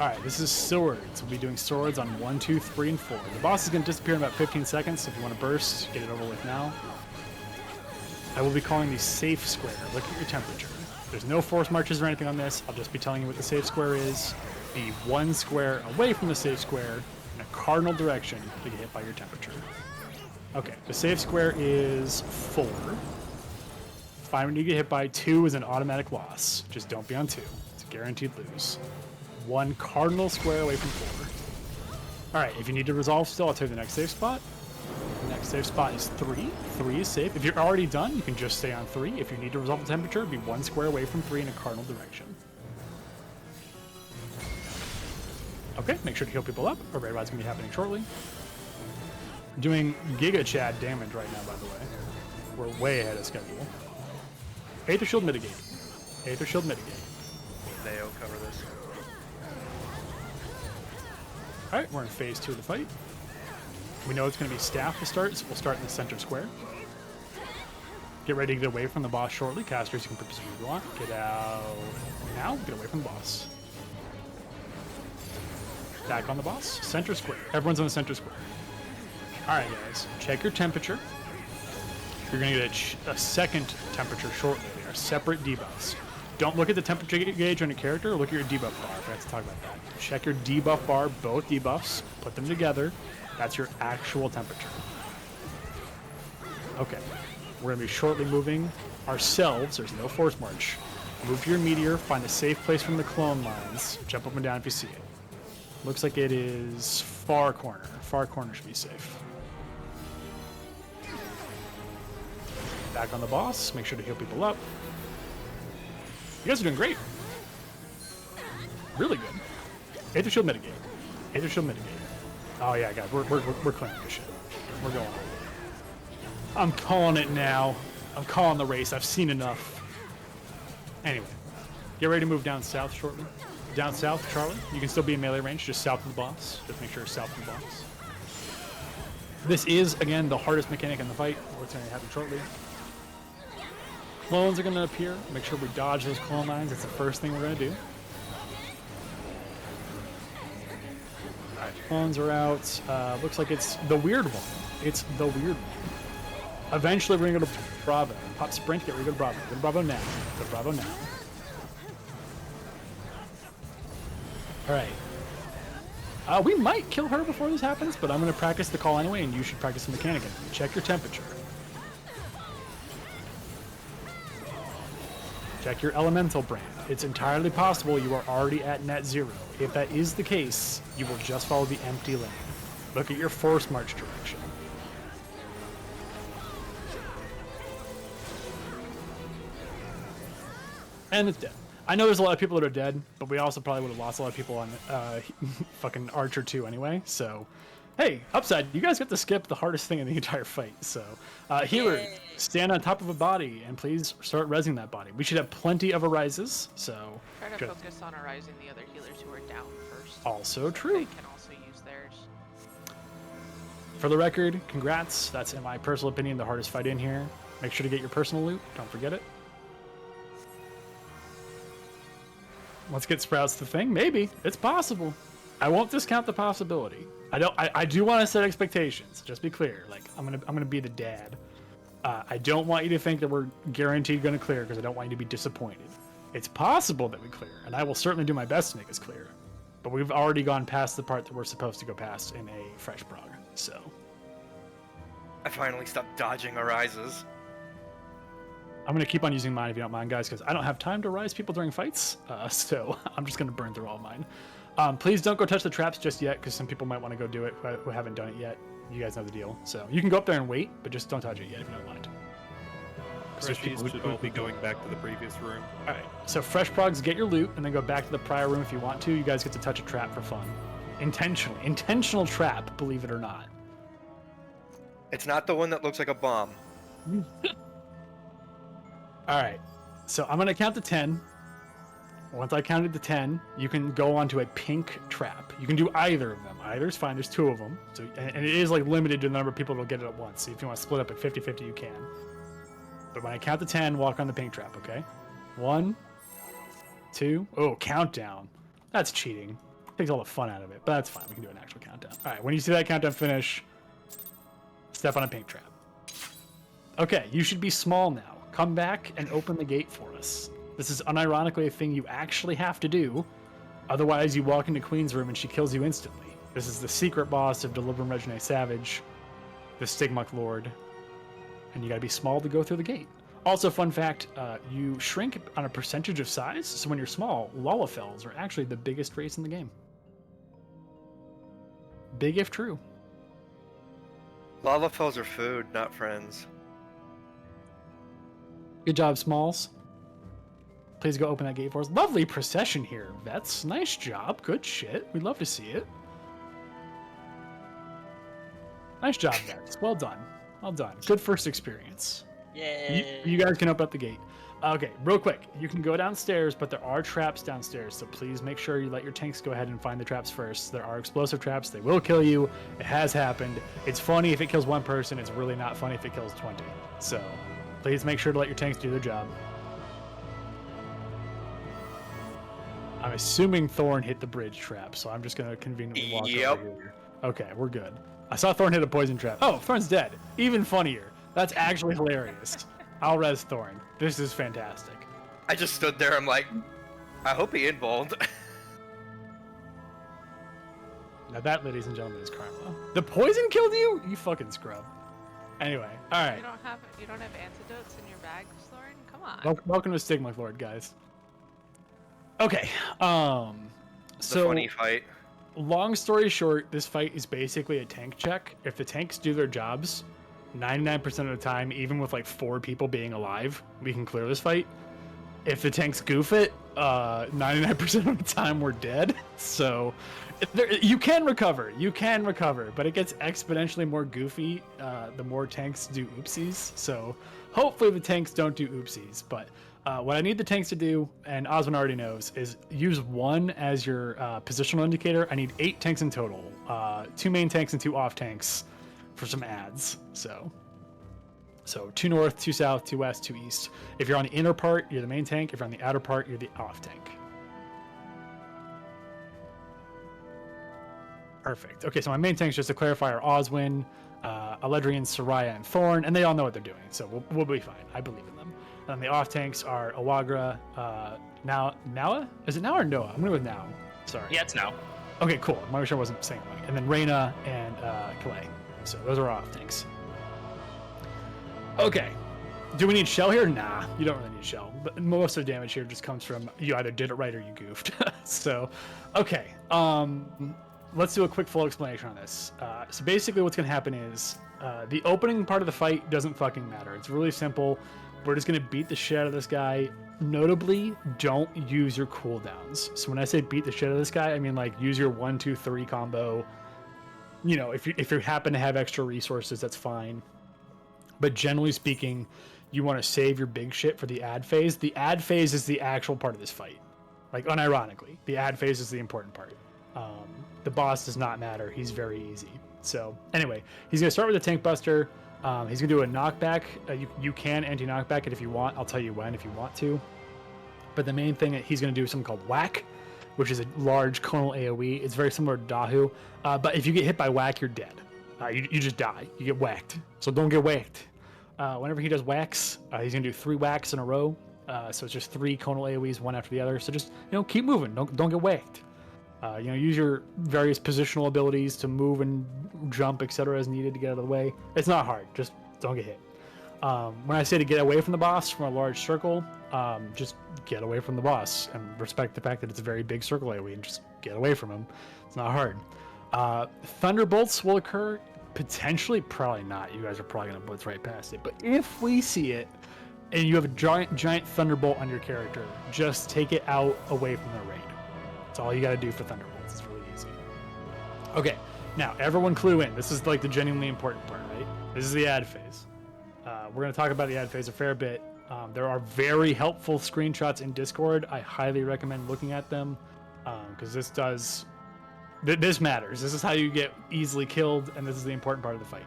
Alright, this is swords. We'll be doing swords on 1, 2, 3, and 4. The boss is going to disappear in about 15 seconds, so if you want to burst, get it over with now. I will be calling the safe square. Look at your temperature. There's no force marches or anything on this. I'll just be telling you what the safe square is. Be 1 square away from the safe square in a cardinal direction to get hit by your temperature. Okay, the safe square is 4. Fine when you get hit by. 2 is an automatic loss. Just don't be on 2. It's a guaranteed lose. 1 cardinal square away from 4. Alright, if you need to resolve still, I'll tell you the next safe spot. The next safe spot is 3. 3 is safe. If you're already done, you can just stay on 3. If you need to resolve the temperature, be 1 square away from 3 in a cardinal direction. Okay, make sure to heal people up. A raid ride's gonna be happening shortly. Doing Giga Chad damage right now, by the way. We're way ahead of schedule. Aether Shield mitigate. Aether Shield mitigate. Neo, cover this. Alright, we're in phase 2 of the fight. We know it's going to be staff to start, so we'll start in the center square. Get ready to get away from the boss shortly. Casters, you can participate if you want. Get out now. Get away from the boss. Back on the boss. Center square. Everyone's on the center square. Alright, guys. Check your temperature. You're going to get a second temperature shortly. They are separate debuffs. Don't look at the temperature gauge on your character. Look at your debuff bar. I forgot to talk about that. Check your debuff bar, both debuffs. Put them together. That's your actual temperature. Okay. We're going to be shortly moving ourselves. There's no force march. Move to your meteor. Find a safe place from the clone lines. Jump up and down if you see it. Looks like it is far corner. Far corner should be safe. Back on the boss. Make sure to heal people up. You guys are doing great. Really good. Aether Shield mitigate. Aether Shield mitigate. Oh yeah, guys, we're clearing this shit. We're going. I'm calling it now. I'm calling the race. I've seen enough. Anyway, get ready to move down south shortly. Down south, Charlie. You can still be in melee range, just south of the boss. Just make sure it's south of the boss. This is, again, the hardest mechanic in the fight. What's going to happen shortly. Clones are going to appear. Make sure we dodge those clone lines. That's the first thing we're going to do. Alright, clones are out. Looks like it's the weird one. It's the weird one. Eventually, we're going to go to Bravo. Pop sprint, get ready to go to Bravo. Go to Bravo now. Go to Bravo now. Alright. We might kill her before this happens, but I'm going to practice the call anyway, and you should practice the mechanic. Check your temperature. Check your elemental brand. It's entirely possible you are already at net zero. If that is the case, you will just follow the empty lane. Look at your force march direction. And it's dead. I know there's a lot of people that are dead, but we also probably would have lost a lot of people on fucking Archer 2 anyway, so... Hey, upside, you guys get to skip the hardest thing in the entire fight, so... healer, stand on top of a body, and please start rezzing that body. We should have plenty of arises, so... Try to focus on arising the other healers who are down first. Also true. They can also use theirs. For the record, congrats. That's, in my personal opinion, the hardest fight in here. Make sure to get your personal loot. Don't forget it. Let's get Sprouts the thing. Maybe. It's possible. I won't discount the possibility. I do want to set expectations. Just be clear. Like, I'm gonna be the dad. I don't want you to think that we're guaranteed going to clear because I don't want you to be disappointed. It's possible that we clear, and I will certainly do my best to make us clear. But we've already gone past the part that we're supposed to go past in a Fresh Prog, so... I finally stopped dodging arises. I'm going to keep on using mine if you don't mind, guys, because I don't have time to rise people during fights, so I'm just going to burn through all mine. Please don't go touch the traps just yet, because some people might want to go do it who haven't done it yet. You guys know the deal. So you can go up there and wait, but just don't touch it yet if you don't mind. Freshies should all be going back to the previous room. All right, so Fresh Progs, get your loot, and then go back to the prior room if you want to. You guys get to touch a trap for fun. Intentionally. Intentional trap, believe it or not. It's not the one that looks like a bomb. All right, so I'm going to count to 10. Once I counted to 10, you can go onto a pink trap. You can do either of them. Either's fine. There's 2 of them. So, and it is like limited to the number of people that'll get it at once. So if you want to split up at 50-50, you can. But when I count to 10, walk on the pink trap, okay? 1, 2, oh, countdown. That's cheating. Takes all the fun out of it, but that's fine. We can do an actual countdown. All right, when you see that countdown finish, step on a pink trap. Okay, you should be small now. Come back and open the gate for us. This is unironically a thing you actually have to do. Otherwise, you walk into Queen's room and she kills you instantly. This is the secret boss of Delubrum Reginae Savage, the Stigmuck Lord, and you gotta be small to go through the gate. Also, fun fact, you shrink on a percentage of size, so when you're small, Lalafels are actually the biggest race in the game. Big if true. Lalafels are food, not friends. Good job, Smalls. Please go open that gate for us. Lovely procession here, Vets. Nice job. Good shit. We'd love to see it. Nice job, guys. Well done. Well done. Good first experience. Yay! You guys can open up the gate. Okay, real quick. You can go downstairs, but there are traps downstairs, so please make sure you let your tanks go ahead and find the traps first. There are explosive traps. They will kill you. It has happened. It's funny if it kills one person. It's really not funny if it kills 20. So please make sure to let your tanks do their job. I'm assuming Thorn hit the bridge trap, so I'm just going to conveniently walk over here. Okay, we're good. I saw Thorn hit a poison trap. Oh, Thorn's dead. Even funnier. That's actually hilarious. I'll res Thorn. This is fantastic. I just stood there. I'm like, I hope he involved. Now that, ladies and gentlemen, is karma. The poison killed you? You fucking scrub. Anyway, all right. You don't have antidotes in your bag, Slorin? Come on. Welcome to Stigma Lord, guys. Okay. It's a funny fight. Long story short, this fight is basically a tank check. If the tanks do their jobs, 99% of the time, even with like 4 people being alive, we can clear this fight. If the tanks goof it, 99% of the time we're dead. So you can recover, but it gets exponentially more goofy the more tanks do oopsies. So hopefully the tanks don't do oopsies. But what I need the tanks to do, and Osmond already knows, is use 1 as your positional indicator. I need 8 tanks in total, 2 main tanks and 2 off tanks for some adds. So 2 north, 2 south, 2 west, 2 east. If you're on the inner part, you're the main tank. If you're on the outer part, you're the off tank. Perfect. Okay, so my main tanks, just to clarify, are Oswin, Eledrian, Soraya, and Thorn, and they all know what they're doing, so we'll be fine. I believe in them. And the off tanks are Awagra, Nawa? Is it Now or Noah? I'm going to go with Now. Sorry. Yeah, it's Now. Okay, cool. I'm not sure I wasn't saying it right. And then Reyna and Kalei. So those are off tanks. Okay. Do we need shell here? Nah, you don't really need shell. But most of the damage here just comes from you either did it right or you goofed. So, okay. Let's do a quick full explanation on this. So basically what's going to happen is the opening part of the fight doesn't fucking matter. It's really simple. We're just going to beat the shit out of this guy. Notably, don't use your cooldowns. So when I say beat the shit out of this guy, I mean like use your 1, 2, 3 combo. You know, if you happen to have extra resources, that's fine. But generally speaking, you want to save your big shit for the ad phase. The ad phase is the actual part of this fight. Like, unironically, the ad phase is the important part. The boss does not matter. He's very easy. So, anyway, he's going to start with a Tank Buster. He's going to do a knockback. You can anti-knockback it if you want. I'll tell you when if you want to. But the main thing, he's going to do something called Whack, which is a large conal AoE. It's very similar to Dahu. But if you get hit by Whack, you're dead. You just die. You get whacked. So don't get whacked. Whenever he does whacks, he's going to do 3 whacks in a row. So it's just 3 conal AoEs, one after the other. So just, keep moving. Don't get whacked. Use your various positional abilities to move and jump, etc. as needed to get out of the way. It's not hard. Just don't get hit. When I say to get away from the boss from a large circle, just get away from the boss and respect the fact that it's a very big circle AoE and just get away from him. It's not hard. Thunderbolts will occur. Potentially, probably not. You guys are probably going to blitz right past it. But if we see it, and you have a giant thunderbolt on your character, just take it out away from the raid. That's all you got to do for thunderbolts. It's really easy. Okay, now everyone clue in. This is like the genuinely important part, right? This is the ad phase. We're going to talk about the ad phase a fair bit. There are very helpful screenshots in Discord. I highly recommend looking at them because this matters. This is how you get easily killed, and this is the important part of the fight.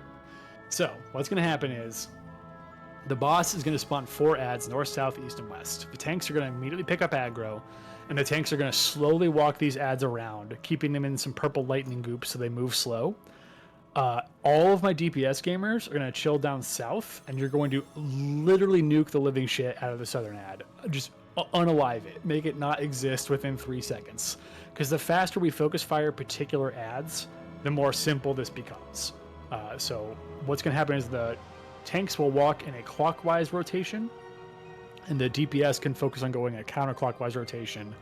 So what's going to happen is the boss is going to spawn 4 ads, north, south, east, and west. The tanks are going to immediately pick up aggro, and the tanks are going to slowly walk these ads around, keeping them in some purple lightning goop so they move slow. All of my DPS gamers are going to chill down south, and you're going to literally nuke the living shit out of the southern ad. Just unalive it. Make it not exist within 3 seconds. Because the faster we focus fire particular ads, the more simple this becomes. So what's going to happen is the tanks will walk in a clockwise rotation, and the DPS can focus on going a counterclockwise rotation.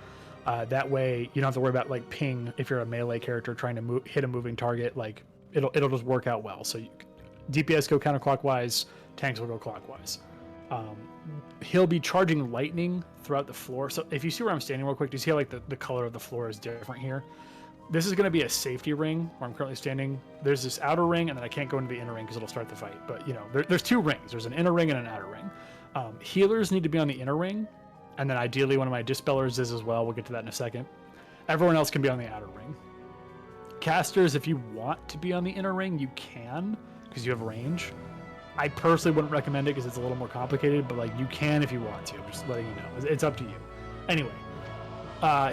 That way, you don't have to worry about like ping if you're a melee character trying to hit a moving target. Like it'll just work out well. So DPS go counterclockwise, tanks will go clockwise. He'll be charging lightning throughout the floor. So if you see where I'm standing real quick, do you see how like the color of the floor is different here? this is going to be a safety ring where I'm currently standing. There's this outer ring, and then I can't go into the inner ring because it'll start the fight. But, you know, there's 2 rings. There's an inner ring and an outer ring. Healers need to be on the inner ring, and then ideally one of my dispellers is as well. We'll get to that in a second. Everyone else can be on the outer ring. Casters, if you want to be on the inner ring, you can, because you have range. I personally wouldn't recommend it because it's a little more complicated, but like you can if you want to. I'm just letting you know. It's up to you. Anyway,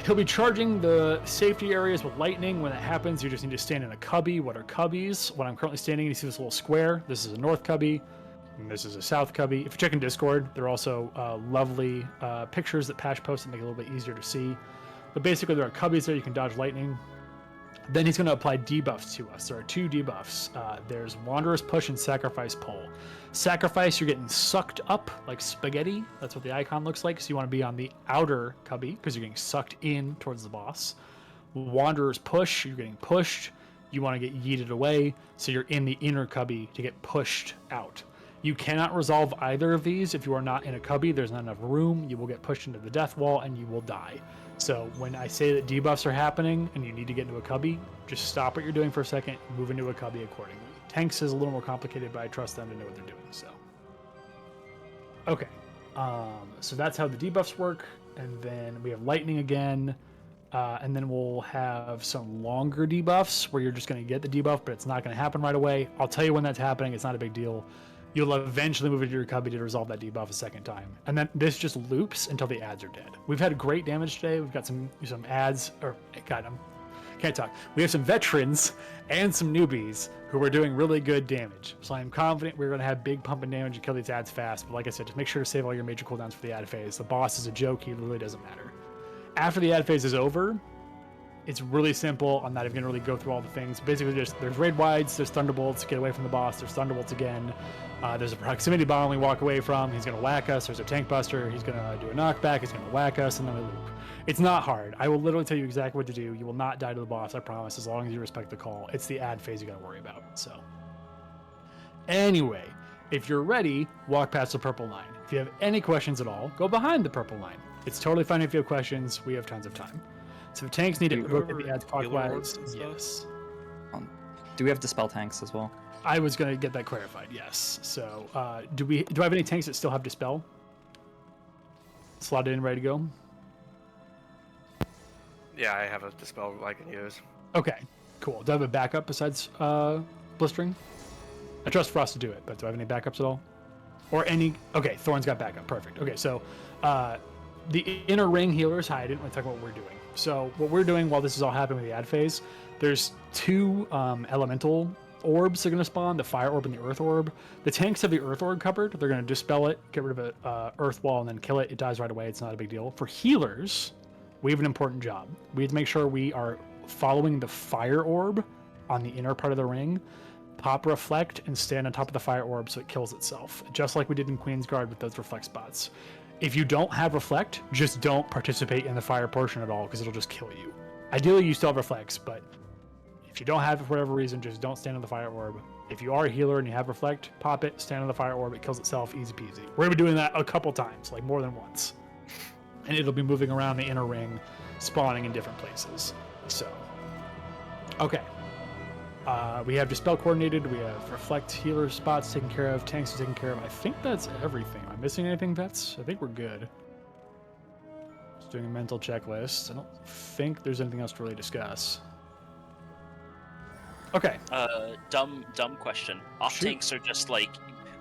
he'll be charging the safety areas with lightning. When that happens, you just need to stand in a cubby. What are cubbies? When I'm currently standing, you see this little square. This is a north cubby, and this is a south cubby. If you check in Discord, there are also lovely pictures that Pash posts that make it a little bit easier to see. But basically, there are cubbies there. You can dodge lightning. Then he's going to apply debuffs to us. There are 2 debuffs. There's Wanderer's Push and Sacrifice Pull. Sacrifice, you're getting sucked up like spaghetti. That's what the icon looks like. So you want to be on the outer cubby because you're getting sucked in towards the boss. Wanderer's Push, you're getting pushed. You want to get yeeted away. So you're in the inner cubby to get pushed out. You cannot resolve either of these if you are not in a cubby. There's not enough room. You will get pushed into the death wall and you will die. So when I say that debuffs are happening and you need to get into a cubby, just stop what you're doing for a second, move into a cubby accordingly. Tanks is a little more complicated, but I trust them to know what they're doing. So, okay, so that's how the debuffs work, and then we have lightning again, and then we'll have some longer debuffs where you're just going to get the debuff, but it's not going to happen right away. I'll tell you when that's happening. It's not a big deal. You'll eventually move into your cubby to resolve that debuff a second time. And then this just loops until the ads are dead. We've had great damage today. We've got some ads, or God, can't talk. We have some veterans and some newbies who are doing really good damage. So I'm confident we're going to have big pumping damage and kill these ads fast. But like I said, just make sure to save all your major cooldowns for the ad phase. The boss is a joke. He literally doesn't matter. After the ad phase is over, it's really simple. I'm not even going to really go through all the things. Basically, there's raid wides, there's thunderbolts, get away from the boss, there's thunderbolts again. There's a proximity bomb we walk away from. He's going to whack us. There's a tank buster. He's going to do a knockback. He's going to whack us, and then we loop. It's not hard. I will literally tell you exactly what to do. You will not die to the boss, I promise, as long as you respect the call. It's the ad phase you got to worry about. So, anyway, if you're ready, walk past the purple line. If you have any questions at all, go behind the purple line. It's totally fine if you have questions. We have tons of time. So if tanks need to rotate the ads clockwise, yes. Do we have dispel tanks as well? I was going to get that clarified, yes. So do I have any tanks that still have dispel? Slotted in, ready to go? Yeah, I have a dispel I can use. Okay, cool. Do I have a backup besides blistering? I trust Frost to do it, but do I have any backups at all? Or any... Okay, Thorn's got backup. Perfect. Okay, so the inner ring healers... Hi, I didn't want to talk about what we're doing. So what we're doing while this is all happening with the ad phase, there's 2 elemental orbs that are going to spawn, the fire orb and the earth orb. The tanks have the earth orb covered. They're going to dispel it, get rid of an earth wall, and then kill it. It dies right away. It's not a big deal. For healers, we have an important job. We have to make sure we are following the fire orb on the inner part of the ring, pop reflect, and stand on top of the fire orb so it kills itself, just like we did in Queensguard with those reflect spots. If you don't have reflect, just don't participate in the fire portion at all because it'll just kill you. Ideally, you still have reflects, but if you don't have it for whatever reason, just don't stand on the fire orb. If you are a healer and you have reflect, pop it, stand on the fire orb, it kills itself, easy peasy. We're going to be doing that a couple times, like more than once. And it'll be moving around the inner ring, spawning in different places. So, okay. We have Dispel coordinated, we have Reflect healer spots taken care of, tanks are taken care of. I think that's everything. Am I missing anything, Vets? I think we're good. Just doing a mental checklist. I don't think there's anything else to really discuss. Okay. Dumb question. Off Shoot. tanks are just like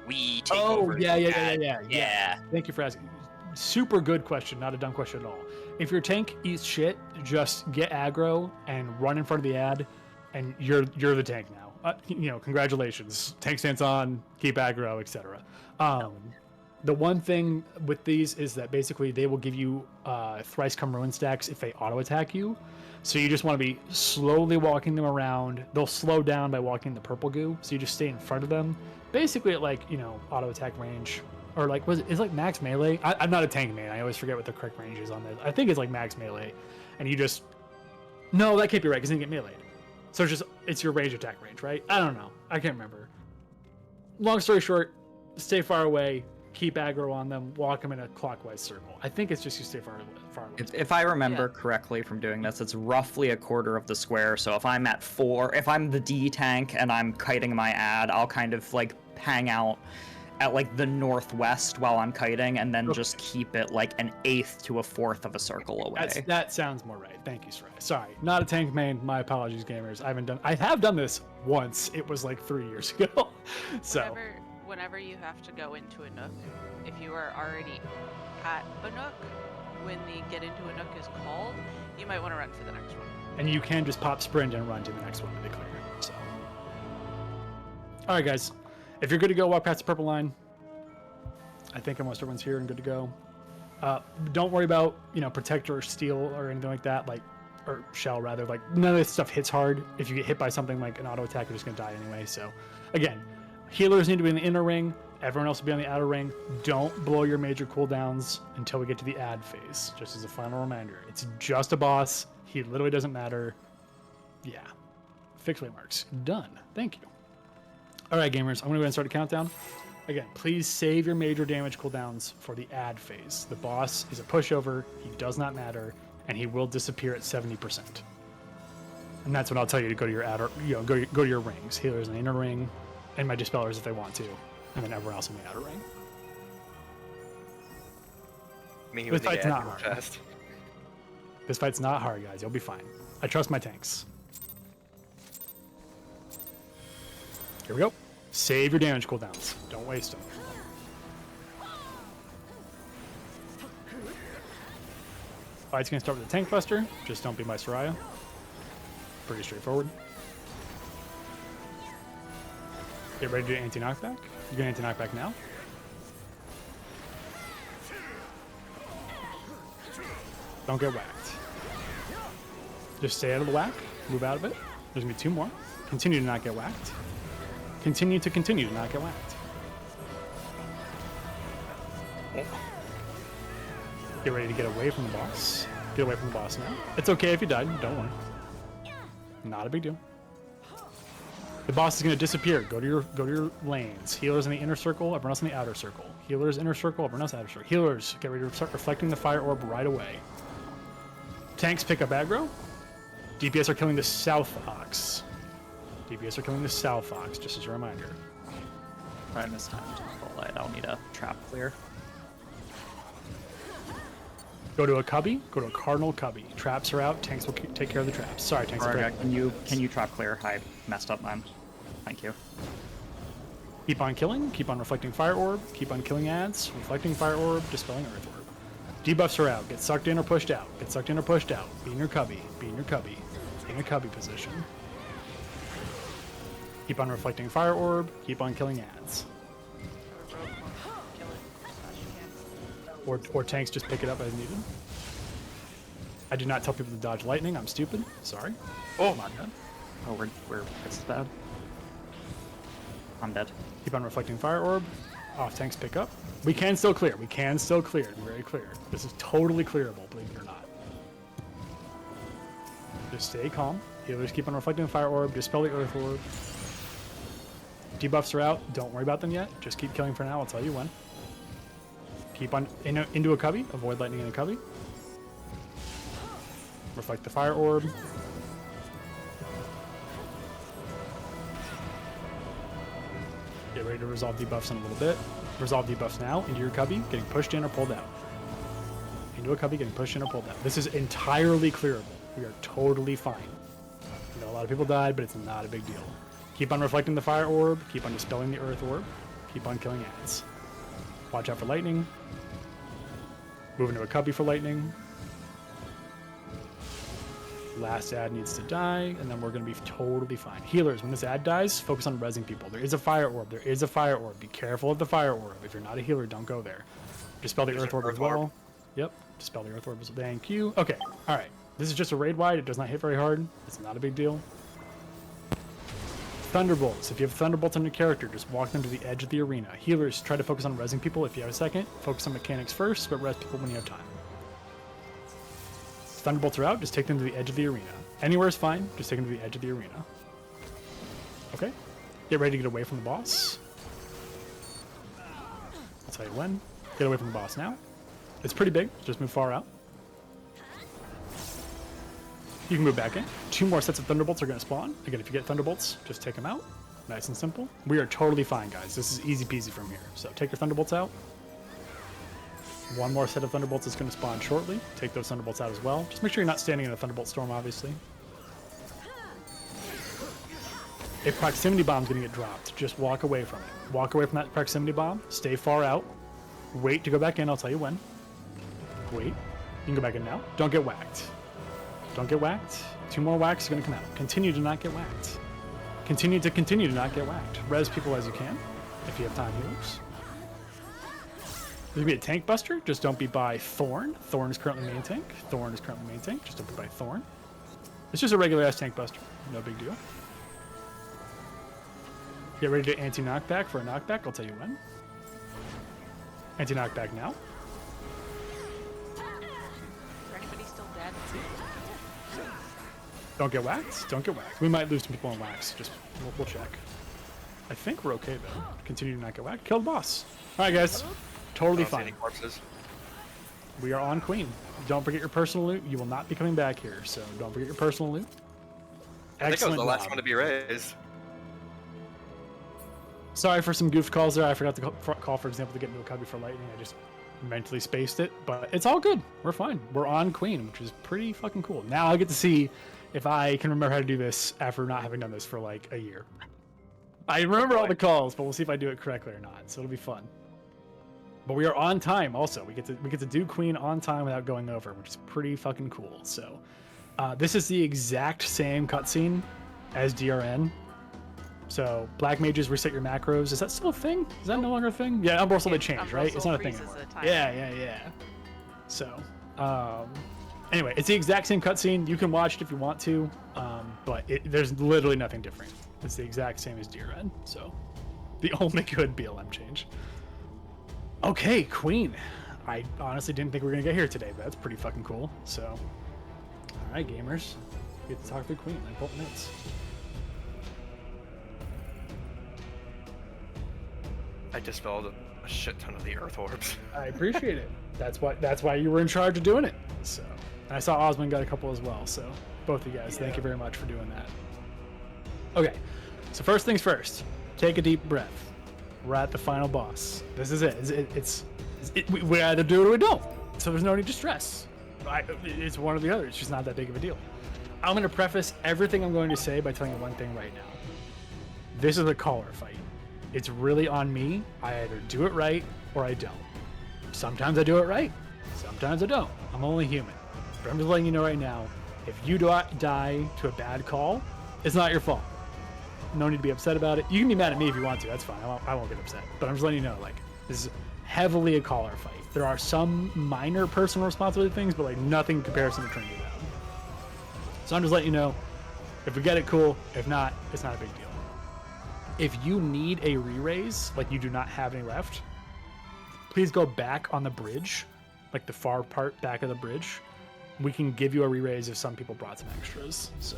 we take over. Oh, yeah. Thank you for asking. Super good question, not a dumb question at all. If your tank eats shit, just get aggro and run in front of the ad, and you're the tank now. Congratulations. Tank stance on, keep aggro, etc. The one thing with these is that basically they will give you thrice come ruin stacks if they auto attack you. So you just want to be slowly walking them around. They'll slow down by walking the purple goo, so you just stay in front of them. Basically at auto attack range. Or it's like max melee. I'm not a tank man. I always forget what the correct range is on this. I think it's like max melee. And you just... No, that can't be right because then you get meleeed. So it's your range attack range, right? I don't know. I can't remember. Long story short, stay far away. keep aggro on them, walk them in a clockwise circle. I think it's just you stay far away. If I remember correctly from doing this, it's roughly a quarter of the square. So if I'm at 4, if I'm the D tank and I'm kiting my ad, I'll kind of like hang out at like the northwest while I'm kiting, and then just keep it like an 1/8 to a 1/4 of a circle away. That sounds more right. Thank you, Sry. Sorry, not a tank main. My apologies, gamers. I have done this once. It was like 3 years ago. So Whenever you have to go into a nook, if you are already at a nook, when the get into a nook is called, you might want to run for the next one. And you can just pop sprint and run to the next one to be clear. So, all right, guys, if you're good to go, walk past the purple line. I think almost everyone's here and good to go. Don't worry about protect or steal or anything like that, or shell rather. Like none of this stuff hits hard. If you get hit by something like an auto attack, you're just gonna die anyway. So, again, healers need to be in the inner ring. Everyone else will be on the outer ring. Don't blow your major cooldowns until we get to the ad phase. Just as a final reminder, it's just a boss. He literally doesn't matter. Yeah. Fixed waymarks. Done. Thank you. All right, gamers. I'm going to go ahead and start a countdown. Again, please save your major damage cooldowns for the ad phase. The boss is a pushover. He does not matter, and he will disappear at 70%. And that's when I'll tell you to go to your outer, go to your rings. Healers in the inner ring, and my dispellers if they want to, and then everyone else in the outer ring. Me This fight's not hard. Chest. This fight's not hard, guys. You'll be fine. I trust my tanks. Here we go. Save your damage cooldowns. Don't waste them. Fight's gonna start with a tank buster. Just don't be my Soraya. Pretty straightforward. Get ready to do anti-knockback. You're gonna anti-knockback now. Don't get whacked. Just stay out of the whack. Move out of it. There's gonna be 2 more. Continue to not get whacked. Continue to not get whacked. Get ready to get away from the boss. Get away from the boss now. It's okay if you died. Don't worry. Not a big deal. The boss is going to disappear. Go to your lanes. Healers in the inner circle, everyone else in the outer circle. Healers inner circle, everyone else outer circle. Healers, get ready to start reflecting the fire orb right away. Tanks pick up aggro. DPS are killing the South Ox. DPS are killing the South Ox, just as a reminder. I missed time. I don't need a trap clear. Go to a cubby. Go to a cardinal cubby. Traps are out. Tanks will take care of the traps. Sorry, tanks. Can you trap clear? I messed up mine. Thank you. Keep on killing. Keep on reflecting fire orb. Keep on killing ads. Reflecting fire orb. Dispelling earth orb. Debuffs are out. Get sucked in or pushed out. Get sucked in or pushed out. Be in your cubby. Be in your cubby. In your cubby position. Keep on reflecting fire orb. Keep on killing ads. Or tanks just pick it up as needed. I do not tell people to dodge lightning. I'm stupid. Sorry. Oh my god. Oh, it's bad. I'm dead. Keep on reflecting fire orb. Off tanks pick up. We can still clear. We can still clear. Very clear. This is totally clearable, believe it or not. Just stay calm. Healers keep on reflecting fire orb. Dispel the earth orb. Debuffs are out. Don't worry about them yet. Just keep killing for now. I'll tell you when. Keep on into a cubby. Avoid lightning in a cubby. Reflect the fire orb. Get ready to resolve debuffs in a little bit. Resolve debuffs now. Into your cubby. Getting pushed in or pulled out. Into a cubby. Getting pushed in or pulled out. This is entirely clearable. We are totally fine. I know a lot of people died, but it's not a big deal. Keep on reflecting the fire orb. Keep on dispelling the earth orb. Keep on killing ads. Watch out for lightning. Move into a cubby for lightning. Last ad needs to die, and then we're going to be totally fine. Healers, when this ad dies, focus on rezzing people. There is a fire orb. There is a fire orb. Be careful of the fire orb. If you're not a healer, don't go there. Dispel the earth orb as well. Yep. Dispel the earth orb as well. Thank you. Okay. All right. This is just a raid wide. It does not hit very hard. It's not a big deal. Thunderbolts. If you have Thunderbolts on your character, just walk them to the edge of the arena. Healers, try to focus on rezzing people if you have a second. Focus on mechanics first, but res people when you have time. Thunderbolts are out, just take them to the edge of the arena. Anywhere is fine, just take them to the edge of the arena. Okay. Get ready to get away from the boss. I'll tell you when. Get away from the boss now. It's pretty big. Just move far out. You can move back in. 2 more sets of Thunderbolts are going to spawn. Again, if you get Thunderbolts, just take them out. Nice and simple. We are totally fine, guys. This is easy peasy from here. So take your Thunderbolts out. 1 more set of Thunderbolts is going to spawn shortly. Take those Thunderbolts out as well. Just make sure you're not standing in a Thunderbolt storm, obviously. A proximity bomb is going to get dropped. Just walk away from it. Walk away from that proximity bomb. Stay far out. Wait to go back in. I'll tell you when. Wait. You can go back in now. Don't get whacked. Don't get whacked. 2 more whacks are going to come out. Continue to not get whacked. Continue to not get whacked. Res people as you can, if you have time healers. There's going to be a tank buster. Just don't be by Thorn. Thorn is currently main tank. Thorn is currently main tank. Just don't be by Thorn. It's just a regular ass tank buster. No big deal. Get ready to anti-knockback for a knockback. I'll tell you when. Anti-knockback now. Is anybody still dead? Don't get whacked. Don't get whacked. We might lose some people on wax. Just we'll check. I think we're okay though. Continue to not get whacked. Kill the boss. All right, guys. Totally fine. Corpses. We are on Queen. Don't forget your personal loot. You will not be coming back here, so don't forget your personal loot. I think I was Excellent the last job. one to be raised. Sorry for some goofed calls there. I forgot to call, for example, to get into a cubby for lightning. I just mentally spaced it, but it's all good. We're fine. We're on Queen, which is pretty fucking cool. Now I get to see if I can remember how to do this after not having done this for like a year. I remember all the calls, but we'll see if I do it correctly or not. So it'll be fun. But we are on time. Also, we get to do Queen on time without going over, which is pretty fucking cool. So this is the exact same cutscene as DRN. So black mages reset your macros. Is that still a thing? Is that no longer a thing? Yeah, Umbral Soul they changed, right? It's not a thing anymore. Yeah. So anyway, it's the exact same cutscene. You can watch it if you want to, but there's literally nothing different. It's the exact same as DRN. So the only good BLM change. Okay, Queen. I honestly didn't think we were gonna get here today, but that's pretty fucking cool. So, all right, gamers, we get to talk to Queen in 12 minutes. I dispelled a shit ton of the earth orbs. I appreciate it. That's why you were in charge of doing it. So, and I saw Osmond got a couple as well. So, both of you guys, thank you very much for doing that. Okay, so first things first, take a deep breath. We're at the final boss. This is it. We either do it or we don't. So there's no need to stress. It's one or the other. It's just not that big of a deal. I'm going to preface everything I'm going to say by telling you one thing right now. This is a caller fight. It's really on me. I either do it right or I don't. Sometimes I do it right. Sometimes I don't. I'm only human. But I'm just letting you know right now, if you die to a bad call, it's not your fault. No need to be upset about it. You can be mad at me if you want to. That's fine. I won't get upset. But I'm just letting you know, like, this is heavily a caller fight. There are some minor personal responsibility things, but like nothing in comparison to Trinity Bound. So I'm just letting you know, if we get it, cool. If not, it's not a big deal. If you need a re-raise, like you do not have any left, please go back on the bridge, like the far part back of the bridge. We can give you a re-raise if some people brought some extras. So.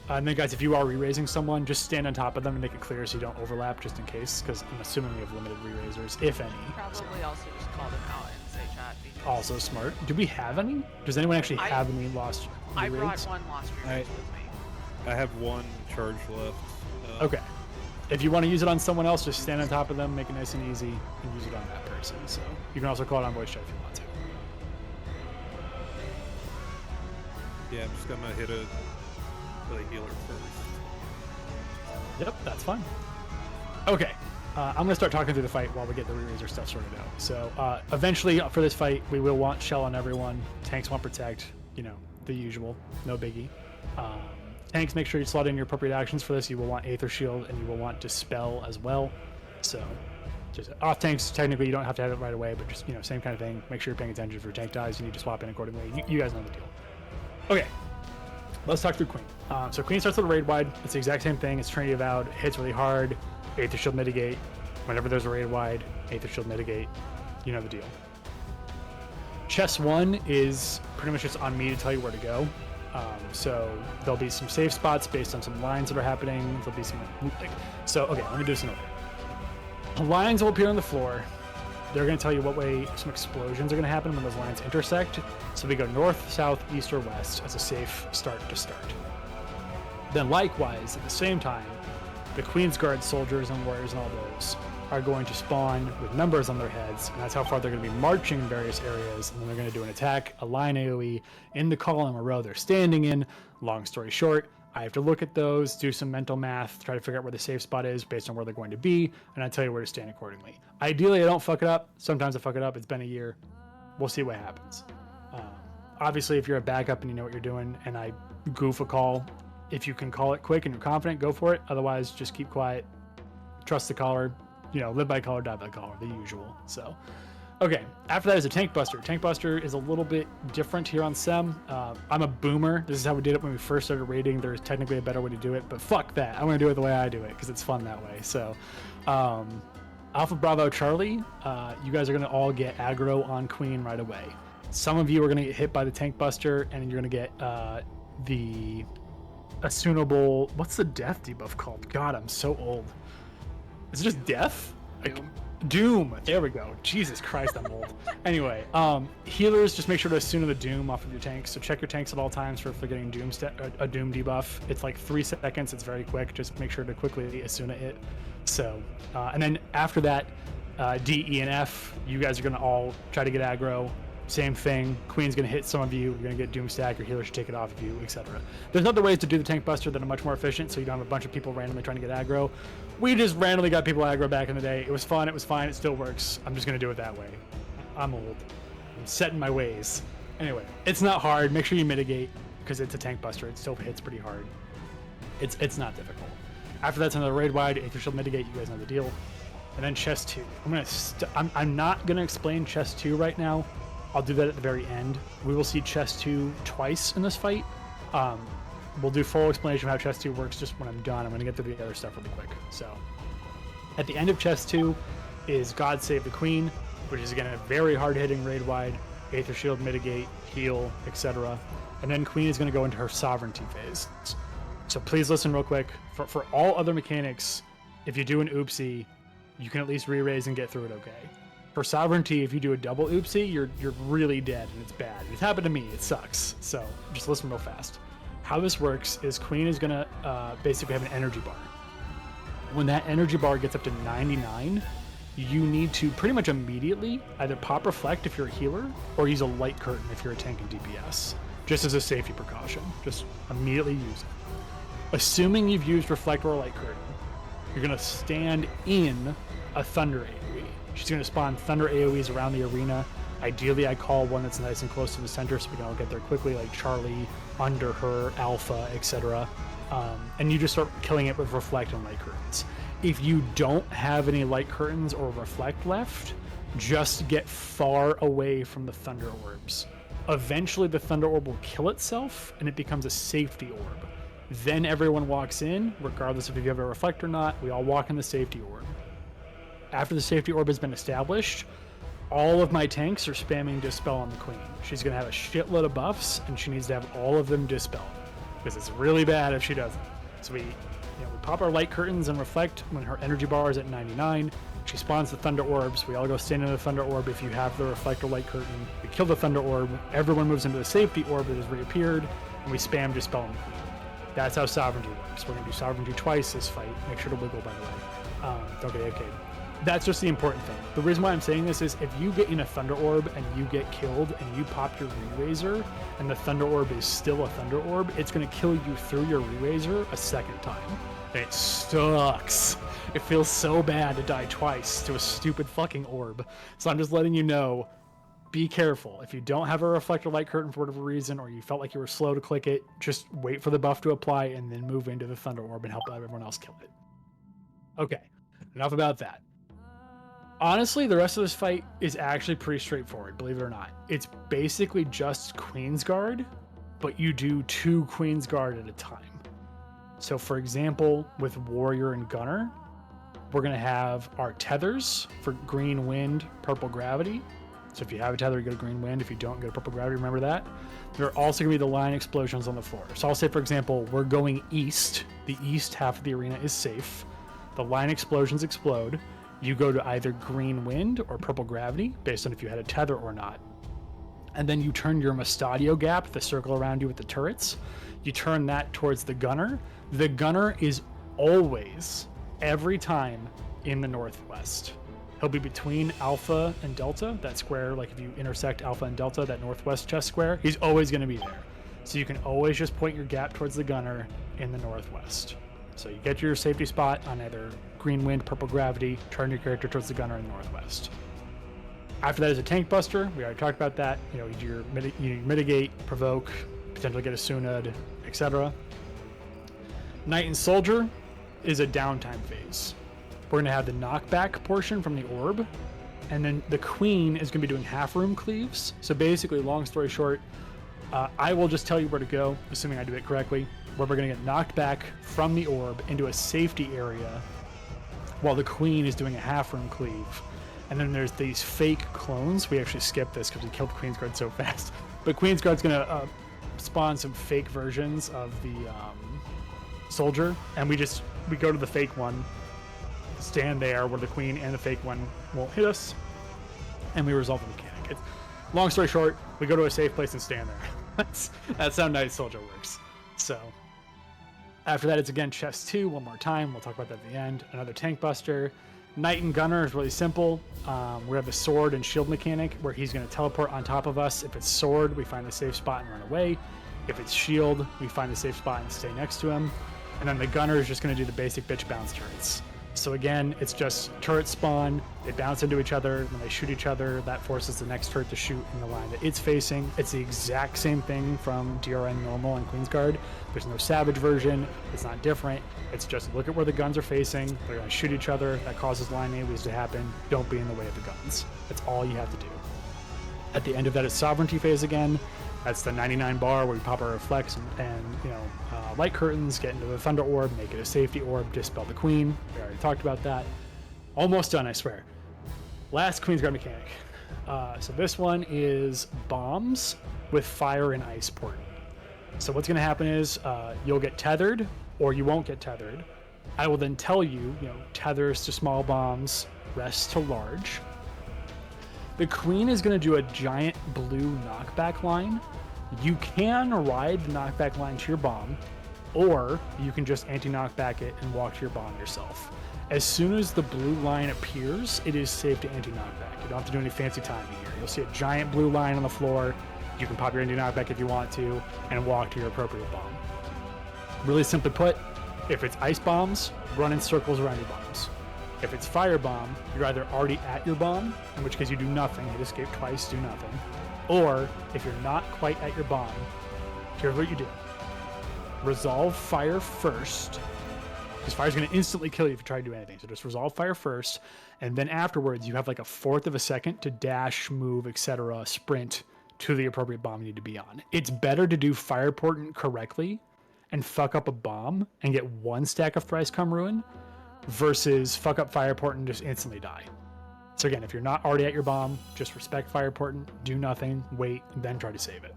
And then, guys, if you are re-raising someone, just stand on top of them and make it clear so you don't overlap, just in case, because I'm assuming we have limited re-raisers, if any. Probably also just call them out and say chat. Because Also smart. Do we have any? Does anyone actually have any lost I brought re-raids? one lost re-raise with me. I have 1 charge left. Okay. If you want to use it on someone else, just stand on top of them, make it nice and easy, and use it on that person. So you can also call it on voice chat if you want to. Yeah, I'm just gonna hit a healer first. Yep, that's fine. Okay. I'm going to start talking through the fight while we get the re-raiser stuff sorted out. So eventually for this fight, we will want shell on everyone. Tanks want protect, the usual. No biggie. Tanks, make sure you slot in your appropriate actions for this. You will want Aether Shield and you will want Dispel as well. So just off tanks, technically you don't have to have it right away, but just, same kind of thing. Make sure you're paying attention. For tank dies, you need to swap in accordingly. You guys know the deal. Okay. Let's talk through Queen. So Queen starts with a raid wide. It's the exact same thing. It's Trinity Avowed. It hits really hard. Aether Shield mitigate. Whenever there's a raid wide, Aether Shield mitigate. You know the deal. Chess 1 is pretty much just on me to tell you where to go. So there'll be some safe spots based on some lines that are happening. There'll be some okay, let me do this in order. Lines will appear on the floor. They're going to tell you what way some explosions are going to happen when those lines intersect. So we go north, south, east, or west as a safe start to start. Then likewise, at the same time, the Queen's Guard soldiers and warriors and all those are going to spawn with numbers on their heads, and that's how far they're going to be marching in various areas, and then they're going to do an attack, a line AoE, in the column or row they're standing in. Long story short, I have to look at those, do some mental math, try to figure out where the safe spot is based on where they're going to be, and I tell you where to stand accordingly. Ideally, I don't fuck it up. Sometimes I fuck it up. It's been a year. We'll see what happens. Obviously, if you're a backup and you know what you're doing, and I goof a call, if you can call it quick and you're confident, go for it. Otherwise, just keep quiet. Trust the caller. You know, live by caller, die by caller, the usual. So, okay. After that is a tank buster. Tank buster is a little bit different here on CEM. I'm a boomer. This is how we did it when we first started raiding. There's technically a better way to do it, but fuck that. I'm going to do it the way I do it because it's fun that way. So, Alpha Bravo Charlie, you guys are going to all get aggro on Queen right away. Some of you are going to get hit by the tank buster, and you're going to get the Assunable. What's the death debuff called? God, I'm so old. Is it just death? Doom. There we go. Jesus Christ, I'm old. Anyway, healers, just make sure to Assuna the Doom off of your tanks. So check your tanks at all times for getting a Doom debuff. It's like 3 seconds. It's very quick. Just make sure to quickly Assuna it. So, and then after that, D, E, and F, you guys are going to all try to get aggro. Same thing. Queen's going to hit some of you. You're going to get Doom stack. Your healer should take it off of you, etc. There's other ways to do the tank buster that are much more efficient, so you don't have a bunch of people randomly trying to get aggro. We just randomly got people aggro back in the day. It was fun. It was fine. It still works. I'm just going to do it that way. I'm old. I'm set in my ways. Anyway, it's not hard. Make sure you mitigate because it's a tank buster. It still hits pretty hard. It's not difficult. After that's another raid wide. Aether Shield mitigate. You guys know the deal. And then chest 2. I'm not going to explain chest 2 right now. I'll do that at the very end. We will see chest 2 twice in this fight. We'll do full explanation of how chest 2 works just when I'm done. I'm going to get through the other stuff really quick. So, at the end of chest 2 is God Save the Queen, which is again a very hard-hitting raid-wide, Aether Shield, mitigate, heal, etc. And then Queen is going to go into her sovereignty phase. So please listen real quick. For all other mechanics, if you do an oopsie, you can at least re-raise and get through it okay. For sovereignty, if you do a double oopsie, you're really dead and it's bad. It happened to me. It sucks. So just listen real fast. How this works is Queen is gonna basically have an energy bar. When that energy bar gets up to 99, you need to pretty much immediately either pop reflect if you're a healer or use a light curtain if you're a tank and DPS, just as a safety precaution. Just immediately use it. Assuming you've used reflect or a light curtain, you're gonna stand in a thunder AoE. She's going to spawn thunder AoEs around the arena. Ideally, I call one that's nice and close to the center so we can all get there quickly, like Charlie, under her, Alpha, etc. And you just start killing it with reflect and light curtains. If you don't have any light curtains or reflect left, just get far away from the thunder orbs. Eventually, the thunder orb will kill itself, and it becomes a safety orb. Then everyone walks in, regardless of if you have a reflect or not. We all walk in the safety orb. After the safety orb has been established, all of my tanks are spamming Dispel on the Queen. She's going to have a shitload of buffs, and she needs to have all of them dispelled, because it's really bad if she doesn't. So we pop our light curtains and reflect when her energy bar is at 99. She spawns the thunder orbs. We all go stand in the thunder orb if you have the reflect or light curtain. We kill the thunder orb. Everyone moves into the safety orb that has reappeared, and we spam Dispel on the Queen. That's how sovereignty works. We're going to do sovereignty twice this fight. Make sure to wiggle, by the way. Don't get AFK'd. That's just the important thing. The reason why I'm saying this is if you get in a Thunder Orb and you get killed and you pop your Re-Raiser and the Thunder Orb is still a Thunder Orb, it's going to kill you through your Re-Raiser a second time. And it sucks. It feels so bad to die twice to a stupid fucking orb. So I'm just letting you know, be careful. If you don't have a Reflector Light Curtain for whatever reason, or you felt like you were slow to click it, just wait for the buff to apply and then move into the Thunder Orb and help everyone else kill it. Okay, enough about that. Honestly, the rest of this fight is actually pretty straightforward, believe it or not. It's basically just Queen's Guard, but you do 2 Queen's Guard at a time. So for example, with Warrior and Gunner, we're going to have our tethers for Green Wind, Purple Gravity. So if you have a tether, you get a Green Wind. If you don't, get a Purple Gravity, remember that. There are also going to be the line explosions on the floor. So I'll say, for example, we're going east. The east half of the arena is safe. The line explosions explode. you go to either green wind or purple gravity, based on if you had a tether or not. And then you turn your Mustadio gap, the circle around you with the turrets, you turn that towards the gunner. The gunner is always, every time, in the northwest. He'll be between Alpha and Delta, that square, like if you intersect Alpha and Delta, that northwest chest square, he's always going to be there. So you can always just point your gap towards the gunner in the northwest. So you get your safety spot on either green wind, purple gravity, turn your character towards the gunner in the northwest. After that is a tank buster. We already talked about that. You know, you mitigate, provoke, potentially get a Sunad, etc. Knight and Soldier is a downtime phase. We're going to have the knockback portion from the orb, and then the Queen is going to be doing half room cleaves. So basically, long story short, I will just tell you where to go, assuming I do it correctly, where we're going to get knocked back from the orb into a safety area while the Queen is doing a half room cleave. And then there's these fake clones. We actually skipped this because we killed Queensguard so fast. But Queensguard's going to spawn some fake versions of the Soldier, and we go to the fake one, stand there where the Queen and the fake one won't hit us, and we resolve the mechanic. Long story short, we go to a safe place and stand there. That's how Knight Soldier works. So after that, it's again chest 2 one more time. We'll talk about that at the end. Another tank buster. Knight and Gunner is really simple. We have a sword and shield mechanic where he's going to teleport on top of us. If it's sword, we find a safe spot and run away. If it's shield, we find a safe spot and stay next to him. And then the Gunner is just going to do the basic bitch bounce turrets. So again, it's just turrets spawn, they bounce into each other, when they shoot each other, that forces the next turret to shoot in the line that it's facing. It's the exact same thing from DRN Normal and Queensguard. There's no Savage version, it's not different. It's just look at where the guns are facing, they're going to shoot each other, that causes line AoEs to happen, don't be in the way of the guns. That's all you have to do. At the end of that is Sovereignty phase again. That's the 99 bar where we pop our reflex and light curtains, get into the Thunder Orb, make it a safety orb, dispel the Queen. We already talked about that. Almost done, I swear. Last Queensguard mechanic. So this one is bombs with fire and ice port. So what's going to happen is you'll get tethered or you won't get tethered. I will then tell you, tethers to small bombs, rest to large. The Queen is going to do a giant blue knockback line. You can ride the knockback line to your bomb, or you can just anti-knockback it and walk to your bomb yourself. As soon as the blue line appears, it is safe to anti-knockback. You don't have to do any fancy timing here. You'll see a giant blue line on the floor. You can pop your anti-knockback if you want to, and walk to your appropriate bomb. Really simply put, if it's ice bombs, run in circles around your bombs. If it's firebomb, you're either already at your bomb, in which case you do nothing, hit escape twice, do nothing. Or, if you're not quite at your bomb, here's what you do. Resolve fire first, because fire's going to instantly kill you if you try to do anything. So just resolve fire first, and then afterwards you have like a fourth of a second to dash, move, etc., sprint to the appropriate bomb you need to be on. It's better to do fire portent correctly and fuck up a bomb and get one stack of Thrice Come Ruin versus fuck up fire portent and just instantly die. So again, if you're not already at your bomb, just respect fire portent, do nothing, wait, and then try to save it.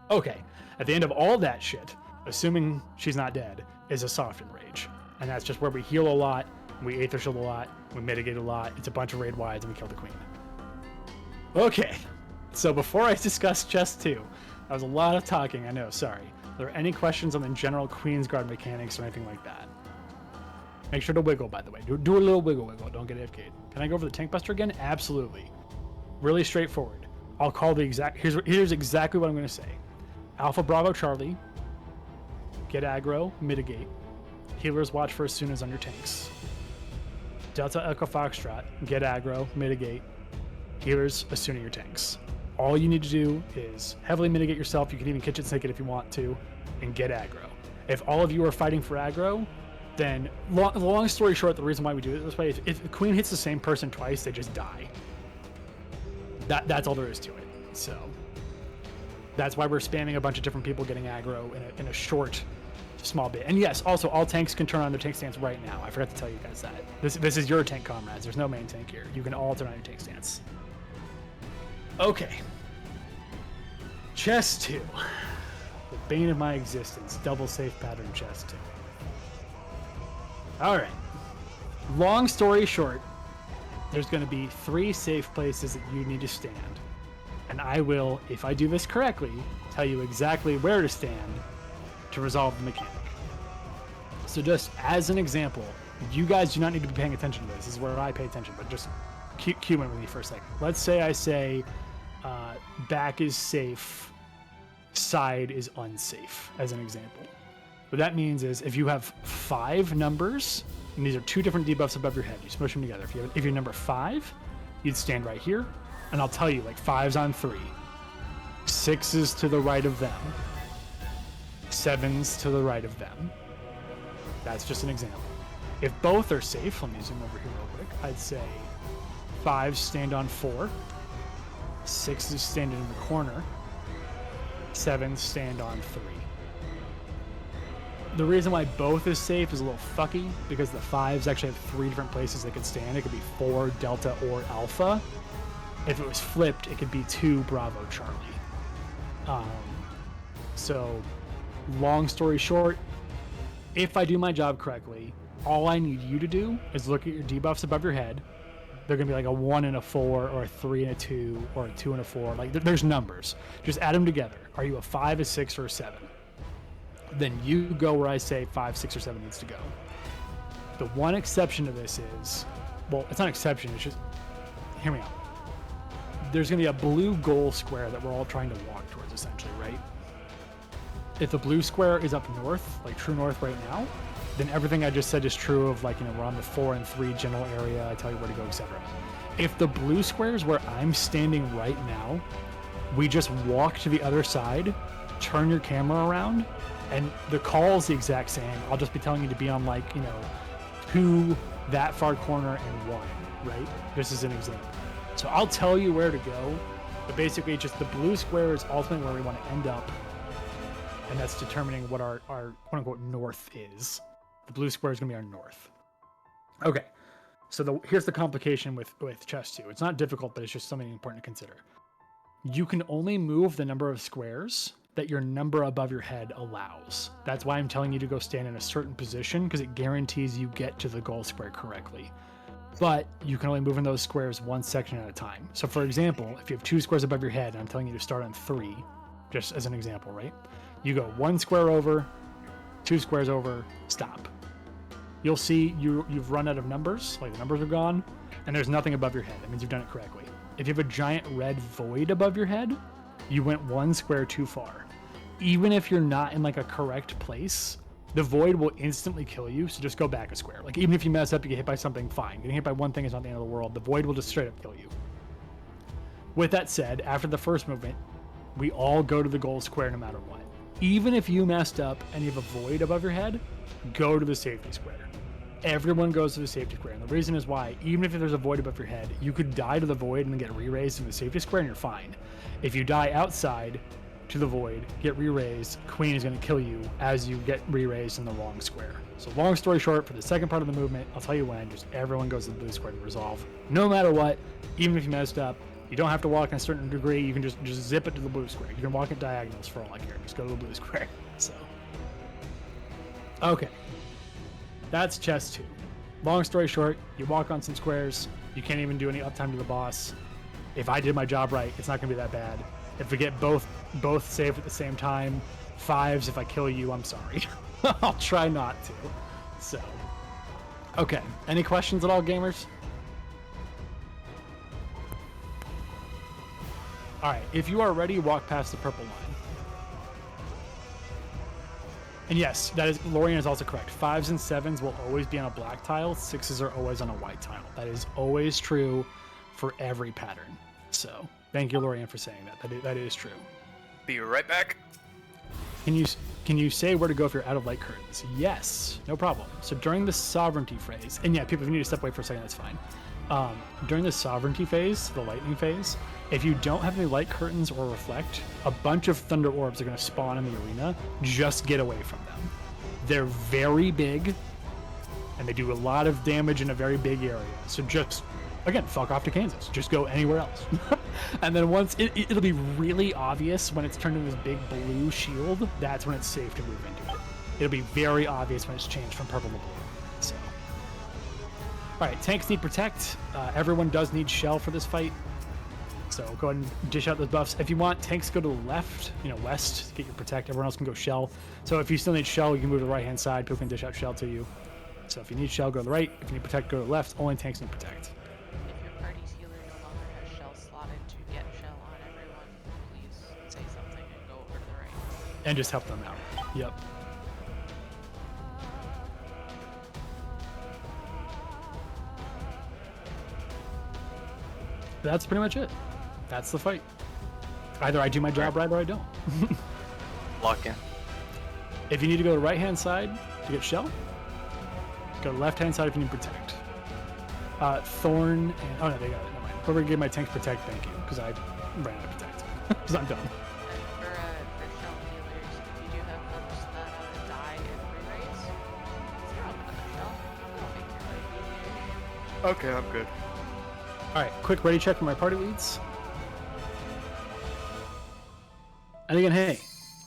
Okay, at the end of all that shit, assuming she's not dead, is a soften rage. And that's just where we heal a lot, we Aether Shield a lot, we mitigate a lot, it's a bunch of raid wides, and we kill the Queen. Okay, so before I discuss chest 2, that was a lot of talking, I know, sorry. Are there any questions on the general Queensguard mechanics or anything like that? Make sure to wiggle, by the way. Do a little wiggle, don't get AFK'd. Can I go over the tank buster again? Absolutely. Really straightforward. I'll call the exact, here's exactly what I'm going to say. Alpha Bravo Charlie, get aggro, mitigate. Healers watch for as soon as on your tanks. Delta Echo Foxtrot, get aggro, mitigate. Healers as soon as your tanks. All you need to do is heavily mitigate yourself. You can even kitchen sink it if you want to, and get aggro. If all of you are fighting for aggro, then long story short, the reason why we do it this way, if the Queen hits the same person twice, they just die. That's all there is to it. So that's why we're spamming a bunch of different people getting aggro in a short, small bit. And yes, also all tanks can turn on their tank stance right now. I forgot to tell you guys that. This is your tank, comrades. There's no main tank here. You can all turn on your tank stance. Okay. Chest 2. The bane of my existence. Double safe pattern chest 2. Alright. Long story short, there's going to be 3 safe places that you need to stand. And I will, if I do this correctly, tell you exactly where to stand to resolve the mechanic. So just as an example, you guys do not need to be paying attention to this. This is where I pay attention, but just cue in with me for a second. Let's say I say back is safe, side is unsafe, as an example. What that means is if you have 5 numbers, and these are 2 different debuffs above your head, you smush them together. If you're number 5, you'd stand right here, and I'll tell you, like 5's on 3, 6's to the right of them, 7's to the right of them. That's just an example. If both are safe, let me zoom over here real quick. I'd say 5's stand on 4, 6's stand in the corner, 7's stand on 3. The reason why both is safe is a little fucky because the 5s actually have 3 different places they could stand. It could be 4, Delta, or Alpha. If it was flipped, it could be 2, Bravo, Charlie. So, long story short, if I do my job correctly, all I need you to do is look at your debuffs above your head. They're going to be like a 1 and a 4, or a 3 and a 2, or a 2 and a 4. Like, there's numbers. Just add them together. Are you a 5, a 6, or a 7? Then you go where I say 5, 6, or 7 needs to go. The one exception to this is, well, it's not an exception, it's just, hear me out. There's going to be a blue goal square that we're all trying to walk towards, essentially, right? If the blue square is up north, like true north right now, then everything I just said is true of, like, you know, we're on the 4 and 3 general area, I tell you where to go, etc. If the blue square is where I'm standing right now, we just walk to the other side, turn your camera around, and the call is the exact same. I'll just be telling you to be on, like, you know, 2, that far corner, and 1, right? This is an example. So I'll tell you where to go, but basically just the blue square is ultimately where we want to end up, and that's determining what our quote-unquote north is. The blue square is going to be our north. Okay, so here's the complication with chess 2. It's not difficult, but it's just something important to consider. You can only move the number of squares that your number above your head allows. That's why I'm telling you to go stand in a certain position, because it guarantees you get to the goal square correctly. But you can only move in those squares 1 section at a time. So for example, if you have 2 squares above your head, and I'm telling you to start on 3, just as an example, right? You go 1 square over, 2 squares over, stop. You'll see you've run out of numbers, like the numbers are gone, and there's nothing above your head. That means you've done it correctly. If you have a giant red void above your head, you went 1 square too far. Even if you're not in, like, a correct place, the void will instantly kill you, so just go back a square. Like, even if you mess up, you get hit by something, fine. Getting hit by one thing is not the end of the world. The void will just straight up kill you. With that said, after the first movement, we all go to the goal square no matter what. Even if you messed up and you have a void above your head, go to the safety square. Everyone goes to the safety square, and the reason is why, even if there's a void above your head, you could die to the void and then get re-raised in the safety square and you're fine. If you die outside to the void, get re-raised, Queen is going to kill you as you get re-raised in the wrong square. So long story short, for the second part of the movement, I'll tell you when, just everyone goes to the blue square to resolve. No matter what, even if you messed up, you don't have to walk in a certain degree, you can just zip it to the blue square. You can walk at diagonals for all I care, just go to the blue square. So, okay. That's chess 2. Long story short, you walk on some squares, you can't even do any uptime to the boss. If I did my job right, it's not going to be that bad. If we get both saved at the same time, 5s if I kill you, I'm sorry. I'll try not to. So, okay. Any questions at all, gamers? Alright, if you are ready, walk past the purple line. And yes, that is, Lorian is also correct. 5s and 7s will always be on a black tile. 6s are always on a white tile. That is always true for every pattern. So, thank you, Lorian, for saying that. That is true. Be right back. Can you say where to go if you're out of light curtains? Yes, no problem. So during the sovereignty phase, and yeah, people, if you need to step away for a second, that's fine. During the sovereignty phase, the lightning phase, if you don't have any light curtains or reflect, a bunch of thunder orbs are going to spawn in the arena. Just get away from them. They're very big, and they do a lot of damage in a very big area. So just, again, fuck off to Kansas. Just go anywhere else. And then once, it'll be really obvious when it's turned into this big blue shield, that's when it's safe to move into it. It'll be very obvious when it's changed from purple to blue. So, All right, tanks need protect. Everyone does need shell for this fight. So go ahead and dish out those buffs. If you want, tanks go to the left, west, to get your protect. Everyone else can go shell. So if you still need shell, you can move to the right-hand side. People can dish out shell to you. So if you need shell, go to the right. If you need protect, go to the left. Only tanks need protect. If your party's healer no longer has shell slotted to get shell on everyone, please say something and go over to the right. And just help them out. Yep. That's pretty much it. That's the fight. Either I do my job right or I don't. Lock in. If you need to go to the right-hand side to get shell, go to the left-hand side if you need protect. Thorn and... Oh, no, they got it. Never mind. Whoever gave my tanks protect, thank you, because I ran out of protect. Because I'm done. And for shell healers, if you do have folks that die in re-raise, throw up another shell. That'll make your life easier. Okay, I'm good. All right, quick ready check for my party leads. And again, hey,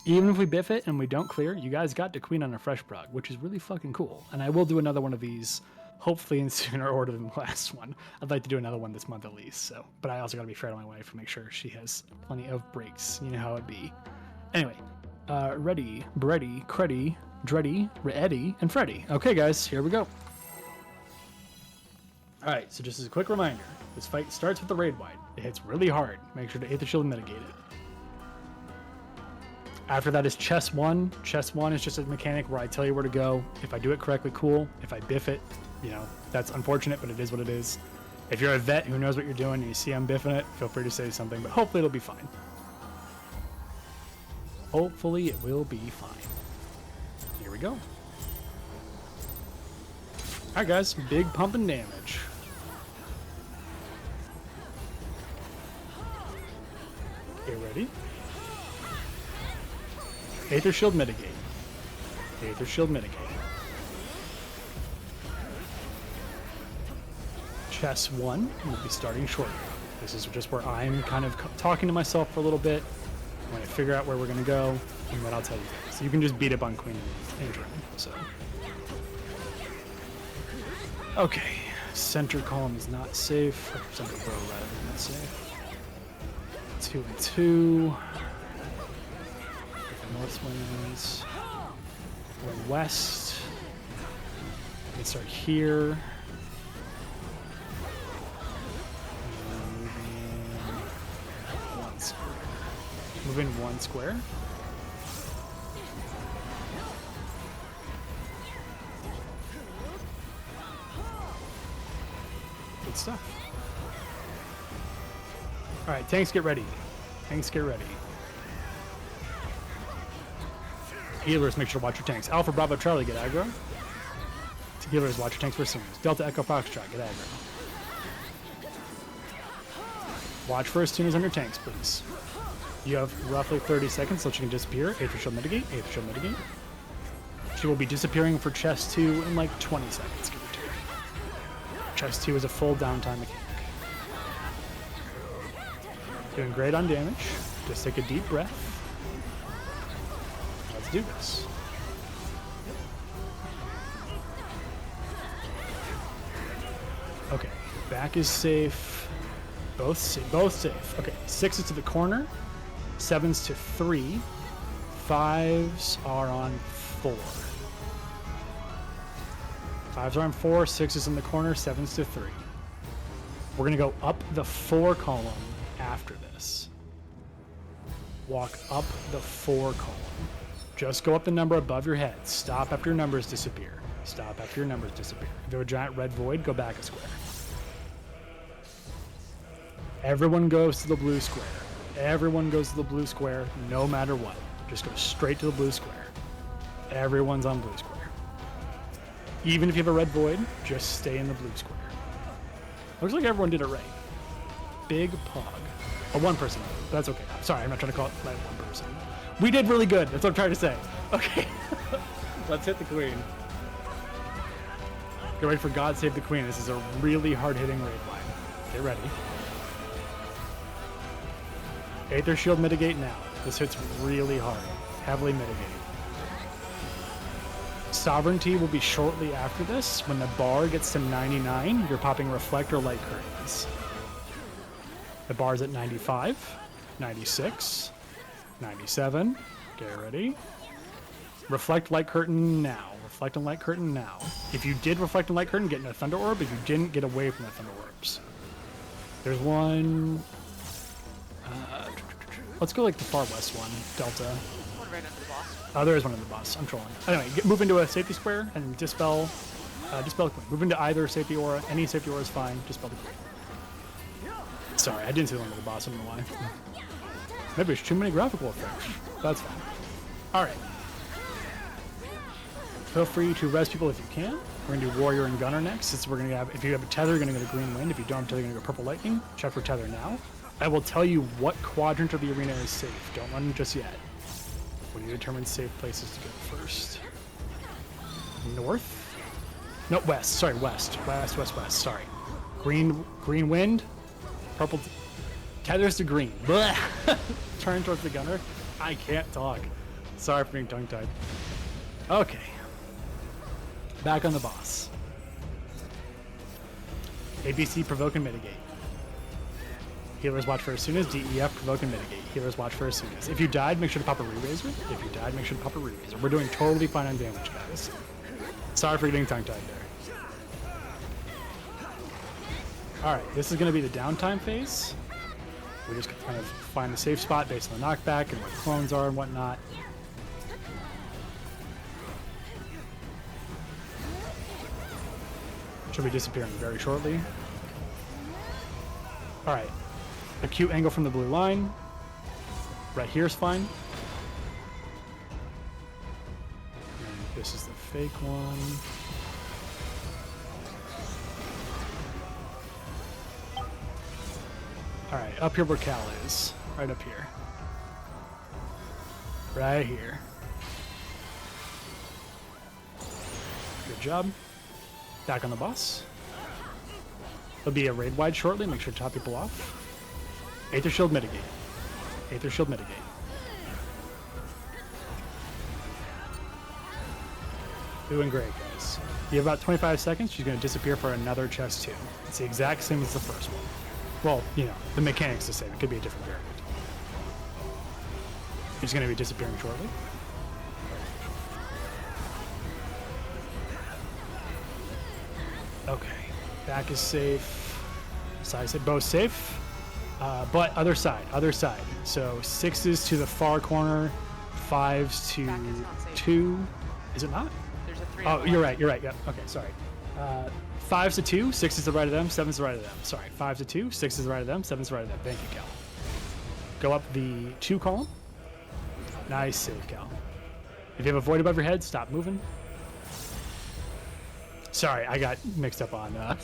even if we biff it and we don't clear, you guys got to queen on a fresh prog, which is really fucking cool. And I will do another one of these, hopefully in sooner order than the last one. I'd like to do another one this month at least. So, but I also got to be fair to my wife and make sure she has plenty of breaks. You know how it be. Anyway, ready, Breddy, Creddy, Dreddy, Eddie, and Freddy. Okay, guys, here we go. All right, so just as a quick reminder, this fight starts with the raid wide. It hits really hard. Make sure to hit the shield and mitigate it. After that is chest 1. Chest 1 is just a mechanic where I tell you where to go. If I do it correctly, cool. If I biff it, that's unfortunate, but it is what it is. If you're a vet who knows what you're doing and you see I'm biffing it, feel free to say something, but hopefully it'll be fine. Hopefully it will be fine. Here we go. All right, guys, big pumping damage. Okay, ready? Aether Shield mitigate. Aether Shield mitigate. Chest 1 will be starting shortly. This is just where I'm kind of talking to myself for a little bit. I'm going to figure out where we're going to go, and then I'll tell you guys. So you can just beat up on Queen and Adrian. So. Okay. Center column is not safe. Center row rather than not safe. 2 and 2. North winds. We're west. We can start here. Moving 1 square. Good stuff. All right, tanks get ready. Tanks get ready. Healers, make sure to watch your tanks. Alpha Bravo Charlie, get aggro. Healers, watch your tanks for singers. Delta Echo Foxtrot, get aggro. Watch for tuners on your tanks, please. You have roughly 30 seconds so she can disappear. Aether Shield mitigate. Aether Shield mitigate. She will be disappearing for chest 2 in like 20 seconds, give or take. Chest 2 is a full downtime mechanic. Doing great on damage. Just take a deep breath. Let's do this. Okay, back is safe. Both safe. Okay, 6 is to the corner. 7's to 3. 5s are on 4. 5s are on 4. 6 is in the corner. 7's to 3. We're gonna go up the 4 column after this. Walk up the 4 column. Just go up the number above your head. Stop after your numbers disappear. Stop after your numbers disappear. If you're a giant red void, go back a square. Everyone goes to the blue square. Everyone goes to the blue square, no matter what. Just go straight to the blue square. Everyone's on blue square. Even if you have a red void, just stay in the blue square. Looks like everyone did it right. Big pog. Oh, 1 person. That's okay. Sorry, I'm not trying to call it like 1 person. We did really good. That's what I'm trying to say. Okay. Let's hit the queen. Get ready for God Save the Queen. This is a really hard-hitting raid line. Get ready. Aether Shield mitigate now. This hits really hard. Heavily mitigating. Sovereignty will be shortly after this. When the bar gets to 99, you're popping Reflect or Light Curtains. The bar's at 95, 96, 97. Get ready. Reflect Light Curtain now. Reflect and Light Curtain now. If you did Reflect and Light Curtain, get in a Thunder Orb. If you didn't, get away from the Thunder Orbs. There's one... let's go like the far west one, Delta. One right under the boss. Oh, there is one in the boss. I'm trolling. Anyway, move into a safety square and dispel the queen. Move into either safety aura. Any safety aura is fine. Dispel the queen. Sorry, I didn't see the one with the boss. I don't know why. Maybe there's too many graphical effects. That's fine. All right. Feel free to res people if you can. We're gonna do Warrior and Gunner next. Since we're gonna have, if you have a tether, you're gonna go to Green Wind. If you don't have a tether, you're gonna go Purple Lightning. Check for tether now. I will tell you what quadrant of the arena is safe. Don't run just yet. We need to determine safe places to go first. North? No, west. Sorry, west. West. Sorry. Green Wind. Purple. Tethers to green. Blah. Turn towards the gunner. I can't talk. Sorry for being tongue-tied. Okay. Back on the boss. ABC, provoke and mitigate. Healers watch for as soon as. DEF, provoke and mitigate. Healers watch for as soon as. If you died, make sure to pop a re-raiser. If you died, make sure to pop a re-raiser. We're doing totally fine on damage, guys. Sorry for getting tongue-tied there. Alright, this is going to be the downtime phase. We just kind of find the safe spot based on the knockback and where the clones are and whatnot. Should be disappearing very shortly. Alright. Acute angle from the blue line. Right here is fine. And this is the fake one. Alright, up here where Cal is. Right up here. Right here. Good job. Back on the boss. There'll be a raid wide shortly. Make sure to top people off. Aether Shield mitigate. Aether Shield mitigate. Doing great, guys. You have about 25 seconds. She's going to disappear for another chest too. It's the exact same as the first one. Well, you know, the mechanic's the same. It could be a different variant. She's going to be disappearing shortly. Okay. Back is safe. Side safe. Both safe. But other side. So 6s to the far corner. 5s to 2. Is it not? There's a 3. Oh, you're right. Yeah. Okay, sorry. 5s to 2. 6s to the right of them. 7s to the right of them. Sorry. 5s to 2. 6s to the right of them. 7s to the right of them. Thank you, Cal. Go up the 2 column. Nice save, Cal. If you have a void above your head, stop moving. Sorry, I got mixed up on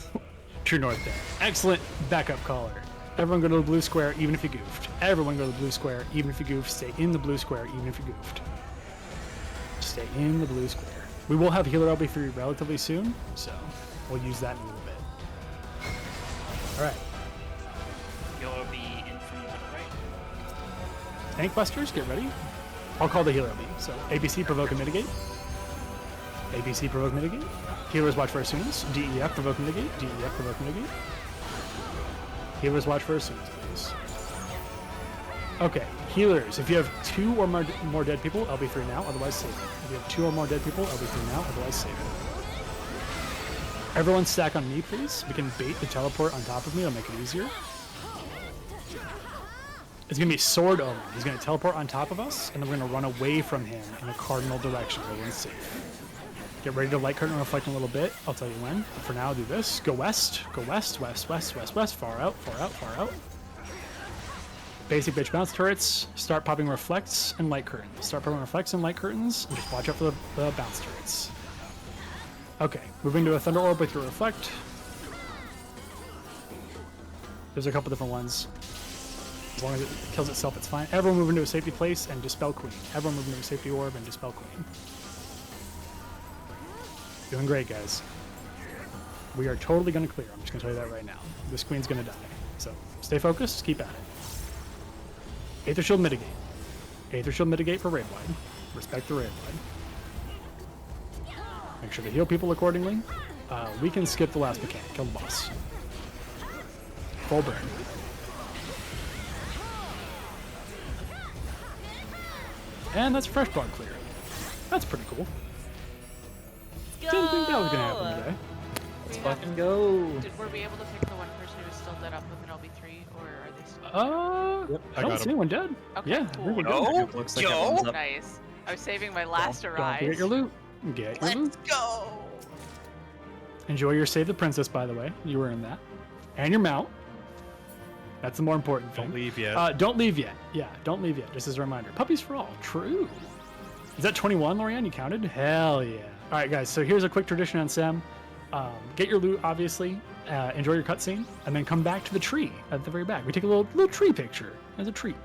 True North there. Excellent backup caller. Everyone go to the blue square, even if you goofed. Everyone go to the blue square, even if you goofed. Stay in the blue square, even if you goofed. Stay in the blue square. We will have healer LB free relatively soon, so we'll use that in a little bit. All right. Healer be in from the right. Tank busters, get ready. I'll call the healer LB. So ABC, provoke and mitigate. ABC, provoke, mitigate. Healers watch for as soon as. DEF, provoke, mitigate. DEF, provoke, mitigate. Healers watch for as soon as, please. Okay, healers. If you have 2 or more dead people, LB free now, otherwise save it. If you have 2 or more dead people, LB free now, otherwise save it. Everyone stack on me, please. We can bait the teleport on top of me, it'll make it easier. It's gonna be Sword Omen. He's gonna teleport on top of us, and then we're gonna run away from him in a cardinal direction. Everyone's safe. Get ready to light curtain and reflect in a little bit. I'll tell you when. For now, do this. Go west. Go west, west, west, west, west. Far out, far out, far out. Basic bitch bounce turrets. Start popping reflects and light curtains. Start popping reflects and light curtains. And just watch out for the bounce turrets. Okay, moving to a thunder orb with your reflect. There's a couple different ones. As long as it kills itself, it's fine. Everyone move into a safety place and dispel queen. Everyone move into a safety orb and dispel queen. Doing great, guys. We are totally going to clear. I'm just going to tell you that right now. This queen's going to die. So stay focused. Keep at it. Aether Shield mitigate. Aether Shield mitigate for raid wide. Respect the raid wide. Make sure to heal people accordingly. We can skip the last mechanic. Kill the boss. Full burn. And that's Fresh Prog clear. That's pretty cool. Didn't think that was gonna happen today. Let's fucking go. Were we able to pick the one person who was still dead up with an LB3, or are they still? I don't see anyone dead. Okay, Yeah, cool. really good. No, Looks like everyone's up. Nice. I was saving my last to Don't rise. forget your loot. Get your loot. Let's go. Enjoy your Save the Princess, by the way. You were in that. And your mount. That's the more important thing. Don't leave yet. Don't leave yet. Yeah, don't leave yet. Just as a reminder. Puppies for all. True. Is that 21, Lorianne? You counted? Hell yeah. All right, guys. So here's a quick tradition on SEM. Get your loot, obviously. Enjoy your cutscene. And then come back to the tree at the very back. We take a little tree picture as a treat.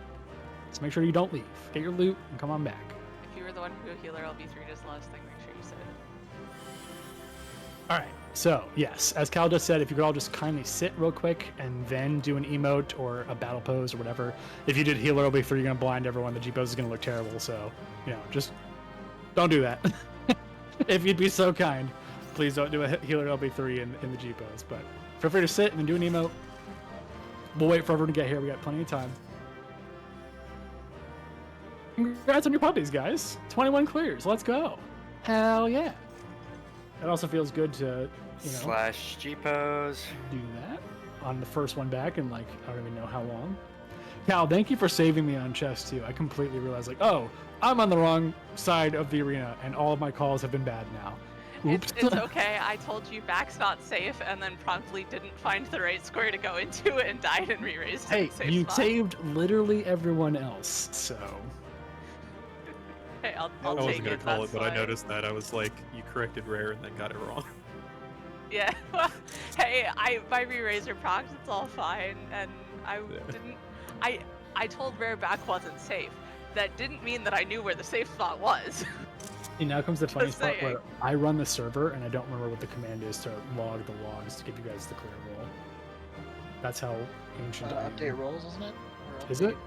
So make sure you don't leave. Get your loot and come on back. If you were the one who healer LB3 just last thing, make sure you said it. All right. So, yes, as Cal just said, if you could all just kindly sit real quick and then do an emote or a battle pose or whatever. If you did healer LB3, you're going to blind everyone. The G pose is going to look terrible. So, just don't do that. If you'd be so kind, please don't do a healer LB3 in the G pose. But feel free to sit and then do an emote. We'll wait for everyone to get here. We got plenty of time. Congrats on your puppies, guys. 21 clears. Let's go. Hell yeah. It also feels good to, Slash G-pose. do that on the first one back in I don't even know how long. Cal, thank you for saving me on chess too. I completely realized oh, I'm on the wrong side of the arena and all of my calls have been bad now. Oops. It's okay. I told you back's not safe, and then promptly didn't find the right square to go into and died and re-raised. Hey, in the safe you spot. saved literally everyone else, so. Hey, I'll I wasn't take gonna it. call That's it, but I fine. noticed that. I was like, you corrected rare and then got it wrong. Yeah. Well, hey, my re-raiser procs, it's all fine, and I didn't. I told rare back wasn't safe. That didn't mean that I knew where the safe spot was. And now comes the funny Just part saying. where I run the server and I don't remember what the command is to log the logs to give you guys the clear roll. That's how ancient I am. Update rolls, isn't it? Or Is it?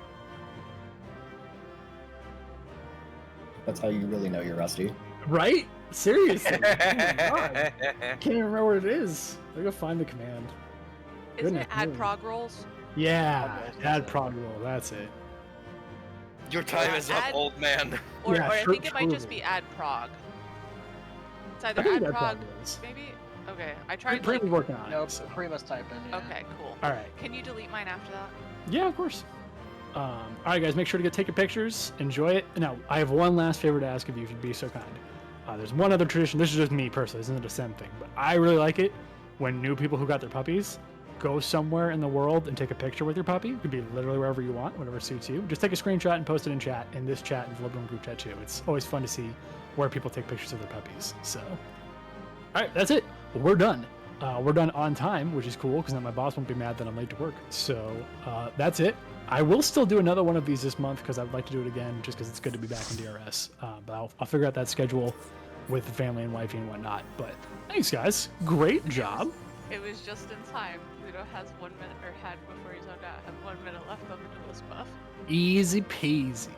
That's how you really know you're rusty. Right? Seriously. Oh my God. I can't even remember what it is. I gotta find the command. Isn't Goodness it add me. prog rolls? Yeah, Okay, that's add it. prog roll. That's it. Your time is up, Add- old man. Or, Yeah, or I think it might just truly. be add prog. It's I either think add add prog, prog rolls. maybe? Okay, I tried Pretty's working on No, it. So. Pre must type in. Yeah. Okay, cool. All right. Can you delete mine after that? Yeah, of course. All right, guys, make sure to take your pictures. Enjoy it. Now, I have one last favor to ask of you, if you'd be so kind. There's one other tradition. This is just me personally. This isn't a SEM thing, but I really like it when new people who got their puppies go somewhere in the world and take a picture with your puppy. It could be literally wherever you want, whatever suits you. Just take a screenshot and post it in this chat and Delubrum group chat too. It's always fun to see where people take pictures of their puppies. So, all right, that's it. We're done. We're done on time, which is cool because then my boss won't be mad that I'm late to work. So that's it. I will still do another one of these this month because I'd like to do it again just because it's good to be back in DRS. But I'll figure out that schedule with the family and wifey and whatnot. But thanks, guys. Great job. It was just in time. Ludo has 1 minute, or had before he zoned out, had 1 minute left on the duelist buff. Easy peasy.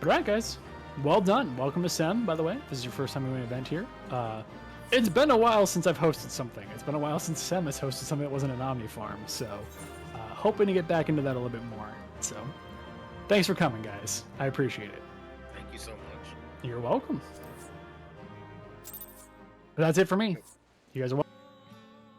All right, guys. Well done. Welcome to SEM, by the way. This is your first time doing an event here. It's been a while since I've hosted something. It's been a while since SEM has hosted something that wasn't an Omni Farm. So hoping to get back into that a little bit more. So thanks for coming, guys. I appreciate it. Thank you so much. You're welcome. That's it for me. You guys are welcome.